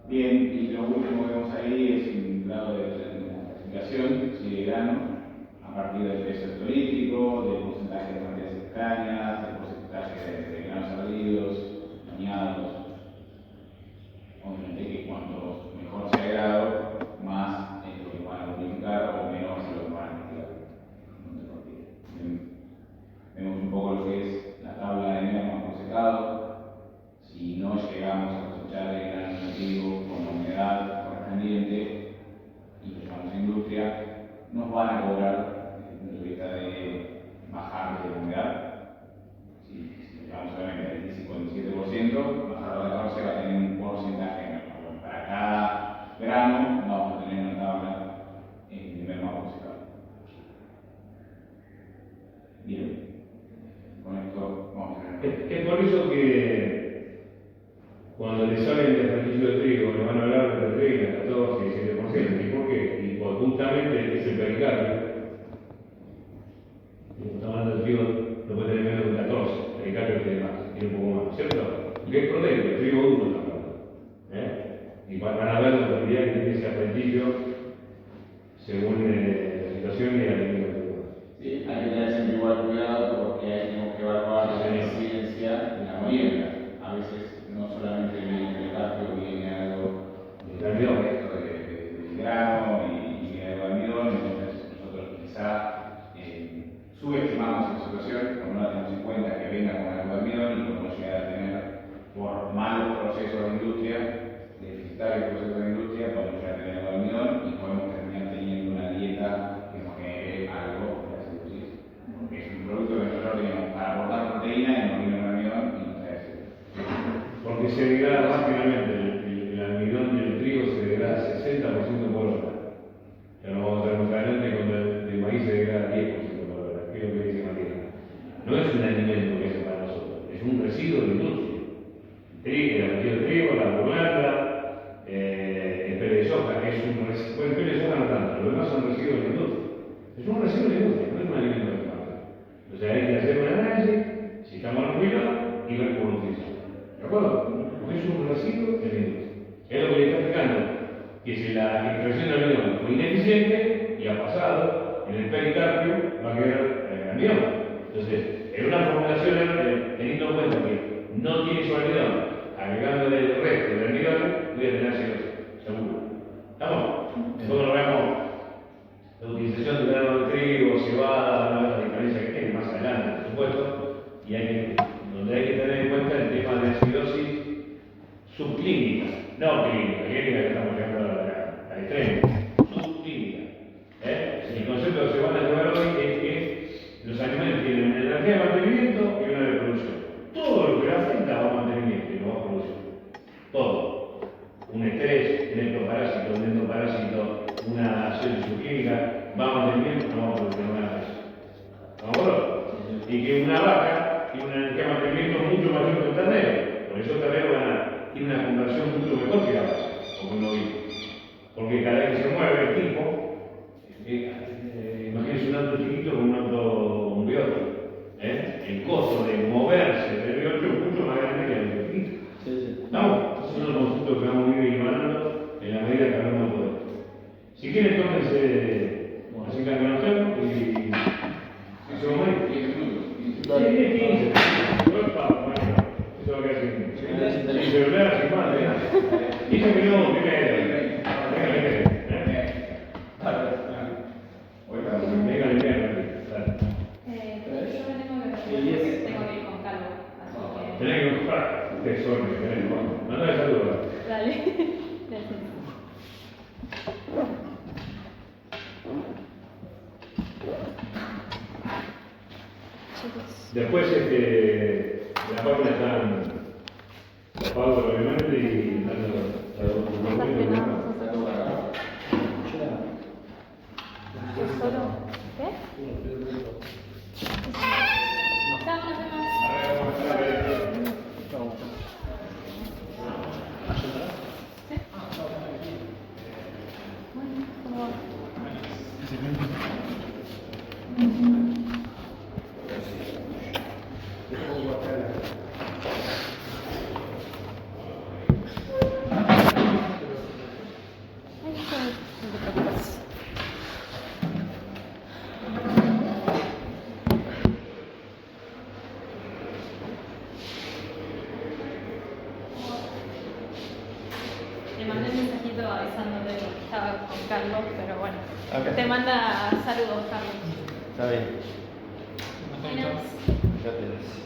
Bien, y lo último que vemos ahí es un grado de clasificación, si de grano, a partir del peso histolítico, del porcentaje de cantidades extrañas, del porcentaje de granos ardidos, dañados. Obviamente que cuanto mejor sea el grado, más es lo que van a modificar o menos es lo que van a modificar. Vemos un poco lo que es la tabla de merma por secado. Si no llegamos a cosechar el grano nativo con la humedad correspondiente y lo llevamos a industria, nos van a cobrar desde el punto de vista de bajar de la humedad. Si llevamos solamente el 17%, bajar a 14 va a tener un porcentaje de merma. Para cada grano vamos a tener una tabla de merma por secado. Bien. Con esto vamos a tener. Es por eso que cuando le salen el ejercicio de trigo, le van a hablar de proteína, 14 y 7%. ¿Y por qué? Y por justamente ese pericardio. Estamos hablando del trigo, no puede tener menos de un 14, pericardio tiene más, tiene un poco más, ¿cierto? Porque es proteico, el trigo duro también. Y van a ver la cantidad que tiene ese aprendicio según la situación y la alimentación. Sí, hay que tener siempre igual cuidado porque ahí tenemos que evaluar la incidencia de la molienda. A veces no solamente el carpio viene algo de grano y viene algo de almidón, entonces nosotros quizá subestimamos esa situación cuando no la tenemos en cuenta que venga con algo de almidón y podemos llegar a tener por malos procesos de industria, deficitarios procesos de industria, podemos llegar a tener algo de almidón y podemos terminar teniendo una dieta que nos genere algo. Porque es un producto que nosotros tenemos para aportar proteína y no viene un almidón y no trae eso. Porque se degrada rápidamente, el almidón del trigo se degrada 60% por hora. Ya lo vamos a ver más adelante cuando el maíz se degrada 10% por hora, que es lo que dice Matías. No es un alimento que es para nosotros, es un residuo de industria. El trigo, la burlanda, el pele de soja, que es un residuo, bueno, el pele de soja no tanto, lo demás son residuos de industria. Es un residuo de industria, no es un alimento de farmacia. Entonces hay que hacer un análisis, si estamos en ruido, y ver cómo utiliza. ¿De acuerdo? Porque es un residuo de la industria. Es lo que le está explicando, que si la extracción de almidón fue ineficiente y ha pasado, en el pericarpio va a quedar almidón. Entonces, en una formulación, teniendo en cuenta que no tiene su almidón, agregándole el resto del almidón, voy a tener CO2, seguro. ¿Estamos? Entonces lo vemos. La utilización de grano de trigo, cebada, una de las diferencias que tiene más adelante, por supuesto, y donde hay que tener en cuenta el tema de acidosis subclínica, no clínica, clínica que estamos llegando al extremo, subclínica. El concepto que se van a llevar hoy es que los animales tienen una energía de mantenimiento y una de producción. Todo lo que afecta va a mantenimiento y no va a producción. Todo. Un estrés, un endoparásito, una acción subquímica, va a mantenimiento, no va a producir nada de eso. ¿Estamos de acuerdo? Y que una vaca tiene una energía de mantenimiento mucho mayor que un ternero. Por eso el ternero tiene una conversión mucho mejor que la vaca, o que un ovino. Porque cada vez que se mueve el tipo, imagínense un auto chiquito con un biotro. El costo de moverse del biotro es mucho más grande que el chiquito. ¿Estamos? Esos son los conceptos que vamos a ir ignorando en la medida que hablamos de poder. Si quieren, tómense, así que y somos ahí. 15 minutos. Sí, Después, la página está la pago probablemente y ¿Solo? ¿Qué? Chao, nos vemos. ¿Sí? Bueno, ¿cómo va? No te preocupes. Le mandé un mensajito avisándole que estaba con Carlos, pero bueno. Ok. Te manda saludos, Carlos. Está bien. Buenas. Gracias.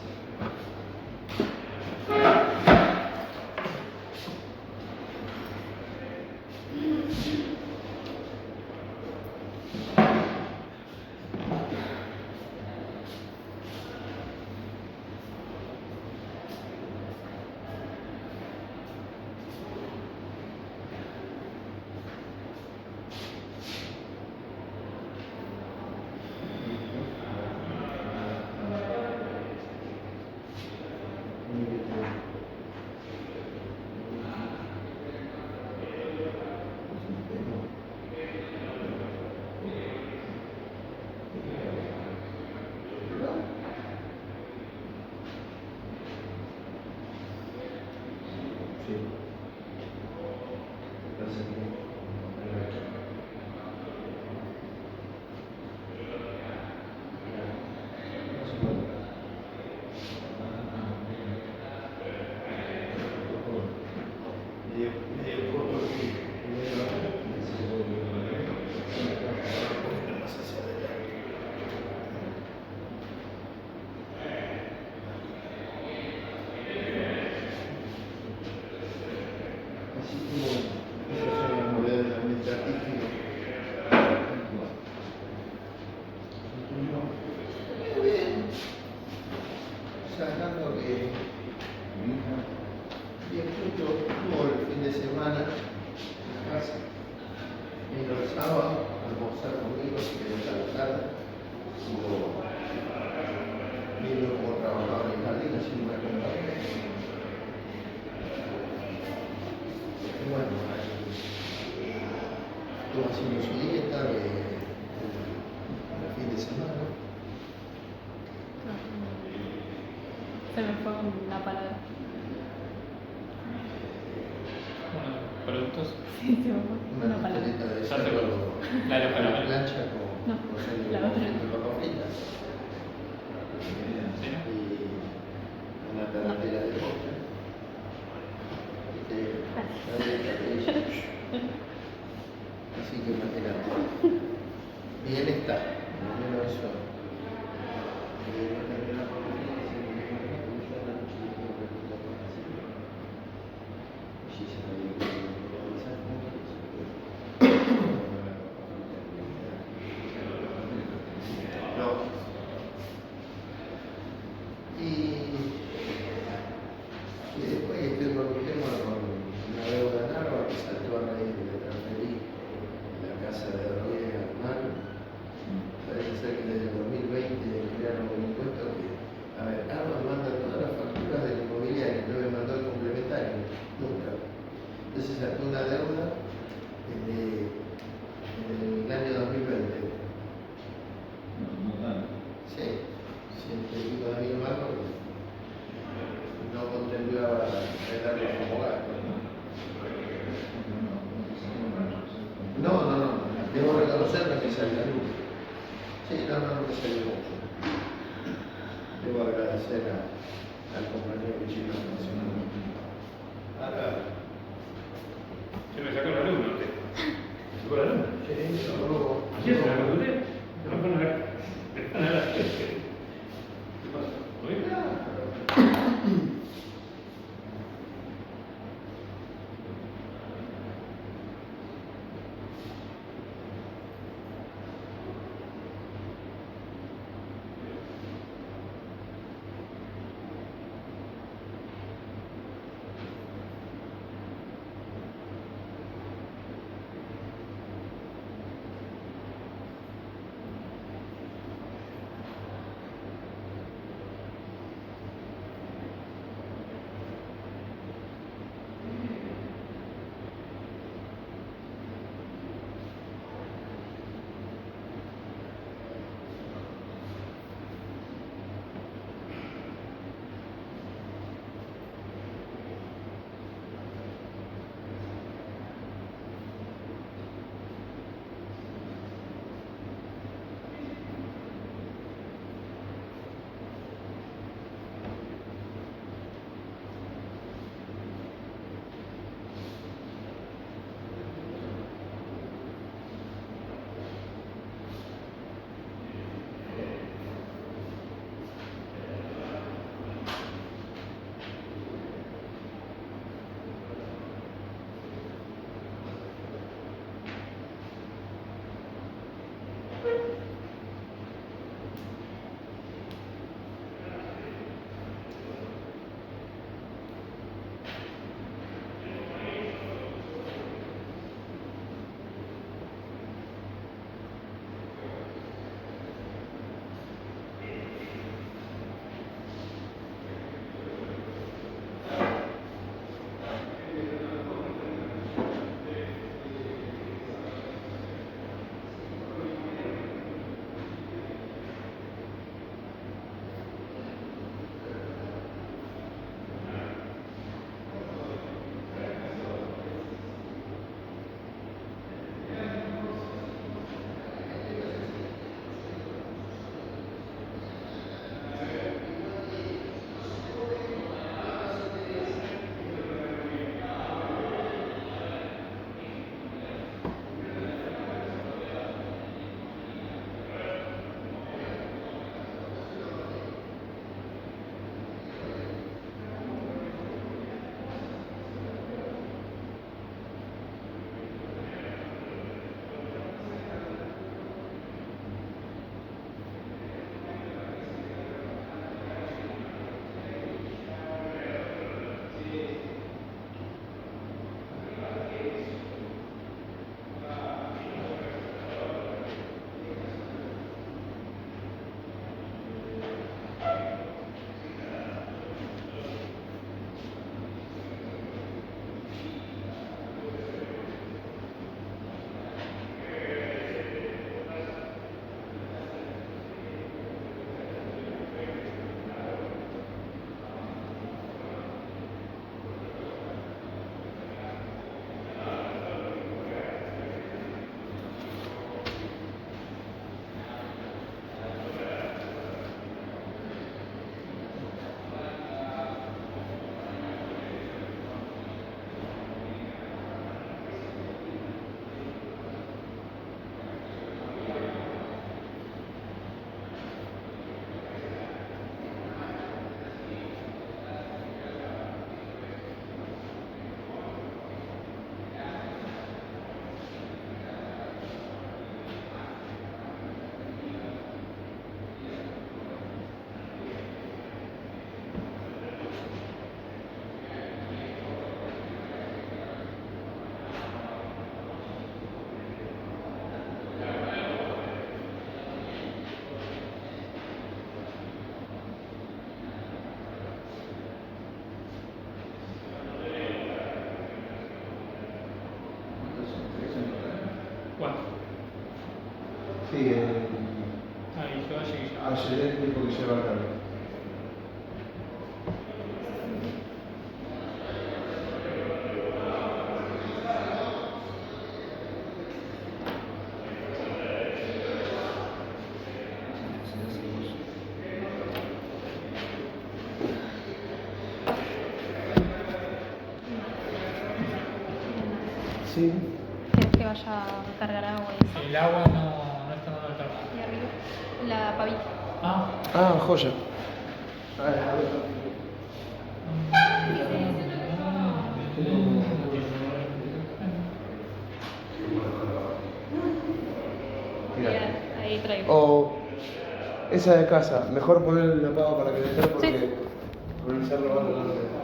Muy bien. Sacando que bien justo estuvo el fin de semana en la casa. Vino el sábado a almorzar conmigo, si querés a la tarde. Vino como trabajador en el jardín, así me acompañó. Y bueno, estuvo haciendo su dieta el fin de semana. Se me fue una palabra. ¿Productos? Sí, se me fue una Una palabra. costeleta de Ya cerdo sé la de los a la caramelos. plancha con No, con la otra. papas fritas. ¿Sí? Y una taratela de postre. La dieta de ella. Así que imagínate. Bien está, por lo menos eso. Y después estoy con un tema con una deuda de Narva que saltó a raíz de la transferí la casa de Rodríguez al mar. Parece ser que desde el 2020 crearon un impuesto que, a ver, Narva manda todas las facturas del inmobiliario, no me mandó el complementario, nunca. Entonces saltó una deuda en el año 2020. Sí, 100.000 más porque no contemplaba darlo como gasto. No, debo reconocer que me salió mucho. Sí, no me salió mucho. Debo agradecer al compañero que llegó a mencionar. Ahora, Se me sacó la luna, usted. ¿Sacó la luna? sí, luego. ¿Ayer se la sacó usted? No, no, no. ¿Qué pasa? ¿Oye? valle eléctrico que lleva acá. Sí. ¿Quieres que vaya a cargar agua y eso? El agua no está dando el cargo. Y arriba, la pavita. Ah, joya. A ver. Mira. Ahí traigo. O esa de casa, mejor poner la pava para que le porque Sí. con el cerro va a